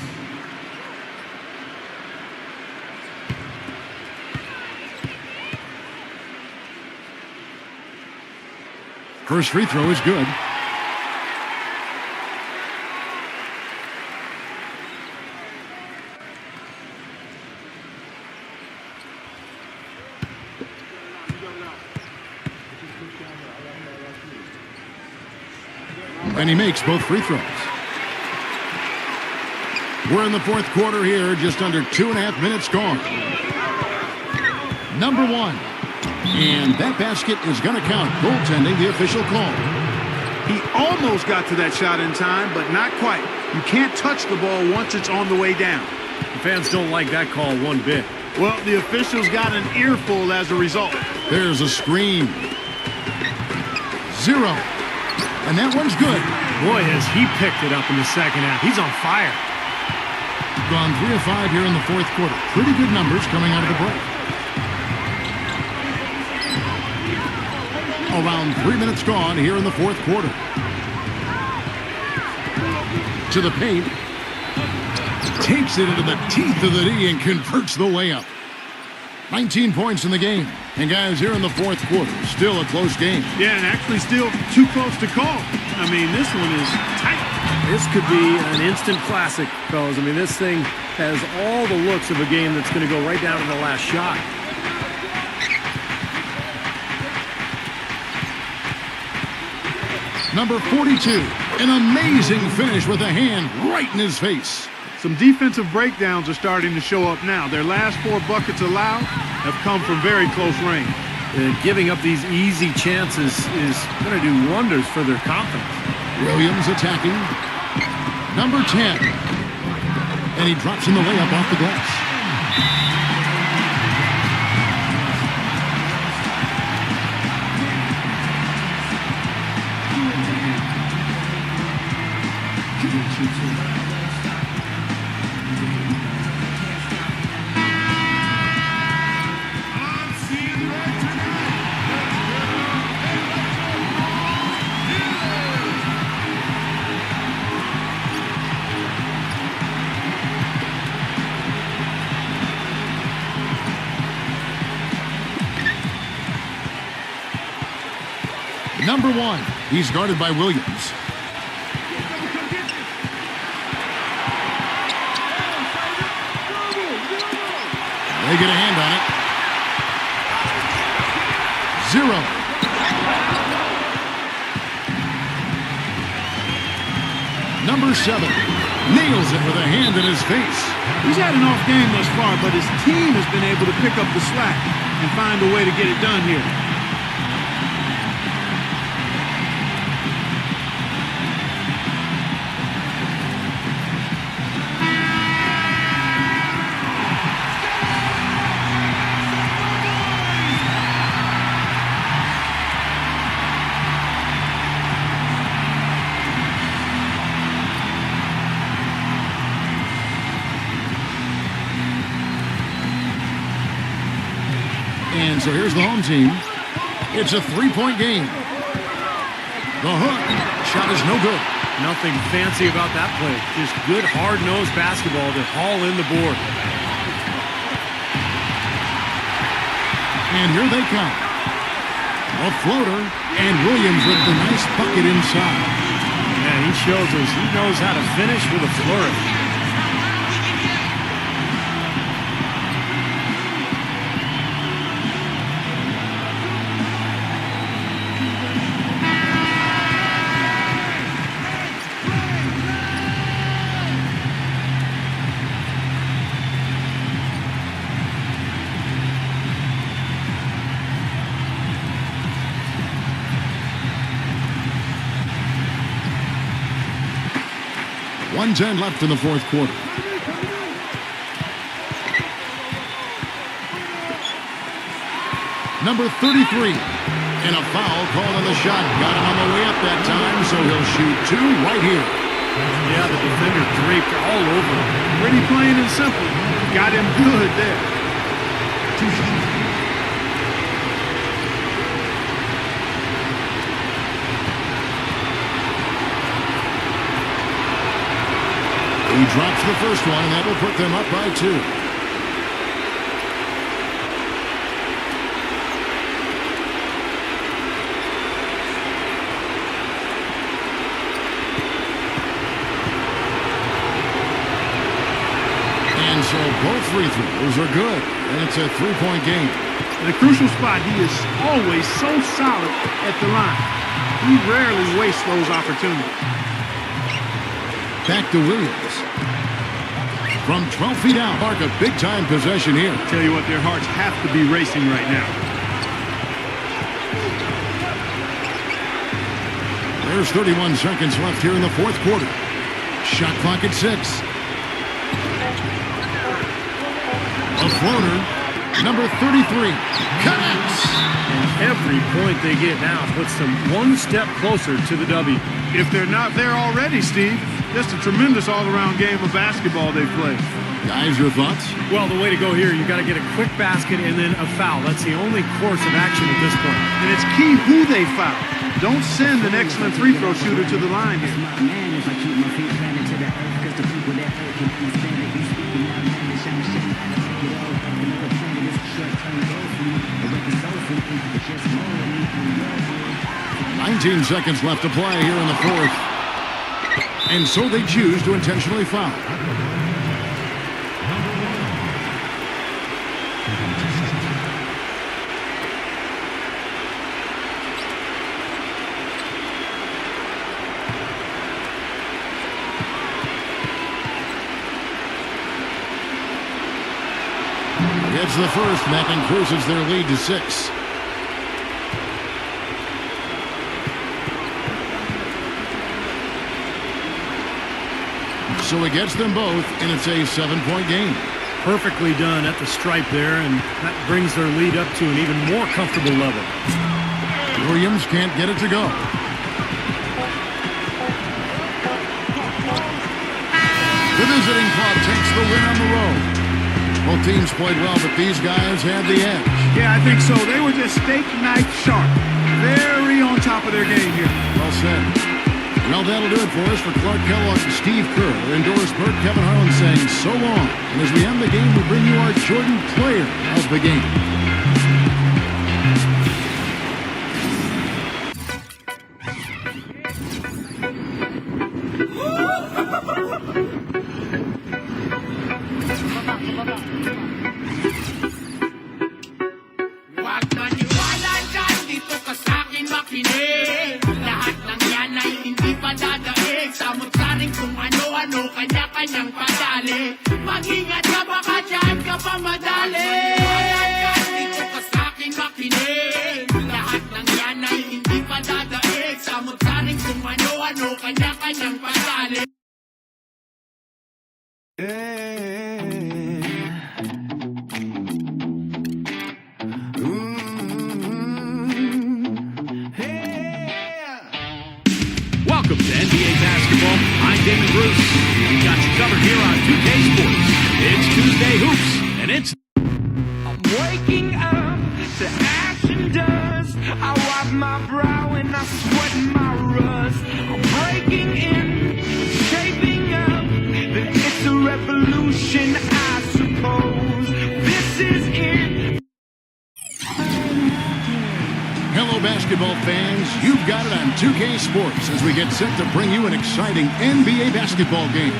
First free throw is good. And he makes both free throws. We're in the fourth quarter here, just under 2.5 minutes gone. Number 1. And that basket is going to count. Goaltending, the official call. He almost got to that shot in time, but not quite. You can't touch the ball once it's on the way down. The fans don't like that call one bit. Well, the officials got an earful as a result. There's a screen. 0. And that one's good. Boy, has he picked it up in the second half. He's on fire. Gone 3 of 5 here in the fourth quarter. Pretty good numbers coming out of the break. Around 3 minutes gone here in the fourth quarter. To the paint. Takes it into the teeth of the D and converts the layup. 19 points in the game. And guys, here in the fourth quarter, still a close game. Yeah, and actually still too close to call. I mean, this one is tight. This could be an instant classic, fellas. I mean, this thing has all the looks of a game that's going to go right down to the last shot. Number 42, an amazing finish with a hand right in his face. Some defensive breakdowns are starting to show up now. Their last 4 buckets allowed have come from very close range. Giving up these easy chances is going to do wonders for their confidence. Williams attacking. Number 10. And he drops in the layup off the glass. Number 1, he's guarded by Williams. They get a hand on it. 0. Number 7 nails it with a hand in his face. He's had an off game thus far, but his team has been able to pick up the slack and find a way to get it done here. And so here's the home team. It's a 3-point game. The hook shot is no good. Nothing fancy about that play. Just good, hard-nosed basketball to haul in the board. And here they come. A floater, and Williams with the nice bucket inside. Yeah, he shows us he knows how to finish with a flourish. .110 left in the fourth quarter. Number 33. And a foul called on the shot. Got him on the way up that time, so he'll shoot 2 right here. Yeah, the defender draped all over him. Pretty plain and simple. Got him good there. He drops the first one, and that will put them up by 2. And so both free throws are good, and it's a 3-point game. In a crucial spot, he is always so solid at the line. He rarely wastes those opportunities. Back to Williams. From 12 feet out, mark a big-time possession here. Tell you what, their hearts have to be racing right now. There's 31 seconds left here in the fourth quarter. Shot clock at 6. A floater, number 33, connects. And every point they get now puts them one step closer to the W. If they're not there already, Steve, just a tremendous all-around game of basketball they play. Guys, your thoughts? Well, the way to go here, you got to get a quick basket and then a foul. That's the only course of action at this point. And it's key who they foul. Don't send an excellent free throw shooter to the line here. "19 seconds left to play here in the fourth. And so they choose to intentionally foul. It's the first, and that increases their lead to 6. So he gets them both, and it's a 7-point game. Perfectly done at the stripe there, and that brings their lead up to an even more comfortable level. Williams can't get it to go. The visiting club takes the win on the road. Both teams played well, but these guys had the edge. Yeah, I think so. They were just steak knife sharp. Very on top of their game here. Well said. Well, that'll do it for us. For Clark Kellogg, Steve Kerr, and Doris Burke, Kevin Harlan saying so long. And as we end the game, we bring you our Jordan player of the game. Wag maniwala dyan, dito ka sa'kin makinig. Lahat ng yan ay hindi pa dadaig. Samot-saring kung ano-ano, kanya-kanyang padali. Mag-ingat ka baka dyan ka pa madali. Wag dyan, dito ka sa'kin makinig. Lahat ng yan ay hindi pa dadaig. Samot-saring kung ano-ano, kanya-kanyang padali. Welcome to NBA basketball. I'm Damon Bruce. We got you covered here on 2K Sports. It's Tuesday Hoops, and it's... I'm waking up to ash and dust. I wipe my brow and I sweat my rust. I'm breaking in, shaping up. Then it's a revolution, I suppose. This is it. Hello, basketball fans. You've got it on 2K Sports as we get set to bring you an exciting NBA basketball game.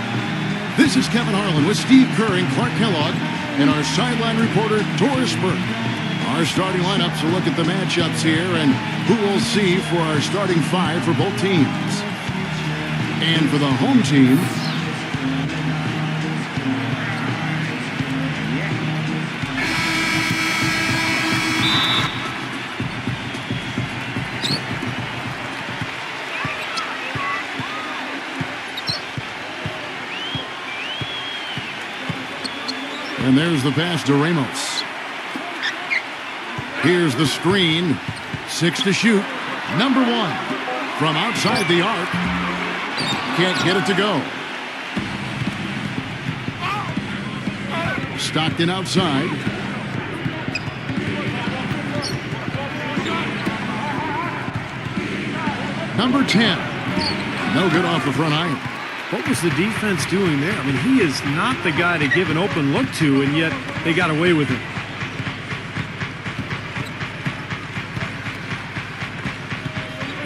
This is Kevin Harlan with Steve Kerr and Clark Kellogg and our sideline reporter, Doris Burke. Our starting lineups will look at the matchups here and who we'll see for our starting five for both teams. And for the home team, and there's the pass to Ramos. Here's the screen. 6 to shoot. Number 1 from outside the arc. Can't get it to go. Stockton outside. Number 10. No good off the front iron. What was the defense doing there? I mean, he is not the guy to give an open look to, and yet they got away with it.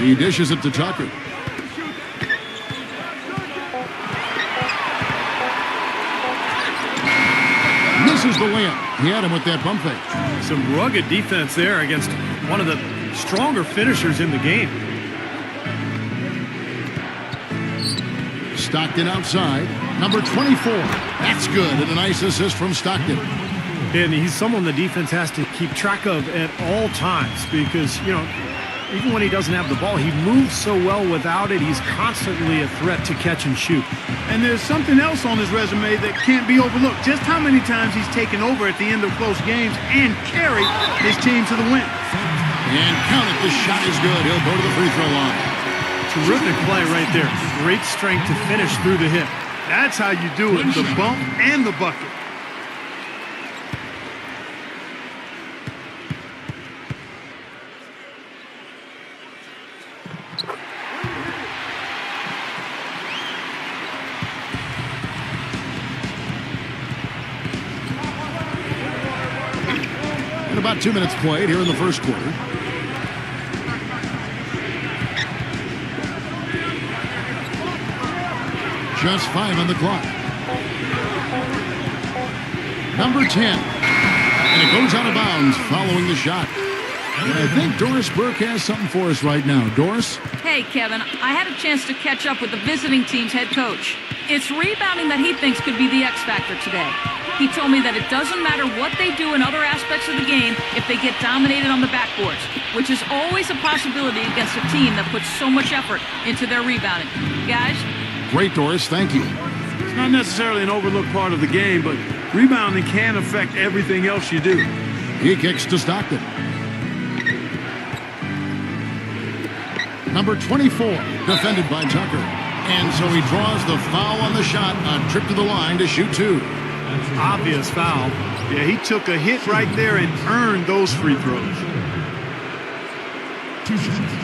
He dishes it to Tucker. Misses the layup. He had him with that pump fake. Some rugged defense there against one of the stronger finishers in the game. Stockton outside. Number 24. That's good. And a nice assist from Stockton. And he's someone the defense has to keep track of at all times because, you know, even when he doesn't have the ball, he moves so well without it. He's constantly a threat to catch and shoot. And there's something else on his resume that can't be overlooked. Just how many times he's taken over at the end of close games and carried his team to the win. And count it. The shot is good. He'll go to the free throw line. Terrific play right there. Great strength to finish through the hip. That's how you do it. The bump and the bucket. And about 2 minutes played here in the first quarter. Just 5 on the clock. Number 10. And it goes out of bounds following the shot. And I think Doris Burke has something for us right now. Doris? Hey, Kevin, I had a chance to catch up with the visiting team's head coach. It's rebounding that he thinks could be the X factor today. He told me that it doesn't matter what they do in other aspects of the game if they get dominated on the backboards, which is always a possibility against a team that puts so much effort into their rebounding. Guys? Great, Doris. Thank you. It's not necessarily an overlooked part of the game, but rebounding can affect everything else you do. He kicks to Stockton. Number 24, defended by Tucker. And so he draws the foul on the shot on trip to the line to shoot 2. Obvious foul. Yeah, he took a hit right there and earned those free throws. 2 shots.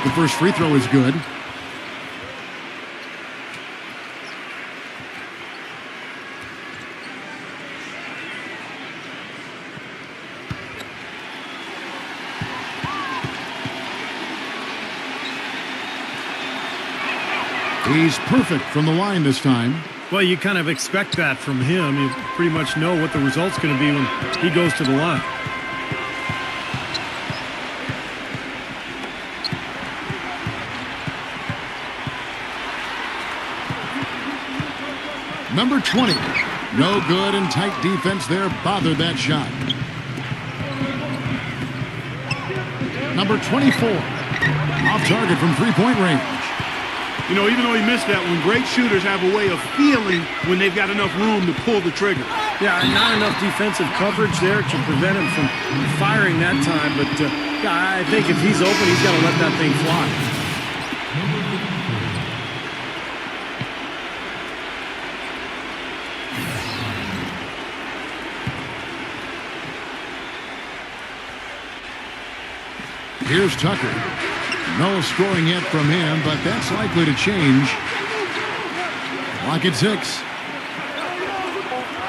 The first free throw is good. He's perfect from the line this time. Well, you kind of expect that from him. You pretty much know what the result's going to be when he goes to the line. Number 20. No good, and tight defense there bothered that shot. Number 24. Off target from three-point range. You know, even though he missed that one, great shooters have a way of feeling when they've got enough room to pull the trigger. Yeah, not enough defensive coverage there to prevent him from firing that time. But yeah, I think if he's open, he's got to let that thing fly. Here's Tucker. No scoring yet from him, but that's likely to change. Clock at 6.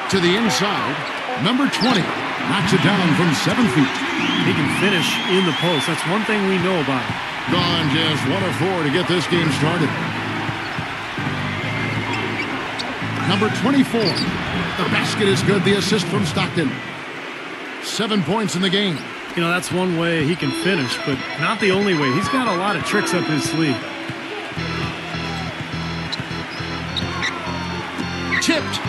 To the inside. Number 20 knocks it down from 7 feet. He can finish in the post. That's one thing we know about him. Gone just 1 of 4 to get this game started. Number 24. The basket is good. The assist from Stockton. 7 points in the game. You know, that's one way he can finish, but not the only way. He's got a lot of tricks up his sleeve. Tipped.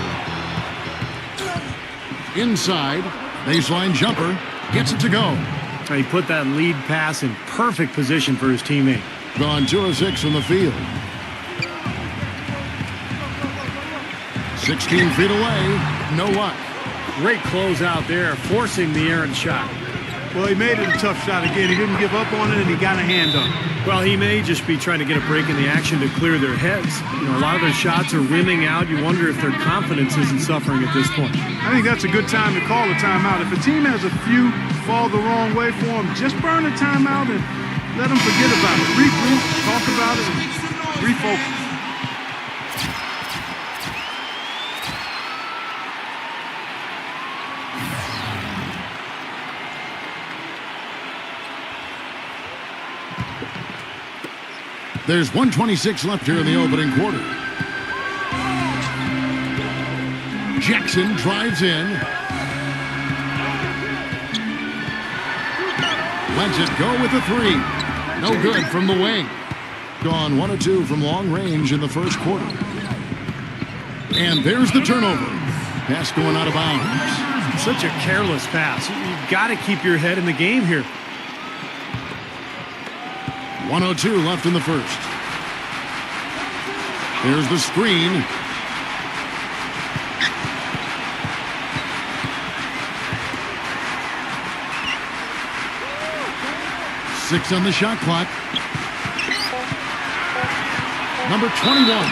Inside. Baseline jumper. Gets it to go. He put that lead pass in perfect position for his teammate. Gone 2 of 6 from the field. 16 feet away. No luck. Great close out there, forcing the errant shot. Well, he made it a tough shot again. He didn't give up on it, and he got a hand up. Well, he may just be trying to get a break in the action to clear their heads. You know, a lot of their shots are rimming out. You wonder if their confidence isn't suffering at this point. I think that's a good time to call a timeout. If a team has a few fall the wrong way for them, just burn a timeout and let them forget about it. Regroup, talk about it, and refocus. There's 1:26 left here in the opening quarter. Jackson drives in. Lets it go with the 3. No good from the wing. Gone 1 of 2 from long range in the first quarter. And there's the turnover. Pass going out of bounds. Such a careless pass. You've got to keep your head in the game here. 1:02 left in the first. There's the screen. Six on the shot clock. Number 21.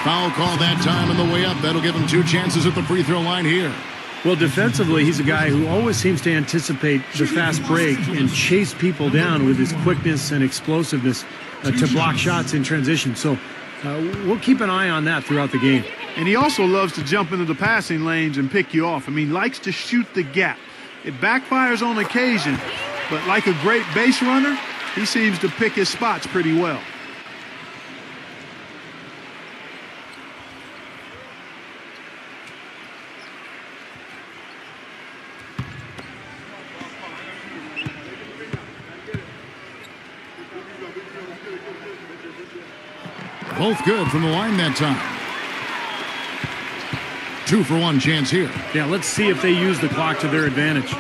Foul call that time on the way up. That'll give him 2 chances at the free throw line here. Well, defensively, he's a guy who always seems to anticipate the fast break and chase people down with his quickness and explosiveness to block shots in transition. So we'll keep an eye on that throughout the game. And he also loves to jump into the passing lanes and pick you off. I mean, likes to shoot the gap. It backfires on occasion, but like a great base runner, he seems to pick his spots pretty well. Both good from the line that time. 2 for 1 chance here. Yeah, let's see if they use the clock to their advantage.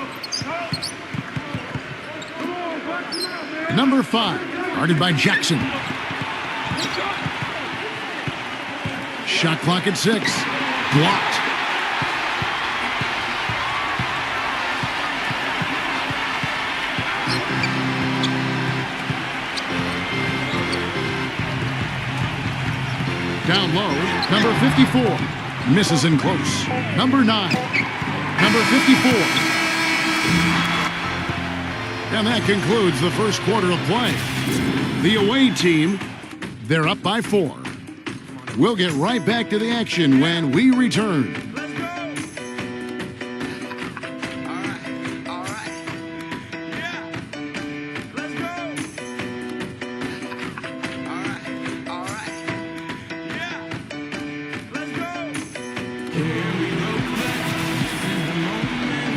Number 5, guarded by Jackson. Shot clock at 6. Blocked. Down low, number 54. Misses in close. Number 9. Number 54. And that concludes the first quarter of play. The away team, they're up by 4. We'll get right back to the action when we return.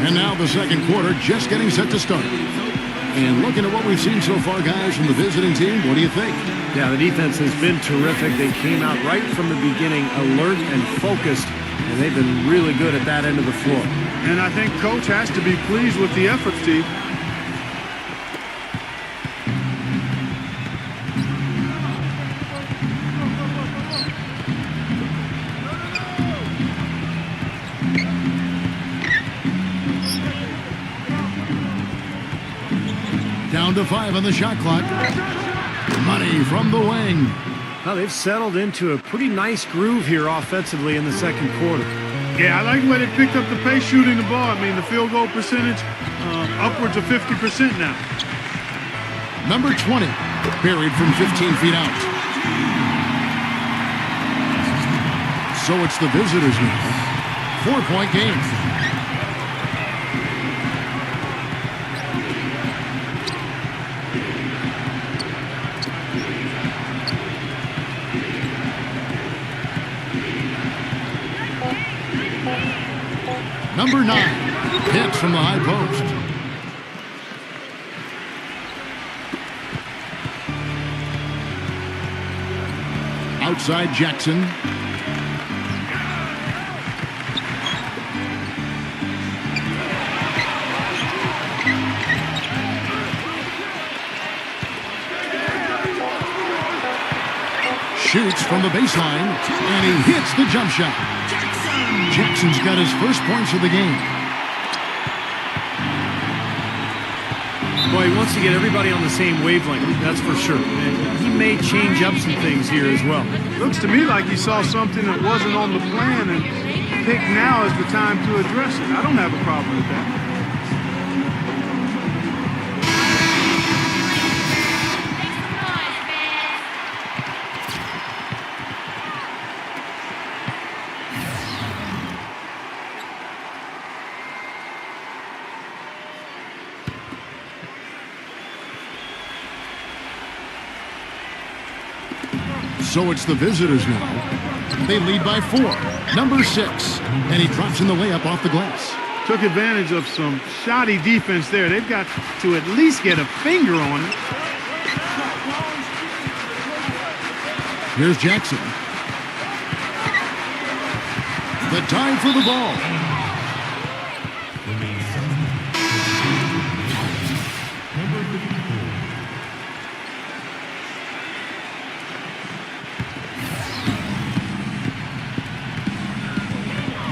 And now the second quarter just getting set to start. And looking at what we've seen so far, guys, from the visiting team, what do you think? Yeah, the defense has been terrific. They came out right from the beginning, alert and focused, and they've been really good at that end of the floor. And I think Coach has to be pleased with the effort, Steve. Down to 5 on the shot clock. Money from the wing. Well, they've settled into a pretty nice groove here offensively in the second quarter. Yeah, I like the way they picked up the pace shooting the ball. I mean, the field goal percentage, upwards of 50% now. Number 20, buried from 15 feet out. So it's the visitors now. 4-point game. Number 9, hits from the high post. Outside Jackson. Shoots from the baseline, and he hits the jump shot. Jackson's got his first points of the game. Boy, he wants to get everybody on the same wavelength, that's for sure. And he may change up some things here as well. Looks to me like he saw something that wasn't on the plan and picked now as the time to address it. I don't have a problem with that. So it's the visitors now. They lead by 4. Number 6. And he drops in the layup off the glass. Took advantage of some shoddy defense there. They've got to at least get a finger on it. Here's Jackson. The time for the ball.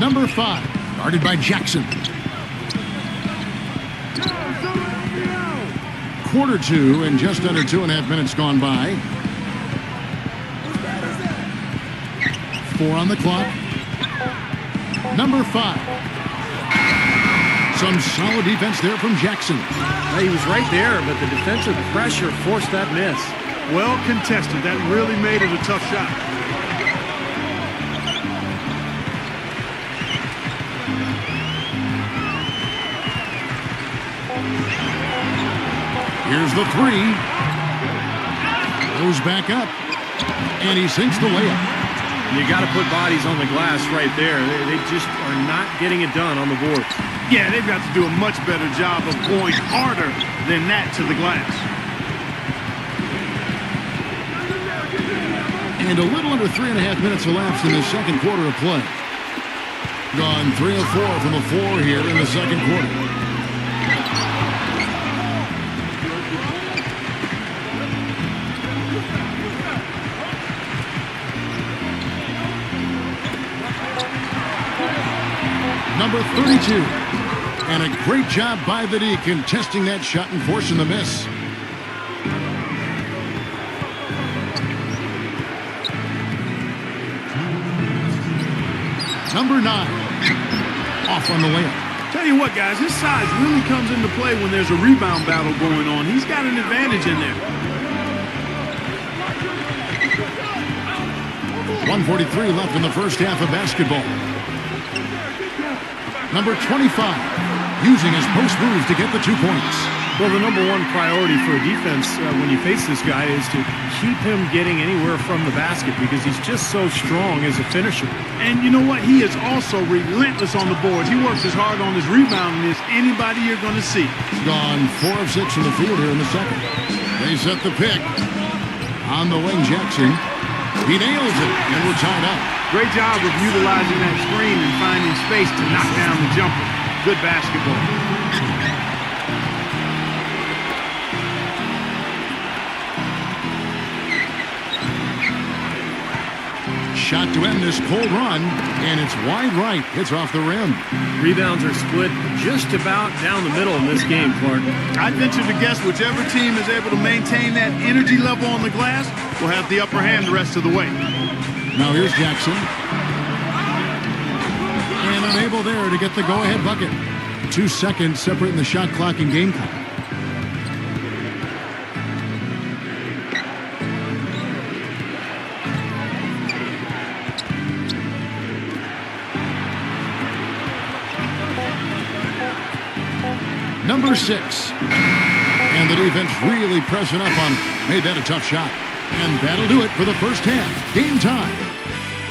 Number 5, guarded by Jackson. Quarter 2 and just under 2.5 minutes gone by. 4 on the clock. Number 5. Some solid defense there from Jackson. Well, he was right there, but the defensive pressure forced that miss. Well contested. That really made it a tough shot. Here's the 3. Goes back up. And he sinks the layup. You got to put bodies on the glass right there. They just are not getting it done on the board. Yeah, they've got to do a much better job of going harder than that to the glass. And a little under 3.5 minutes elapsed in the second quarter of play. Gone 3 of 4 from the floor here in the second quarter. number 32. And a great job by the D contesting that shot and forcing the miss. Number 9. Off on the layup. Tell you what, guys, his size really comes into play when there's a rebound battle going on. He's got an advantage in there. 1:43 left in the first half of basketball. Number 25, using his post moves to get the 2 points. Well, the number one priority for a defense when you face this guy is to keep him getting anywhere from the basket because he's just so strong as a finisher. And you know what? He is also relentless on the boards. He works as hard on his rebounding as anybody you're going to see. He's gone 4 of 6 in the field here in the second. They set the pick on the wing. Jackson. He nails it, and we're tied up. Great job of utilizing that screen and finding space to knock down the jumper. Good basketball. Shot to end this cold run, and it's wide right. It's off the rim. Rebounds are split just about down the middle in this game, Clark. I'd venture to guess whichever team is able to maintain that energy level on the glass will have the upper hand the rest of the way. Now here's Jackson. And unable there to get the go-ahead bucket. 2 seconds separating the shot clock and game clock. Number 6. And the defense really pressing up on him. Made that a tough shot. And that'll do it for the first half. Game time.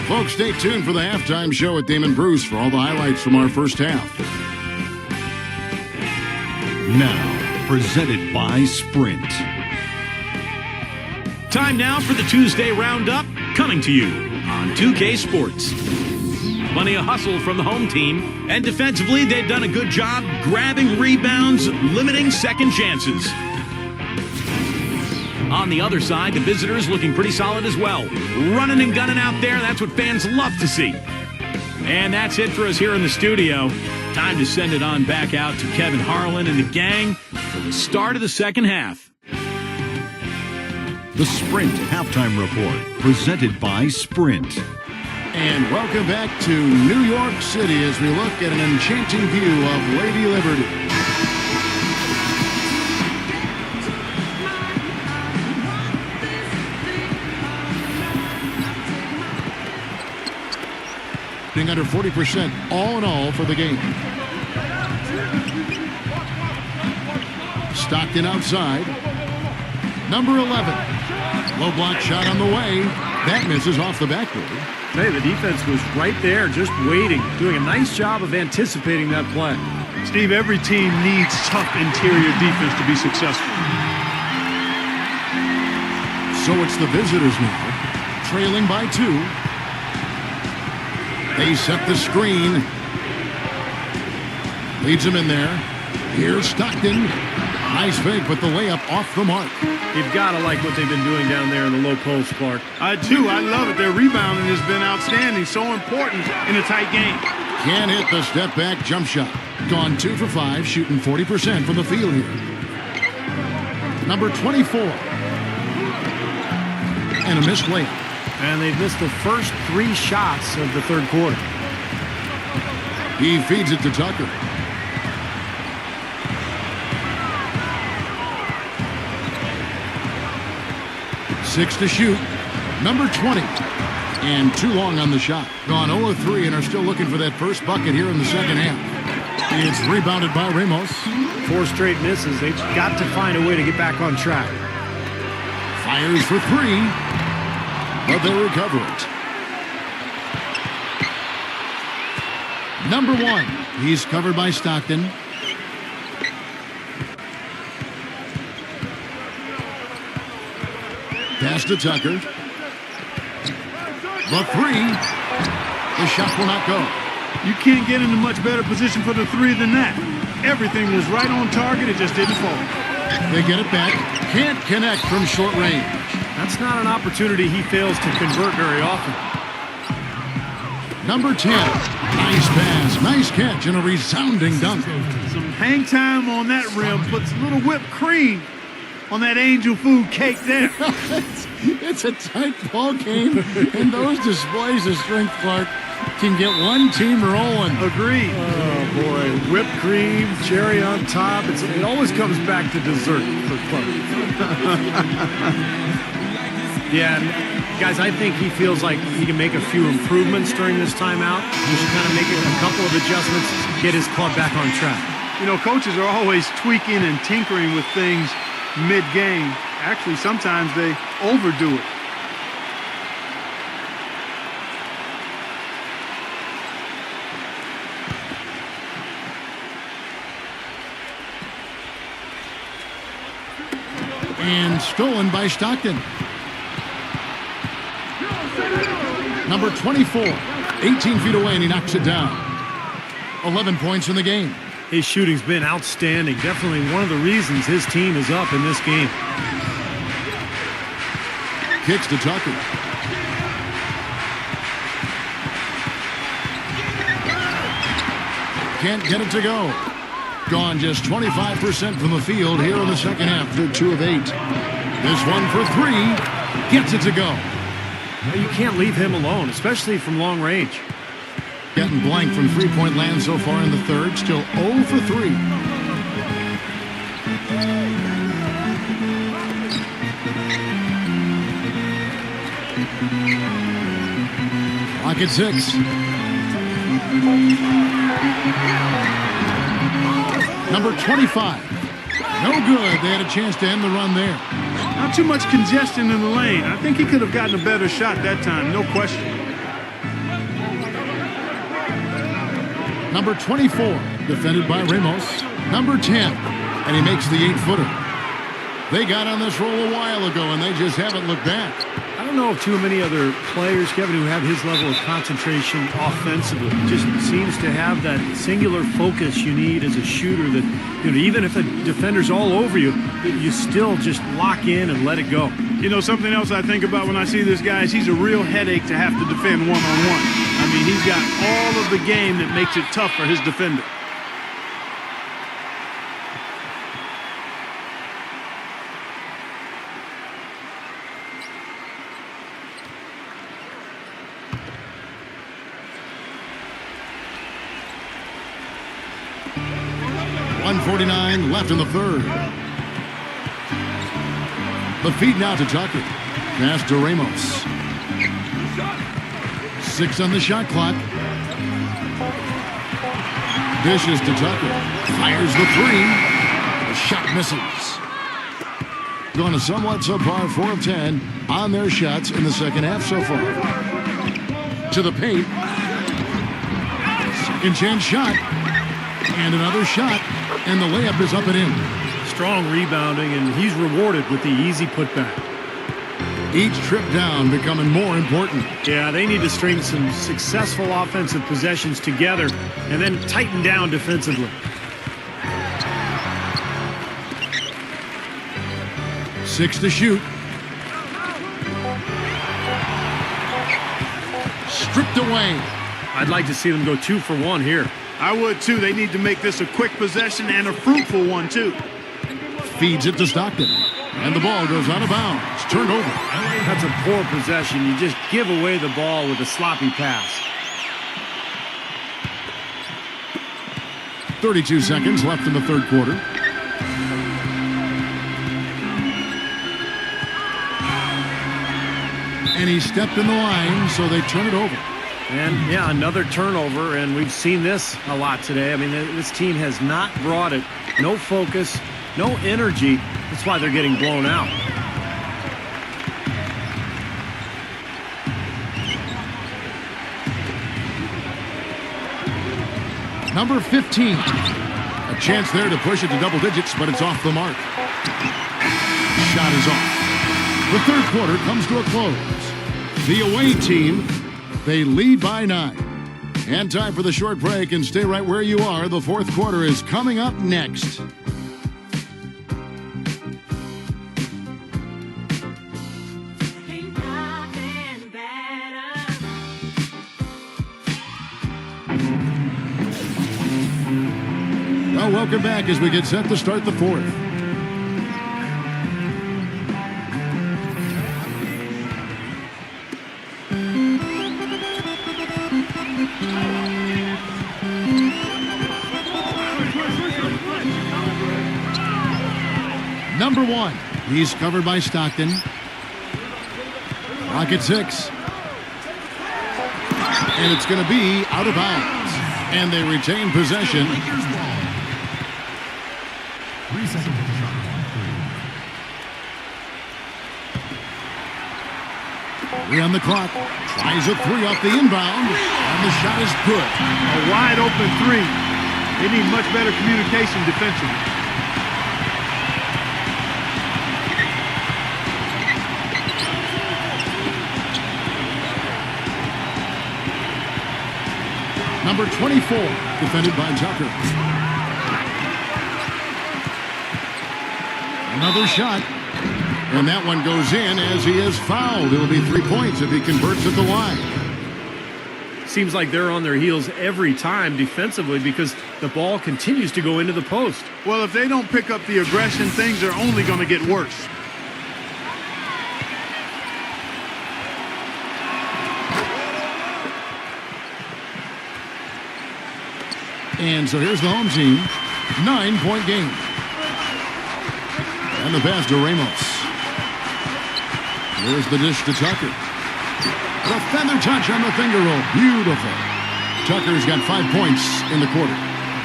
Folks, stay tuned for the halftime show with Damon Bruce for all the highlights from our first half. Now, presented by Sprint. Time now for the Tuesday Roundup, coming to you on 2K Sports. Plenty of hustle from the home team, and defensively they've done a good job grabbing rebounds, limiting second chances. On the other side, the visitors looking pretty solid as well. Running and gunning out there, that's what fans love to see. And that's it for us here in the studio. Time to send it on back out to Kevin Harlan and the gang for the start of the second half. The Sprint Halftime Report, presented by Sprint. And welcome back to New York City as we look at an enchanting view of Lady Liberty. Being under 40% all in all for the game. Stockton outside. Number 11. Low block shot on the way. That misses off the backboard. Hey, the defense was right there, just waiting, doing a nice job of anticipating that play. Steve, every team needs tough interior defense to be successful. So it's the visitors now, trailing by 2. They set the screen. Leads him in there. Here's Stockton. Nice fake, but the layup off the mark. You've got to like what they've been doing down there in the low post, Clark. I do. I love it. Their rebounding has been outstanding. So important in a tight game. Can't hit the step-back jump shot. Gone 2 for 5, shooting 40% from the field here. Number 24. And a missed layup. And they've missed the first 3 shots of the third quarter. He feeds it to Tucker. Six to shoot. Number 20. And too long on the shot. Gone 0 of 3 and are still looking for that first bucket here in the second half. It's rebounded by Ramos. 4 straight misses. They've got to find a way to get back on track. Fires for 3. But they recover it. Number 1. He's covered by Stockton. Pass to Tucker. The 3. The shot will not go. You can't get in a much better position for the 3 than that. Everything was right on target. It just didn't fall. They get it back. Can't connect from short range. That's not an opportunity he fails to convert very often. Number 10. Nice pass, nice catch, and a resounding dunk. Some hang time on that rim puts a little whipped cream on that angel food cake there. It's a tight ball game, and those displays of strength, Clark, can get one team rolling. Agreed. Oh, boy. Whipped cream, cherry on top. It always comes back to dessert for Clark. Yeah, guys, I think he feels like he can make a few improvements during this timeout. He should kind of make a couple of adjustments, get his club back on track. You know, coaches are always tweaking and tinkering with things mid-game. Actually, sometimes they overdo it. And stolen by Stockton. Number 24, 18 feet away, and he knocks it down. 11 points in the game. His shooting's been outstanding. Definitely one of the reasons his team is up in this game. Kicks to Tucker. Can't get it to go. Gone just 25% from the field here in the second half. They're 2 of 8. This one for 3. Gets it to go. Well, you can't leave him alone, especially from long range. Getting blank from three-point land so far in the third. Still 0 for 3. Clock at 6. Number 25. No good. They had a chance to end the run there. Not too much congestion in the lane. I think he could have gotten a better shot that time, no question. Number 24, defended by Ramos. Number 10, and he makes the 8-footer. They got on this roll a while ago, and they just haven't looked back. I don't know of too many other players, Kevin, who have his level of concentration offensively. Just seems to have that singular focus you need as a shooter that, you know, even if a defender's all over you, you still just lock in and let it go. You know, something else I think about when I see this guy is he's a real headache to have to defend one-on-one. I mean, he's got all of the game that makes it tough for his defender. .149 left in the third. The feed now to Tucker. Pass to Ramos. 6 on the shot clock. Dishes to Tucker. Fires the 3. The shot misses. Going to somewhat subpar 4 of 10 on their shots in the second half so far. To the paint. Second chance shot. And another shot. And the layup is up and in. Strong rebounding, and he's rewarded with the easy putback. Each trip down becoming more important. Yeah, they need to string some successful offensive possessions together and then tighten down defensively. Six to shoot. Stripped away. I'd like to see them go 2 for 1 here. I would too. They need to make this a quick possession and a fruitful one too. Feeds it to Stockton. And the ball goes out of bounds. It's turned over. That's a poor possession. You just give away the ball with a sloppy pass. 32 seconds left in the third quarter. And he stepped in the line, so they turn it over. And, yeah, another turnover, and we've seen this a lot today. I mean, this team has not brought it. No focus, no energy. That's why they're getting blown out. Number 15. A chance there to push it to double digits, but it's off the mark. Shot is off. The third quarter comes to a close. The away team, they lead by 9. And time for the short break, and stay right where you are. The fourth quarter is coming up next. welcome back as we get set to start the fourth. Number 1. He's covered by Stockton. Clock at 6. And it's going to be out of bounds. And they retain possession. 3 seconds on the shot clock. 3 on the clock. Tries a 3 off the inbound. And the shot is good. A wide open 3. They need much better communication defensively. Number 24, defended by Tucker. Another shot. And that one goes in as he is fouled. It'll be 3 points if he converts at the line. Seems like they're on their heels every time defensively because the ball continues to go into the post. Well, if they don't pick up the aggression, things are only going to get worse. And so here's the home team. 9-point game. And the pass to Ramos. There's the dish to Tucker. The feather touch on the finger roll. Beautiful. Tucker's got 5 points in the quarter.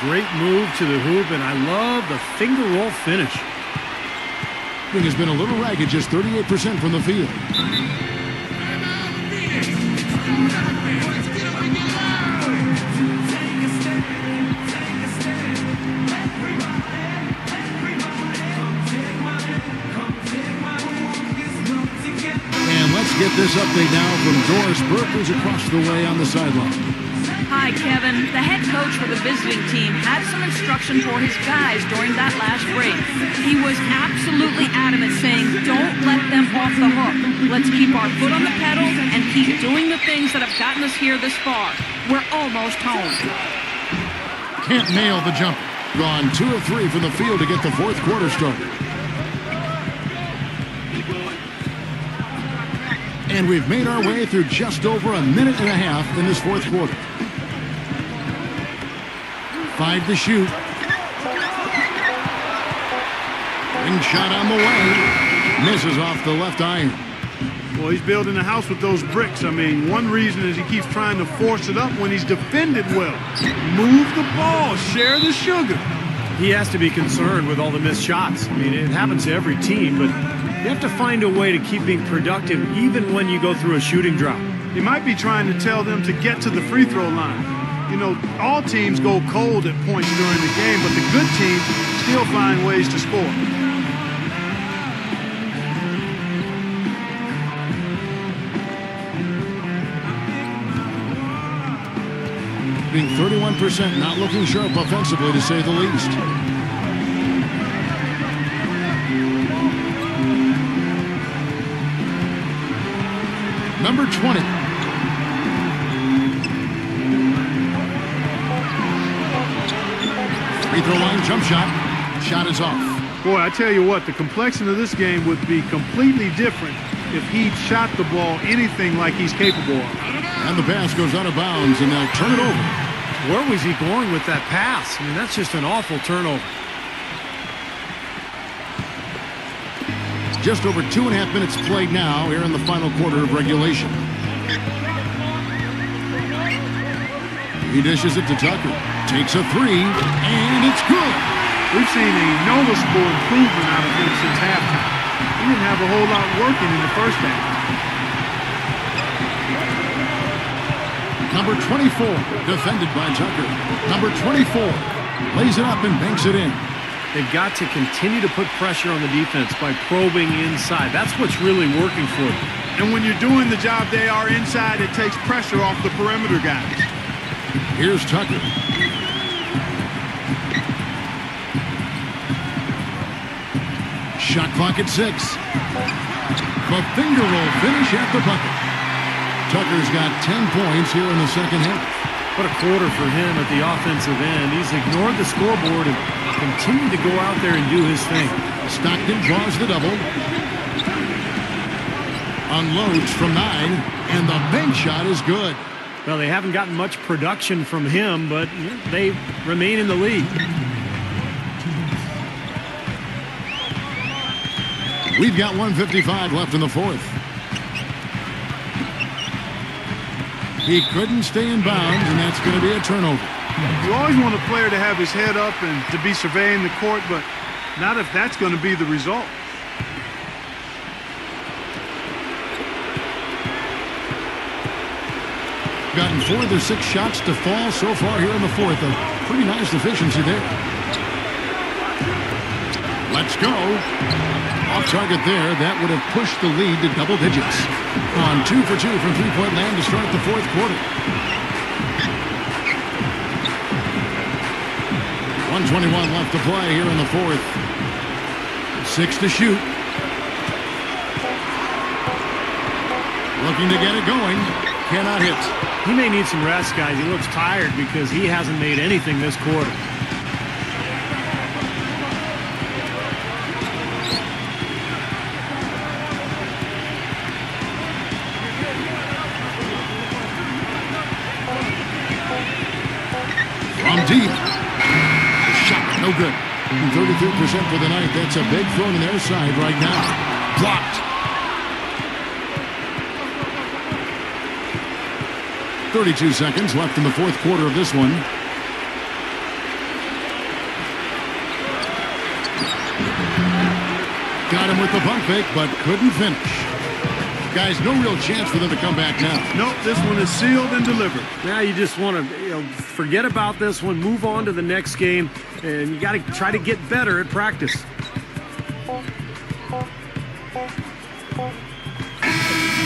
Great move to the hoop, and I love the finger roll finish. Thing has been a little ragged, just 38% from the field. Get this update now from Doris Burke, who's across the way on the sideline. Hi, Kevin. The head coach for the visiting team had some instruction for his guys during that last break. He was absolutely adamant, saying, don't let them off the hook. Let's keep our foot on the pedal and keep doing the things that have gotten us here this far. We're almost home. Can't nail the jumper. Gone 2 of 3 from the field to get the fourth quarter started. And we've made our way through just over a minute and a half in this fourth quarter. 5 to shoot. Ring shot on the way. Misses off the left iron. Well, he's building a house with those bricks. I mean, one reason is he keeps trying to force it up when he's defended well. Move the ball. Share the sugar. He has to be concerned with all the missed shots. I mean, it happens to every team, but you have to find a way to keep being productive even when you go through a shooting drought. He might be trying to tell them to get to the free throw line. You know, all teams go cold at points during the game, but the good teams still find ways to score. Being 31%, not looking sharp offensively, to say the least. Number 20. Free throw line jump shot. Shot is off. Boy, I tell you what, the complexion of this game would be completely different if he'd shot the ball anything like he's capable of. And the pass goes out of bounds, and they'll turn it over. Where was he going with that pass? I mean, that's just an awful turnover. Just over 2.5 minutes played now here in the final quarter of regulation. He dishes it to Tucker. Takes a 3, and it's good. We've seen a noticeable improvement out of him since halftime. He didn't have a whole lot working in the first half. Number 24, defended by Tucker. Number 24, lays it up and banks it in. They've got to continue to put pressure on the defense by probing inside. That's what's really working for them. And when you're doing the job they are inside, it takes pressure off the perimeter guys. Here's Tucker. Shot clock at 6. The finger roll finish at the bucket. Tucker's got 10 points here in the second half. What a quarter for him at the offensive end. He's ignored the scoreboard and continued to go out there and do his thing. Stockton draws the double. Unloads from 9, and the bank shot is good. Well, they haven't gotten much production from him, but they remain in the lead. We've got 1:55 left in the fourth. He couldn't stay in bounds, and that's going to be a turnover. You always want a player to have his head up and to be surveying the court, but not if that's going to be the result. Gotten 4 of their 6 shots to fall so far here in the fourth. A pretty nice efficiency there. Let's go. Off target there. That would have pushed the lead to double digits. On 2 for 2 from three-point land to start the fourth quarter. 1:21 left to play here in the fourth. 6 to shoot. Looking to get it going. Cannot hit. He may need some rest, guys. He looks tired because he hasn't made anything this quarter. From deep. Shot, no good. 33% for the night. That's a big throw on their side right now. Blocked. 32 seconds left in the fourth quarter of this one. Got him with the pump fake, but couldn't finish. Guys, no real chance for them to come back now. Nope, this one is sealed and delivered. Now you just want to forget about this one, move on to the next game, and you got to try to get better at practice.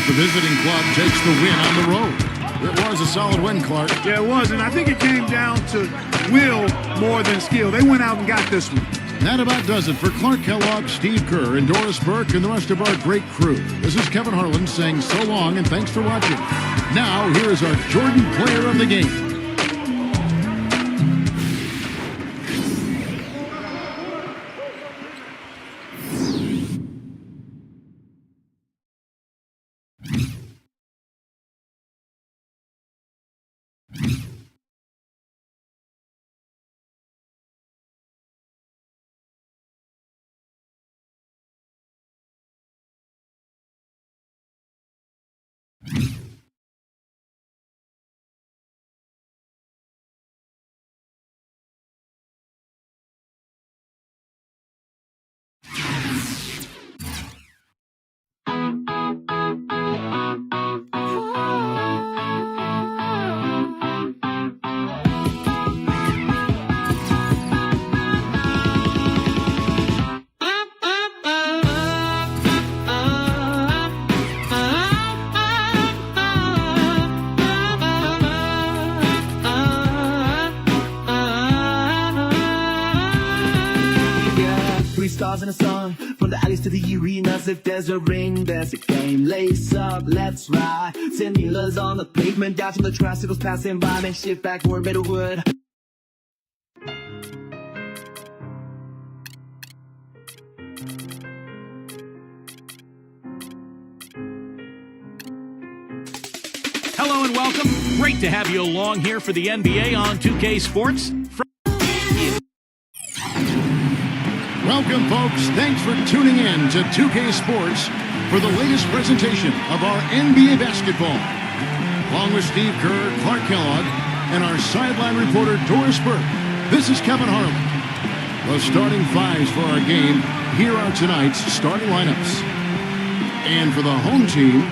The visiting club takes the win on the road. It was a solid win, Clark. Yeah, it was, and I think it came down to will more than skill. They went out and got this one. That about does it for Clark Kellogg, Steve Kerr, and Doris Burke, and the rest of our great crew. This is Kevin Harlan saying so long and thanks for watching. Now, here is our Jordan Player of the Game. Stars in the sun, from the alleys to the arenas. If there's a ring, there's a game. Lace up, let's ride. Send dealers on the pavement, dodging the tricycles passing by. Man, shift back for Middlewood. Hello and welcome. Great to have you along here for the NBA on 2K Sports. Welcome, folks. Thanks for tuning in to 2K Sports for the latest presentation of our NBA basketball. Along with Steve Kerr, Clark Kellogg, and our sideline reporter, Doris Burke, this is Kevin Harlan. The starting fives for our game. Here are tonight's starting lineups. And for the home team,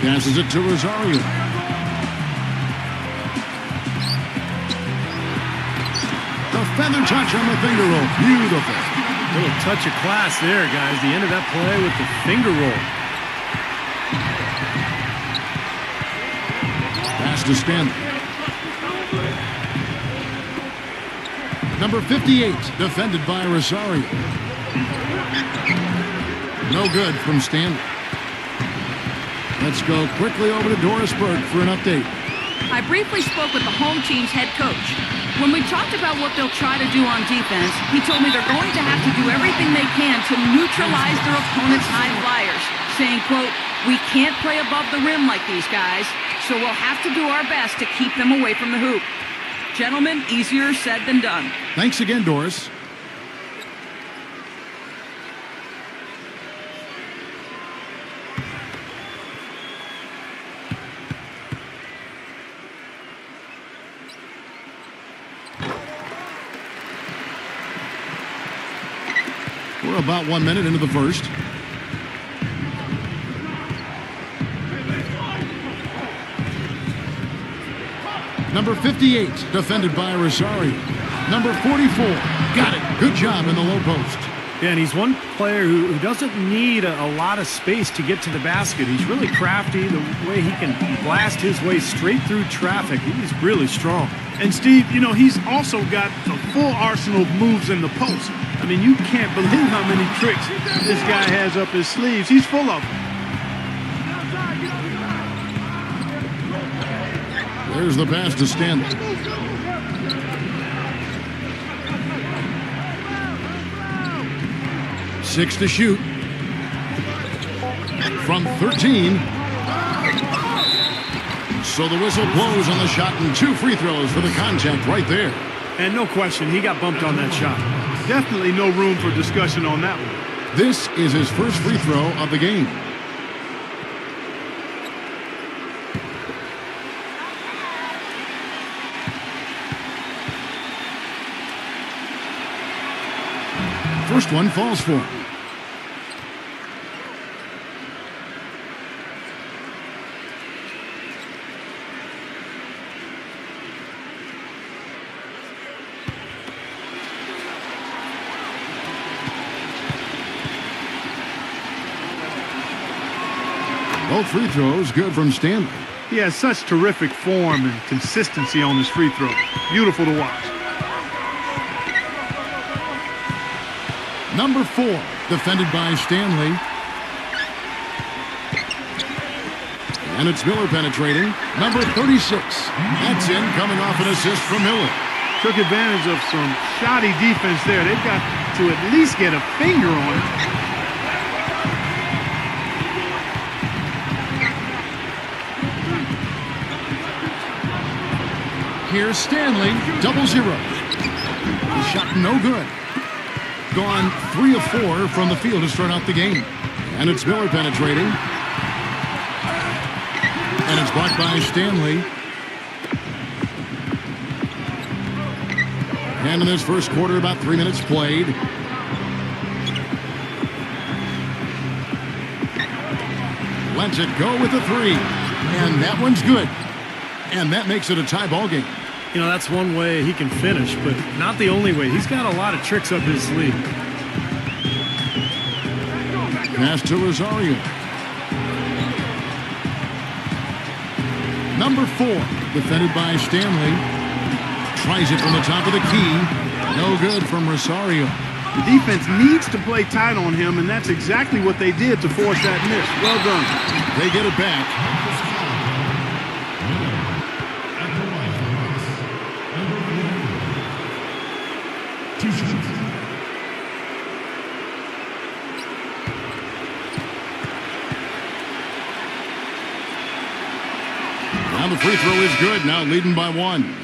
passes it to Rosario. The feather touch on the finger roll. Beautiful. Little touch of class there, guys. The end of that play with the finger roll. Pass to Stanley. Number 58, defended by Rosario. No good from Stanley. Let's go quickly over to Doris Burke for an update. I briefly spoke with the home team's head coach. When we talked about what they'll try to do on defense, he told me they're going to have to do everything they can to neutralize their opponent's high flyers, saying, quote, "We can't play above the rim like these guys, so we'll have to do our best to keep them away from the hoop." Gentlemen, easier said than done. Thanks again, Doris. We're about 1 minute into the first. Number 58, defended by Rosario. Number 44, got it. Good job in the low post. Yeah, and he's one player who doesn't need a lot of space to get to the basket. He's really crafty. The way he can blast his way straight through traffic, he's really strong. And Steve, you know, he's also got the full arsenal of moves in the post. I mean, you can't believe how many tricks this guy has up his sleeves. He's full of them. There's the pass to Stanley. Six to shoot. From 13. So the whistle blows on the shot and 2 free throws for the contact right there. And no question, he got bumped on that shot. Definitely no room for discussion on that one. This is his first free throw of the game. First one falls for him. Both free throws good from Stanley. He has such terrific form and consistency on his free throw. Beautiful to watch. Number 4, defended by Stanley. And it's Miller penetrating. Number 36. That's in, coming off an assist from Miller. Took advantage of some shoddy defense there. They've got to at least get a finger on it. Here's Stanley, 0-0. Shot no good. Gone 3 of 4 from the field to start out the game. And it's Miller penetrating. And it's blocked by Stanley. And in this first quarter, about 3 minutes played. Lets it go with the 3. And that one's good. And that makes it a tie ball game. You know, that's one way he can finish, but not the only way. He's got a lot of tricks up his sleeve. Pass to Rosario. Number 4, defended by Stanley. Tries it from the top of the key. No good from Rosario. The defense needs to play tight on him, and that's exactly what they did to force that miss. Well done. They get it back. Now the free throw is good. Now leading by 1.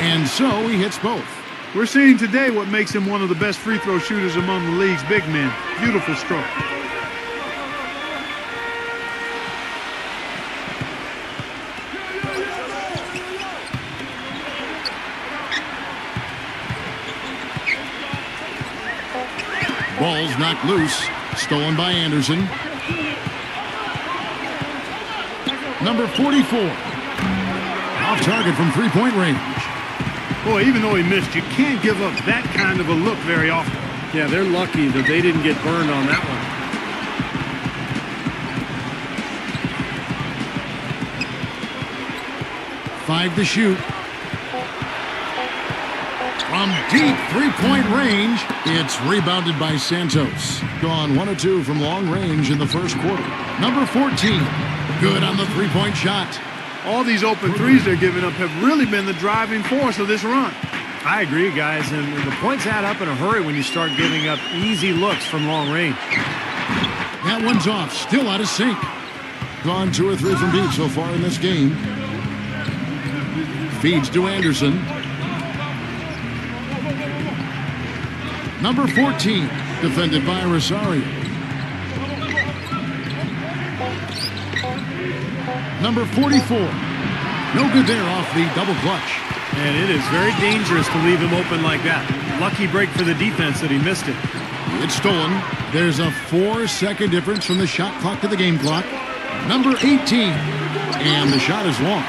And so he hits both. We're seeing today what makes him one of the best free throw shooters among the league's big men. Beautiful stroke. Ball's knocked loose. Stolen by Anderson. Number 44. Off target from three-point range. Boy, even though he missed, you can't give up that kind of a look very often. Yeah, they're lucky that they didn't get burned on that one. 5 to shoot. From deep three-point range, it's rebounded by Santos. Gone 1 of 2 from long range in the first quarter. Number 14, good on the three-point shot. All these open threes they're giving up have really been the driving force of this run. I agree, guys, and the points add up in a hurry when you start giving up easy looks from long range. That one's off, still out of sync. Gone 2 or 3 from deep so far in this game. Feeds to Anderson. Number 14, defended by Rosario. Number 44, no good there off the double clutch. And it is very dangerous to leave him open like that. Lucky break for the defense that he missed it. It's stolen. There's a 4-second difference from the shot clock to the game clock. Number 18, and the shot is long.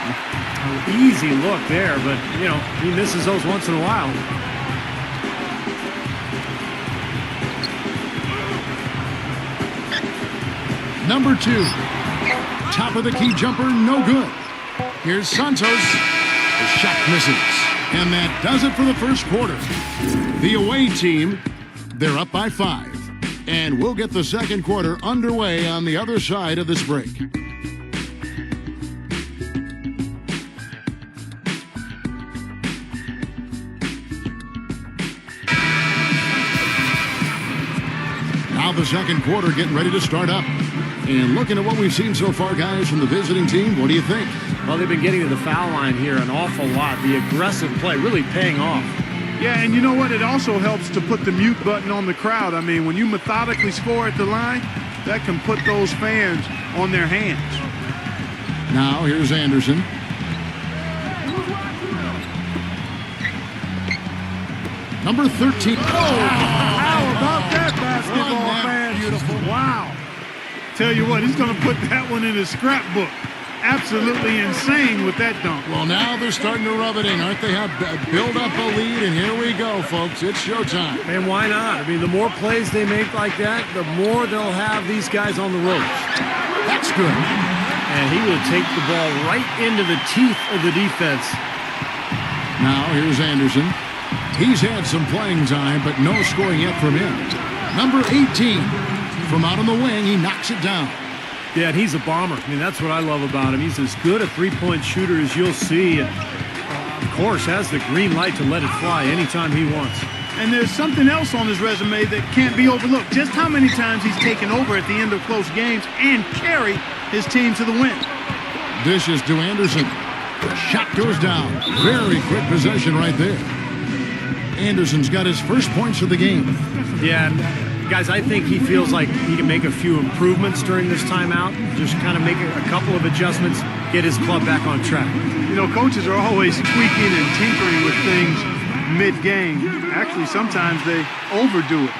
Easy look there, but, you know, he misses those once in a while. Number 2, top of the key jumper, no good. Here's Santos. The shot misses. And that does it for the first quarter. The away team, they're up by 5. And we'll get the second quarter underway on the other side of this break. Now the second quarter getting ready to start up. And looking at what we've seen so far, guys, from the visiting team, what do you think? Well, they've been getting to the foul line here an awful lot. The aggressive play really paying off. Yeah, and you know what? It also helps to put the mute button on the crowd. I mean, when you methodically score at the line, that can put those fans on their hands. Now, here's Anderson. Number 13. Oh, how about that basketball, man? Beautiful. Wow. Tell you what, he's going to put that one in his scrapbook. Absolutely insane with that dunk. Well, now they're starting to rub it in, aren't they? Have build up a lead, and here we go, folks. It's showtime. And why not? I mean, the more plays they make like that, the more they'll have these guys on the ropes. That's good. And he will take the ball right into the teeth of the defense. Now, here's Anderson. He's had some playing time, but no scoring yet from him. Number 18. From out on the wing, he knocks it down. Yeah, and he's a bomber. I mean, that's what I love about him. He's as good a three-point shooter as you'll see. And, of course, has the green light to let it fly anytime he wants. And there's something else on his resume that can't be overlooked. Just how many times he's taken over at the end of close games and carried his team to the win. Dishes to Anderson. The shot goes down. Very quick possession right there. Anderson's got his first points of the game. Yeah, guys, I think he feels like he can make a few improvements during this timeout. Just kind of make a couple of adjustments, get his club back on track. You know, coaches are always tweaking and tinkering with things mid-game. Actually, sometimes they overdo it.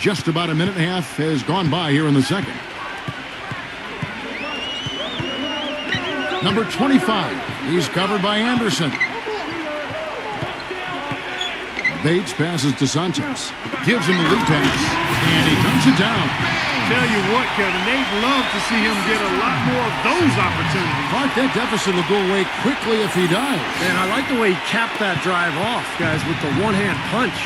Just about a minute and a half has gone by here in the second. Number 25, he's covered by Anderson. Bates passes to Santos. Gives him the lead pass, and he dumps it down. Tell you what, Kevin, they'd love to see him get a lot more of those opportunities. Clark, that deficit will go away quickly if he does. And I like the way he capped that drive off, guys, with the one-hand punch.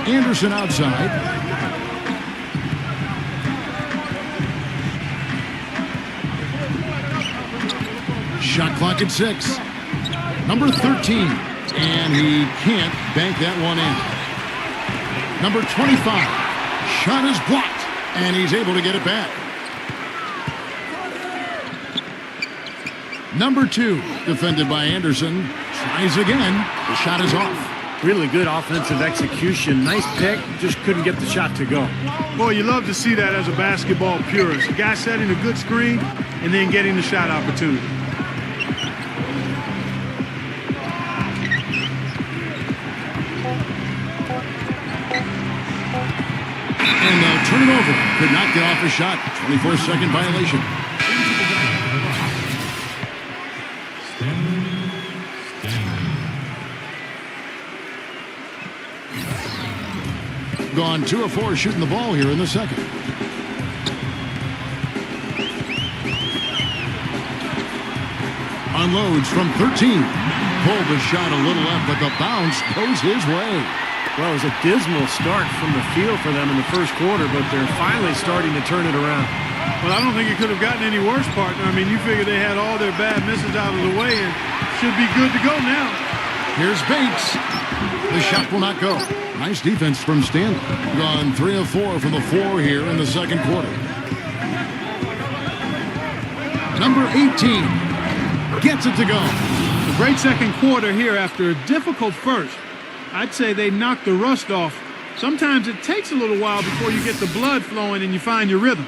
Anderson outside. Shot clock at 6. Number 13. And he can't bank that one in. Number 25. Shot is blocked. And he's able to get it back. Number 2. Defended by Anderson. Tries again. The shot is off. Really good offensive execution. Nice pick. Just couldn't get the shot to go. Boy, you love to see that as a basketball purist. A guy setting a good screen and then getting the shot opportunity. And they'll turn it over. Could not get off a shot. 24-second violation. Gone 2 of 4 shooting the ball here in the second. Unloads from 13. Pulled the shot a little left, but the bounce goes his way. Well, it was a dismal start from the field for them in the first quarter, but they're finally starting to turn it around. Well, I don't think it could have gotten any worse, partner. I mean, you figure they had all their bad misses out of the way and should be good to go now. Here's Bates. The shot will not go. Nice defense from Stanley. Gone 3 of 4 from the floor here in the second quarter. Number 18 gets it to go. A great second quarter here after a difficult first. I'd say they knocked the rust off. Sometimes it takes a little while before you get the blood flowing and you find your rhythm.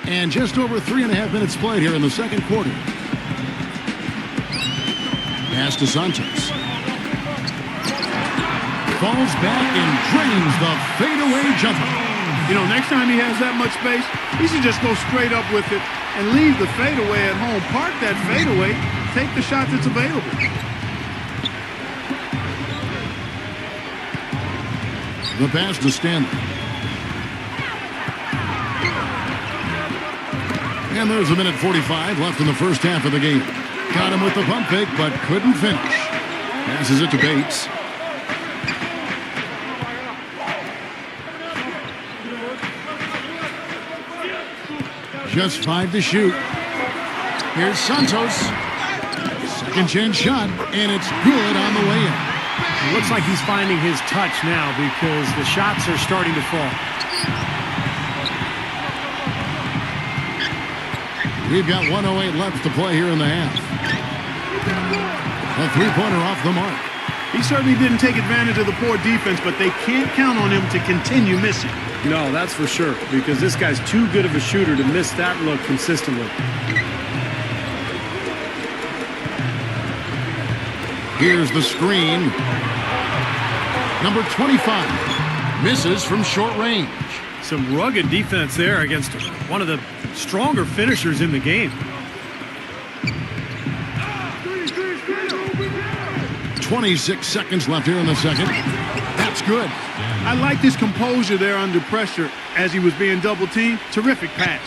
And just over 3.5 minutes played here in the second quarter. Pass to Santos. Falls back and drains the fadeaway jumper. You know, next time he has that much space, he should just go straight up with it and leave the fadeaway at home. Park that fadeaway, take the shot that's available. The pass to Stanley. And there's 1:45 left in the first half of the game. Got him with the pump fake, but couldn't finish. Passes it to Bates. Just 5 to shoot. Here's Santos. Second chance shot, and it's good on the way in. It looks like he's finding his touch now because the shots are starting to fall. We've got 1:08 left to play here in the half. A three-pointer off the mark. He certainly didn't take advantage of the poor defense, but they can't count on him to continue missing. No, that's for sure, because this guy's too good of a shooter to miss that look consistently. Here's the screen. Number 25 misses from short range. Some rugged defense there against one of the stronger finishers in the game. 26 seconds left here in the second. That's good. I like his composure there under pressure as he was being double teamed. Terrific pass.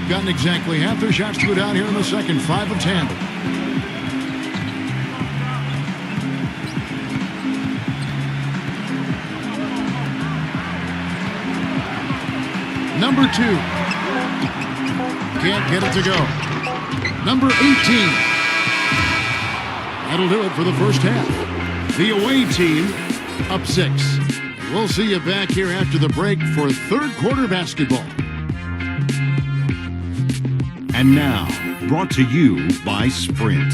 Gotten exactly half their shots to go down here in the second. 5 of 10. Number 2. Can't get it to go. Number 18. That'll do it for the first half. The away team up 6. We'll see you back here after the break for third quarter basketball. And now, brought to you by Sprint.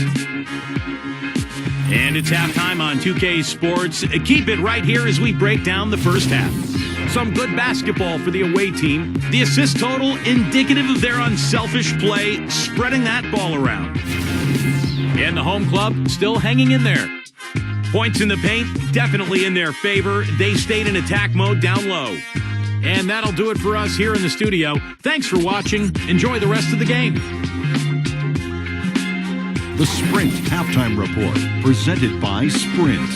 And it's halftime on 2K Sports. Keep it right here as we break down the first half. Some good basketball for the away team. The assist total indicative of their unselfish play, spreading that ball around. And the home club still hanging in there. Points in the paint, definitely in their favor. They stayed in attack mode down low. And that'll do it for us here in the studio. Thanks for watching. Enjoy the rest of the game. The Sprint Halftime Report, presented by Sprint.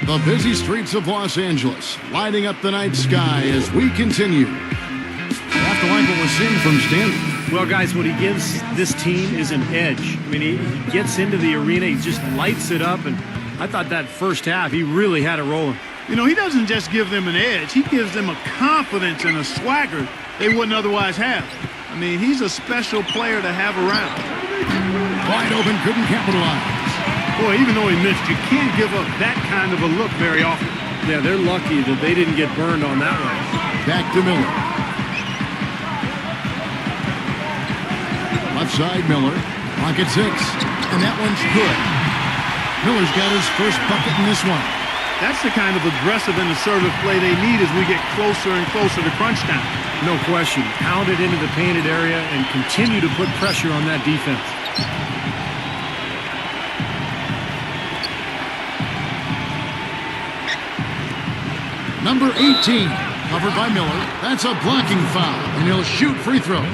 The busy streets of Los Angeles, lighting up the night sky as we continue. Have to like what we're seeing from Stanley. Well, guys, what he gives this team is an edge. I mean, he gets into the arena, he just lights it up, and I thought that first half, he really had it rolling. You know, he doesn't just give them an edge. He gives them a confidence and a swagger they wouldn't otherwise have. I mean, he's a special player to have around. Wide open, couldn't capitalize. Boy, even though he missed, you can't give up that kind of a look very often. Yeah, they're lucky that they didn't get burned on that one. Back to Miller. Left side, Miller. Clock at 6. And that one's good. Miller's got his first bucket in this one. That's the kind of aggressive and assertive play they need as we get closer and closer to crunch time. No question. Pound it into the painted area and continue to put pressure on that defense. Number 18, covered by Miller. That's a blocking foul, and he'll shoot free throws.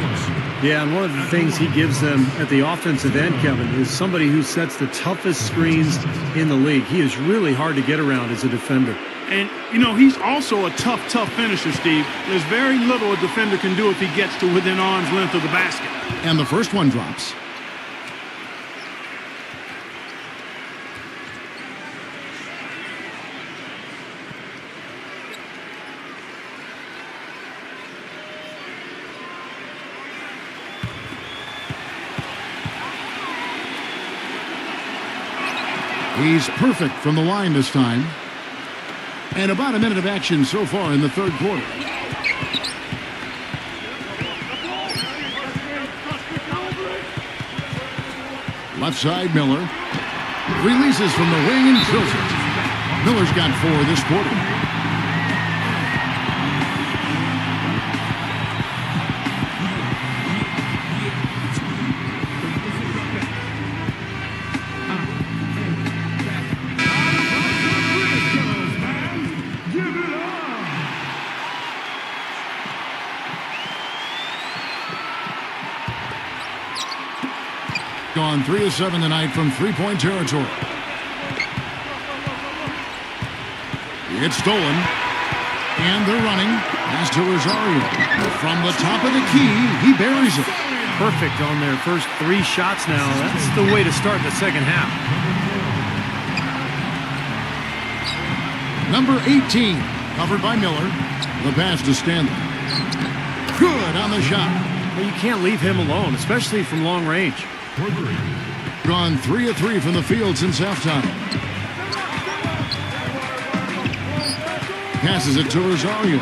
Yeah, and one of the things he gives them at the offensive end, Kevin, is somebody who sets the toughest screens in the league. He is really hard to get around as a defender. And, you know, he's also a tough finisher, Steve. There's very little a defender can do if he gets to within arm's length of the basket. And the first one drops. He's perfect from the line this time. And about a minute of action so far in the third quarter. Left side, Miller. Releases from the wing and drills it. Miller's got 4 this quarter. Gone 3 of 7 tonight from three-point territory. It's stolen. And they're running. Pass to Rosario. From the top of the key, he buries it. Perfect on their first 3 shots now. That's the way to start the second half. Number 18, covered by Miller. The pass to Stanley. Good on the shot. Well, you can't leave him alone, especially from long range. Gone 3 of 3 from the field since halftime. Passes it to Rosario.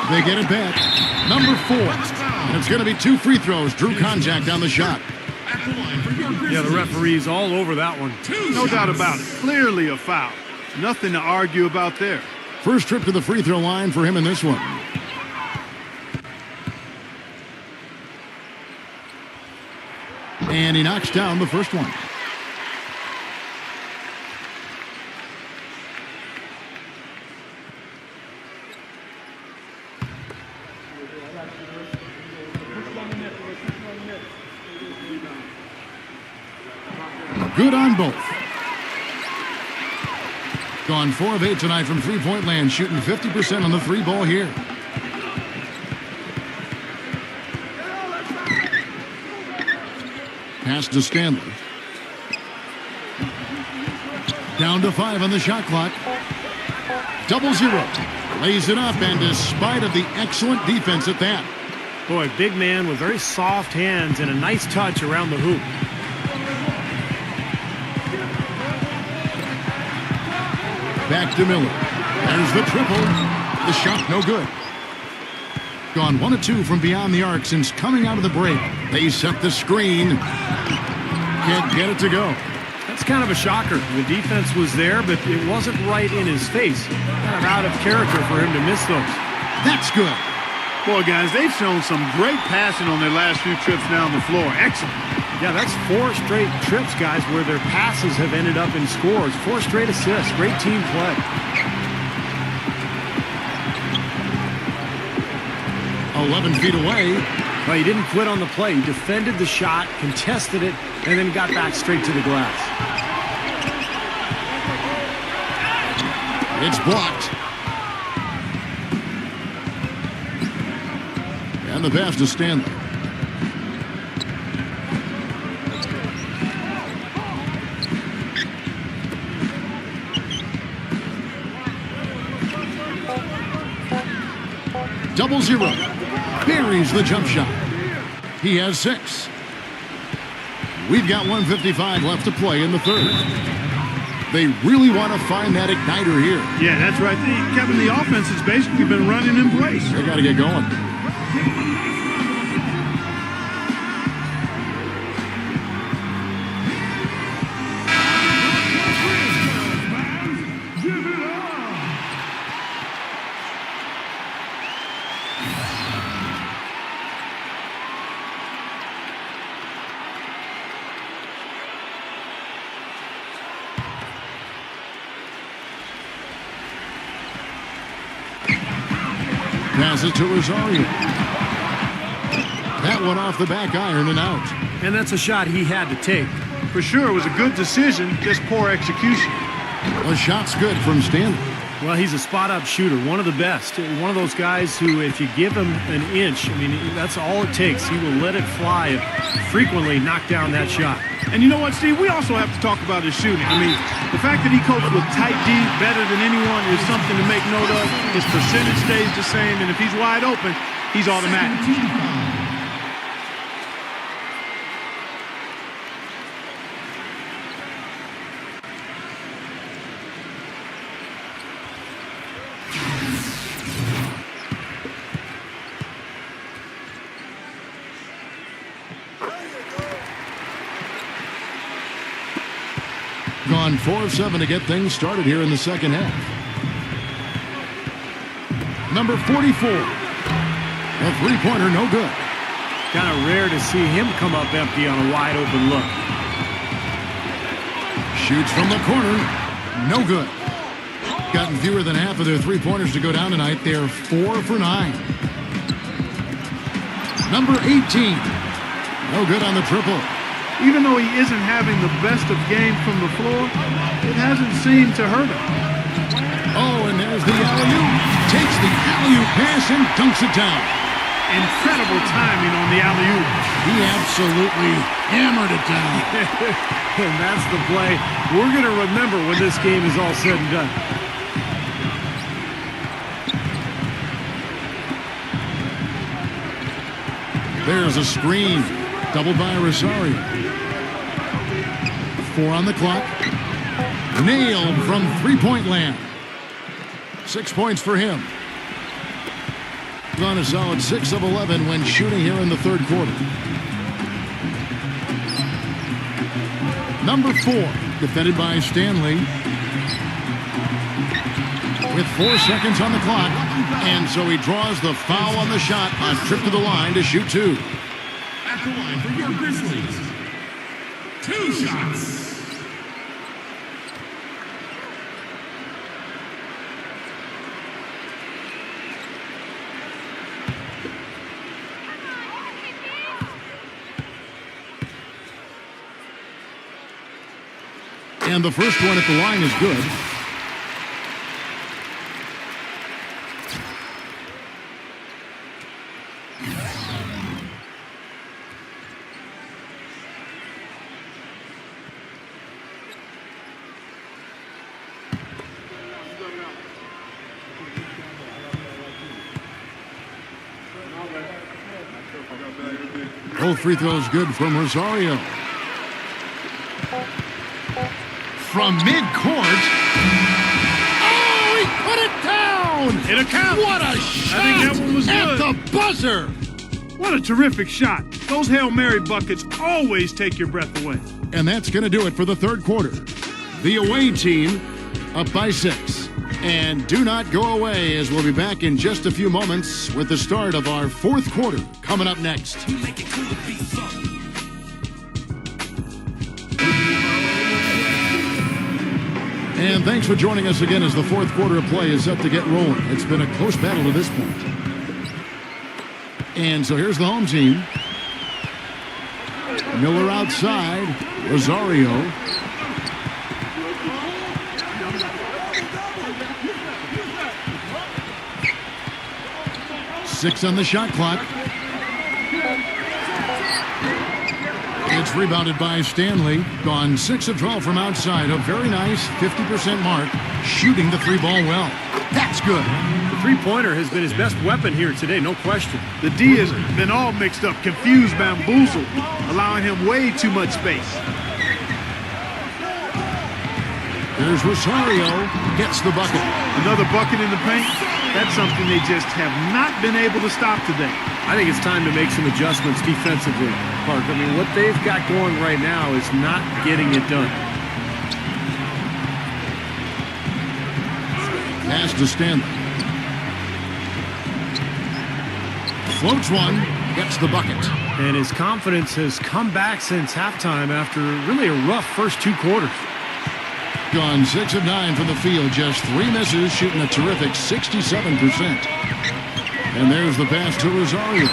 They get it back. Number 4. And it's going to be 2 free throws. Drew contact on the shot. Yeah, the referee's all over that one. No doubt about it. Clearly a foul. Nothing to argue about there. First trip to the free throw line for him in this one. And he knocks down the first one. Good on both. Gone 4 of 8 tonight from three-point land, shooting 50% on the 3 ball here. Pass to Stanley. Down to 5 on the shot clock. 0-0. Lays it up, and despite of the excellent defense at that. Boy, big man with very soft hands and a nice touch around the hoop. Back to Miller. There's the triple. The shot no good. Gone 1 of 2 from beyond the arc since coming out of the break. They set the screen. Can't get it to go. That's kind of a shocker. The defense was there, but it wasn't right in his face. Kind of out of character for him to miss those. That's good. Boy, guys, they've shown some great passing on their last few trips down the floor. Excellent. Yeah, that's 4 straight trips, guys, where their passes have ended up in scores. 4 straight assists. Great team play. "11 feet away. Well, he didn't quit on the play. He defended the shot, contested it, and then got back straight to the glass. It's blocked. And the pass to Stanley. "0-0. Buries the jump shot. He has 6. We've got 1:55 left to play in the third. They really want to find that igniter here. Yeah, that's right. Kevin, the offense has basically been running in place. They got to get going. Passes to Rosario. That one off the back iron and out. And that's a shot he had to take. For sure, it was a good decision, just poor execution. A shot's good from Stanley. Well, he's a spot-up shooter, one of the best. One of those guys who, if you give him an inch, I mean, that's all it takes. He will let it fly and frequently knock down that shot. And you know what, Steve? We also have to talk about his shooting. I mean, the fact that he copes with tight D better than anyone is something to make note of. His percentage stays the same, and if he's wide open, he's automatic. Gone 4 of 7 to get things started here in the second half. Number 44. A three-pointer, no good. Kind of rare to see him come up empty on a wide open look. Shoots from the corner. No good. Gotten fewer than half of their three-pointers to go down tonight. They're 4 for 9. Number 18. No good on the triple. Even though he isn't having the best of games from the floor, it hasn't seemed to hurt him. Oh, and there's the alley-oop. Takes the alley-oop pass and dunks it down. Incredible timing on the alley-oop. He absolutely hammered it down. And that's the play we're going to remember when this game is all said and done. There's a screen. Doubled by Rosario. 4 on the clock. Nailed from three-point land. 6 points for him. On a solid 6 of 11 when shooting here in the third quarter. Number 4, defended by Stanley. With 4 seconds on the clock. And so he draws the foul on the shot on trip to the line to shoot 2. At the line for your Grizzlies. 2 shots. And the first one at the line is good. Both free throws good from Rosario. From midcourt. Oh, he put it down! It'll count. What a shot! I think that one was good. At the buzzer! What a terrific shot. Those Hail Mary buckets always take your breath away. And that's going to do it for the third quarter. The away team up by 6. And do not go away, as we'll be back in just a few moments with the start of our fourth quarter coming up next. And thanks for joining us again as the fourth quarter of play is set to get rolling. It's been a close battle to this point. And so here's the home team. Miller outside. Rosario. Six on the shot clock. It's rebounded by Stanley. Gone 6 of 12 from outside. A very nice 50% mark. Shooting the 3-ball well. That's good. The three-pointer has been his best weapon here today, no question. The D has been all mixed up, confused, bamboozled, allowing him way too much space. There's Rosario, gets the bucket. Another bucket in the paint. That's something they just have not been able to stop today. I think it's time to make some adjustments defensively, Clark. I mean, what they've got going right now is not getting it done. Pass to Stanley. Floats one, gets the bucket. And his confidence has come back since halftime after really a rough first two quarters. Gone 6 of 9 from the field, just 3 misses, shooting a terrific 67%. And there's the pass to Rosario.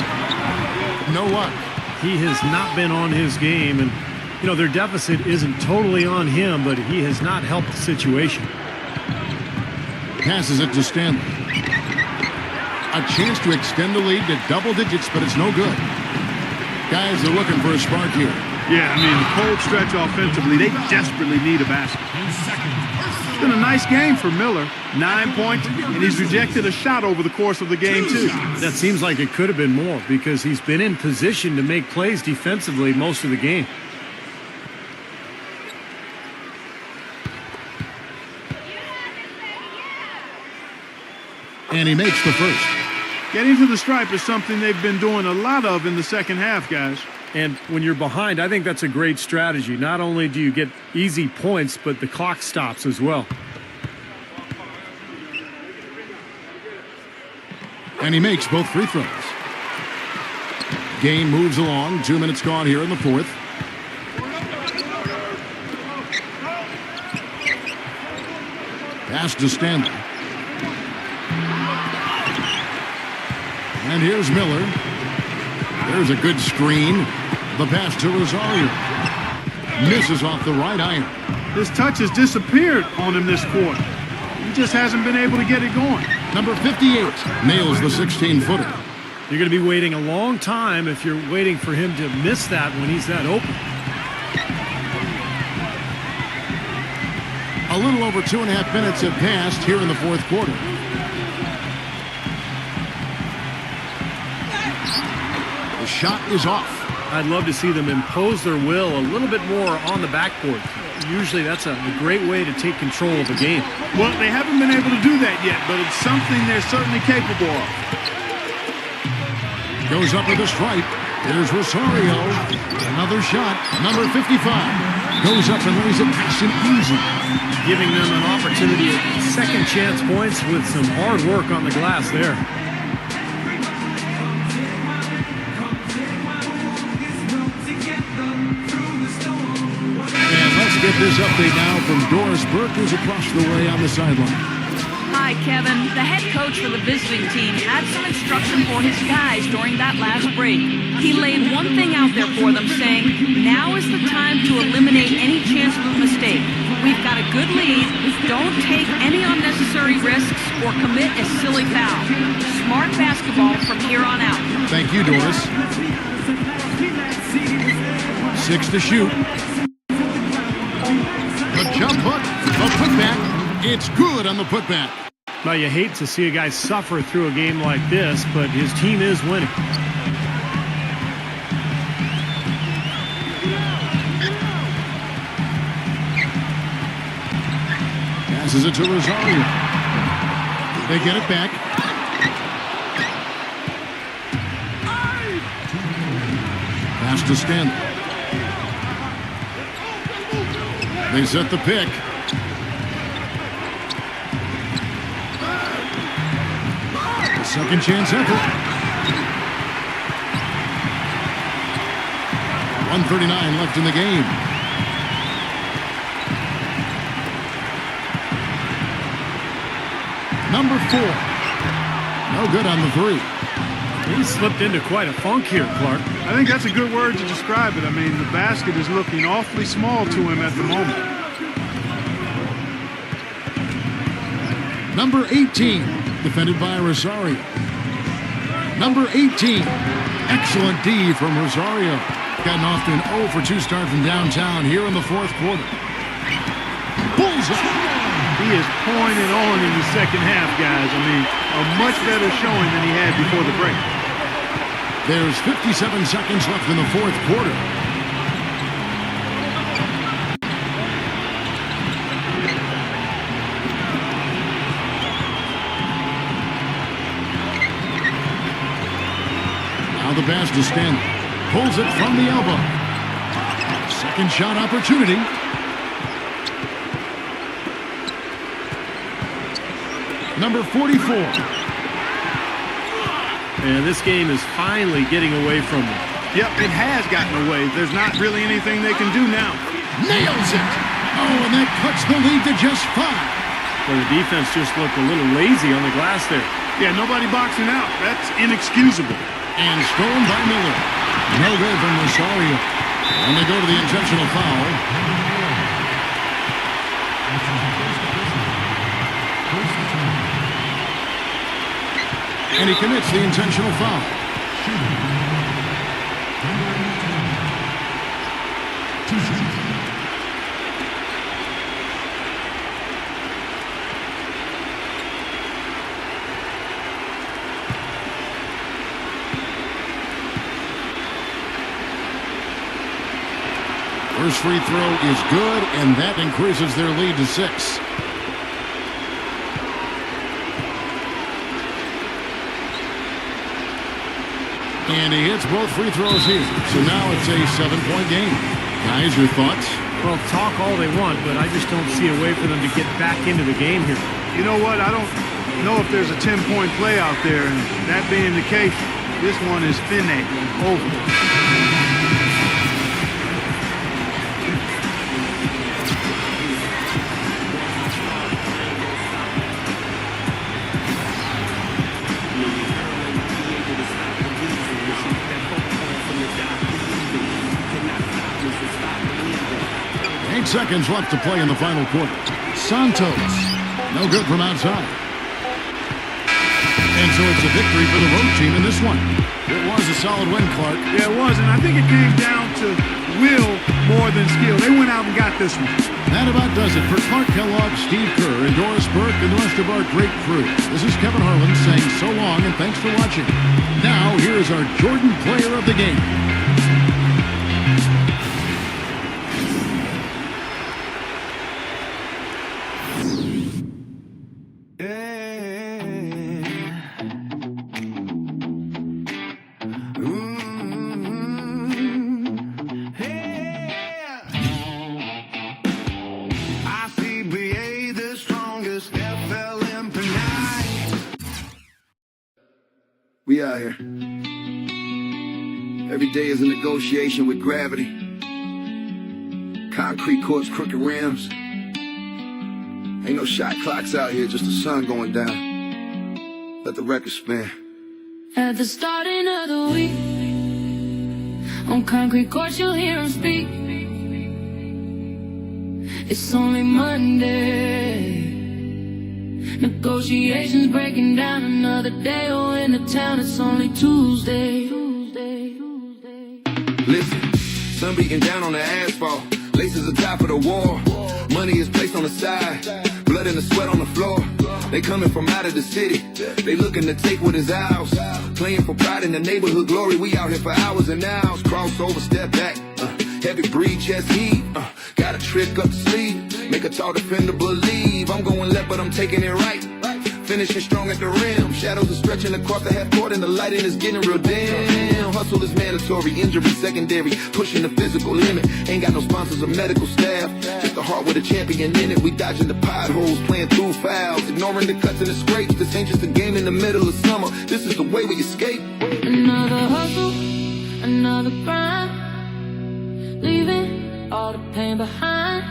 No luck. He has not been on his game, and you know their deficit isn't totally on him, but he has not helped the situation. Passes it to Stanley. A chance to extend the lead to double digits, but it's no good. Guys are looking for a spark here. Yeah, I mean, the cold stretch offensively, they desperately need a basket. It's been a nice game for Miller. 9 points, and he's rejected a shot over the course of the game, too. That seems like it could have been more because he's been in position to make plays defensively most of the game. And he makes the first. Getting to the stripe is something they've been doing a lot of in the second half, guys. And when you're behind, I think that's a great strategy. Not only do you get easy points, but the clock stops as well. And he makes both free throws. Game moves along. 2 minutes gone here in the fourth. Pass to Stanley. And here's Miller. There's a good screen. The pass to Rosario. Misses off the right iron. His touch has disappeared on him this quarter. He just hasn't been able to get it going. Number 58 nails the 16-footer. You're going to be waiting a long time if you're waiting for him to miss that when he's that open. A little over 2.5 minutes have passed here in the fourth quarter. The shot is off. I'd love to see them impose their will a little bit more on the backboard. Usually that's a great way to take control of a game. Well, they haven't been able to do that yet, but it's something they're certainly capable of. Goes up with a stripe. There's Rosario. Another shot. Number 55. Goes up and lays it nice and easy. Giving them an opportunity at second chance points with some hard work on the glass there. Get this update now from Doris Burke, who's across the way on the sideline. Hi, Kevin. The head coach for the visiting team had some instruction for his guys during that last break. He laid one thing out there for them, saying, now is the time to eliminate any chance of a mistake. We've got a good lead. Don't take any unnecessary risks or commit a silly foul. Smart basketball from here on out. Thank you, Doris. 6 to shoot. The jump hook, the putback, it's good on the putback. Now, you hate to see a guy suffer through a game like this, but his team is winning. Passes it to Rosario. They get it back. Pass to Stanley. They set the pick. Second chance effort. 1:39 left in the game. Number 4. No good on the three. He slipped into quite a funk here, Clark. I think that's a good word to describe it. I mean, the basket is looking awfully small to him at the moment. Number 18, defended by Rosario. Number 18, excellent D from Rosario. Gotten off to an 0 for 2 start from downtown here in the fourth quarter. Bullseye! He is pouring it on in the second half, guys. I mean, a much better showing than he had before the break. There's 57 seconds left in the fourth quarter. Now the pass to Stanley. Pulls it from the elbow. Second shot opportunity. Number 44. And this game is finally getting away from them. Yep, it has gotten away. There's not really anything they can do now. Nails it. Oh, and that cuts the lead to just 5. Well, the defense just looked a little lazy on the glass there. Yeah, nobody boxing out. That's inexcusable. And stolen by Miller. No good from Rosario. And they go to the intentional foul. And he commits the intentional foul. First free throw is good, and that increases their lead to 6. And he hits both free throws here. So now it's a 7-point game. Guys, your thoughts? Well, talk all they want, but I just don't see a way for them to get back into the game here. You know what? I don't know if there's a 10-point play out there, and that being the case, this one is finished, over. 8 seconds left to play in the final quarter. Santos, no good from outside. And so it's a victory for the road team in this one. It was a solid win, Clark. Yeah, it was, and I think it came down to will more than skill. They went out and got this one. That about does it for Clark Kellogg, Steve Kerr, and Doris Burke, and the rest of our great crew. This is Kevin Harlan saying so long and thanks for watching. Now, here is our Jordan Player of the Game. We out here. Every day is a negotiation with gravity. Concrete courts, crooked rims. Ain't no shot clocks out here, just the sun going down. Let the record spin. At the starting of the week, on concrete courts you'll hear him speak. It's only Monday. Negotiations breaking down, another day. Oh, in the town it's only Tuesday. Listen, sun beating down on the asphalt. Laces atop of the wall. Money is placed on the side. Blood and the sweat on the floor. They coming from out of the city. They looking to take what is ours. Playing for pride in the neighborhood glory. We out here for hours and hours. Crossover, step back. Heavy breathe, chest heave. Got a trick up the sleeve. Make a tall defender believe. I'm going left, but I'm taking it right. Finishing strong at the rim. Shadows are stretching across the half court, and the lighting is getting real dim. Hustle is mandatory, injury secondary. Pushing the physical limit. Ain't got no sponsors or medical staff. Just a heart with a champion in it. We dodging the potholes, playing through fouls, ignoring the cuts and the scrapes. This ain't just a game in the middle of summer. This is the way we escape. Another hustle, another grind. Leaving all the pain behind.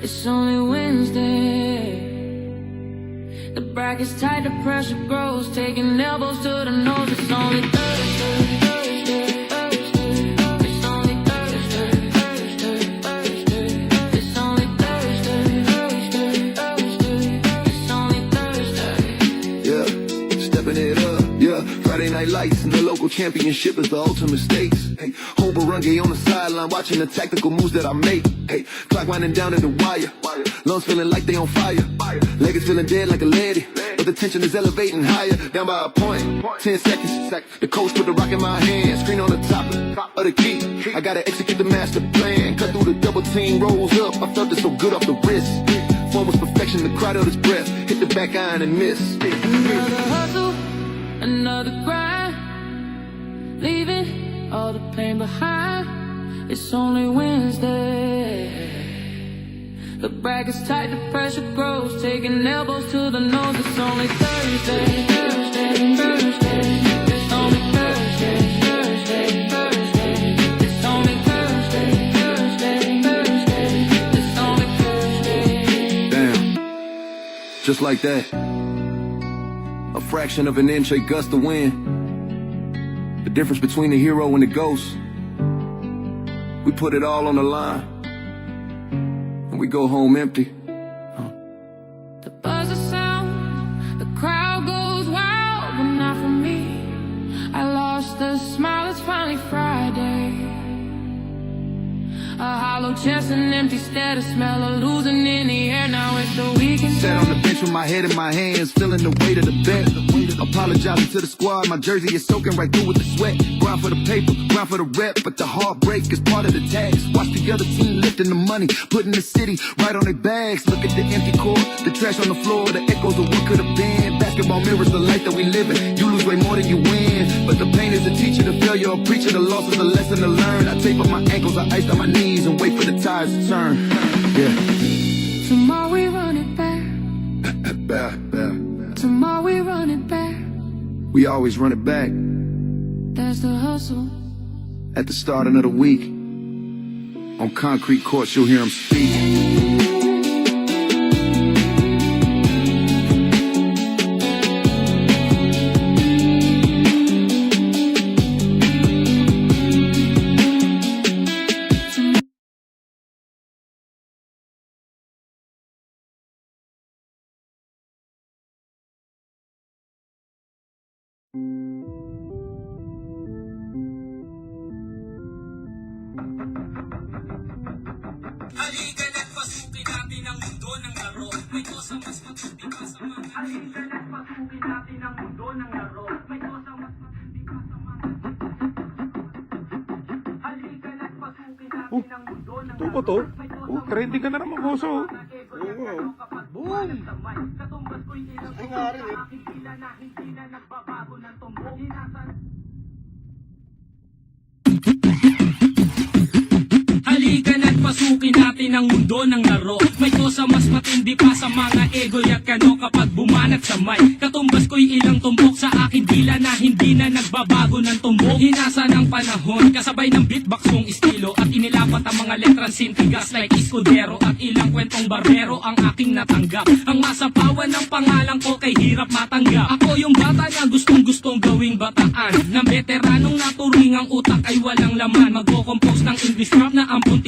It's only Wednesday. The bracket's tight, the pressure grows. Taking elbows to the nose. It's only Thursday. It's only Thursday. It's only Thursday. It's only Thursday. Yeah, stepping it up. Yeah, Friday night lights and the local championship is the ultimate stakes. Hey, whole barangay on the sideline watching the tactical moves that I make. Hey, clock winding down at the wire. Lungs feeling like they on fire. Legs feeling dead like a lady. But the tension is elevating higher, down by a point. 10 seconds, the coach put the rock in my hand. Screen on the top of the key. I gotta execute the master plan. Cut through the double team, rolls up. I felt it so good off the wrist. Form was perfection, the crowd held his breath. Hit the back iron and miss. Another hustle, another grind, leaving all the pain behind. It's only Wednesday. The bracket's tight, the pressure grows, taking elbows to the nose. It's only Thursday, Thursday, Thursday. It's only Thursday, Thursday, Thursday. It's only Thursday, Thursday, Thursday. It's only Thursday. Damn. Just like that. A fraction of an inch, a gust of wind. The difference between the hero and the ghost. We put it all on the line. We go home empty. The buzzer sound, the crowd goes wild, but not for me. I lost the smile, it's finally Friday. A hollow chest, an empty stare, the smell of losing in the air. Now it's the weekend. Sat on the bench with my head in my hands, feeling the weight of the bet. Apologizing to the squad, my jersey is soaking right through with the sweat. Grind for the paper, grind for the rep, but the heartbreak is part of the task. Watch the other team lifting the money, putting the city right on their bags. Look at the empty court, the trash on the floor, the echoes of what could have been. Basketball mirrors the life that we live in. You lose way more than you win, but the pain is a teacher, the failure a preacher, the loss is a lesson to learn. I tape up my ankles, I ice on my knees and wait for the tides to turn. Yeah. Tomorrow we run it back. Tomorrow we run it back. We always run it back. There's the hustle. At the starting of the week, on concrete courts, you'll hear him speak. Halika na't pasukin natin ang mundo ng laro. May kosa mas matindi pa sa mga. Halika na't pasukin natin ang mundo ng laro. May kosa mas matindi pa sa mga. Halika na't pasukin natin ang mundo ng laro. Ito ba to? Trending ka na naman, Boso. Boom! Katumbas ko'y ilang tumbok sa aking pila na hindi na nagbabago ng tumbok. Halika na't pasukin natin ang mundo ng laro. May kosa mas matindi pa sa mga ego at kano kapag bumanat sa mic. Katumbas ko'y ilang tumbok sa akin dila na hindi na nagbabago ng tumbok. Hinasa ng panahon, kasabay ng beatbox kong estilo. At inilapat ang mga letrang sintigas like Escudero. At ilang kwentong barbero ang aking natanggap. Ang masapawan ng pangalan ko kay hirap matanggap. Ako yung bata na gustong gawing bataan, ng veteranong naturing ang utak ay walang laman. Magko-compose ng English rap na ang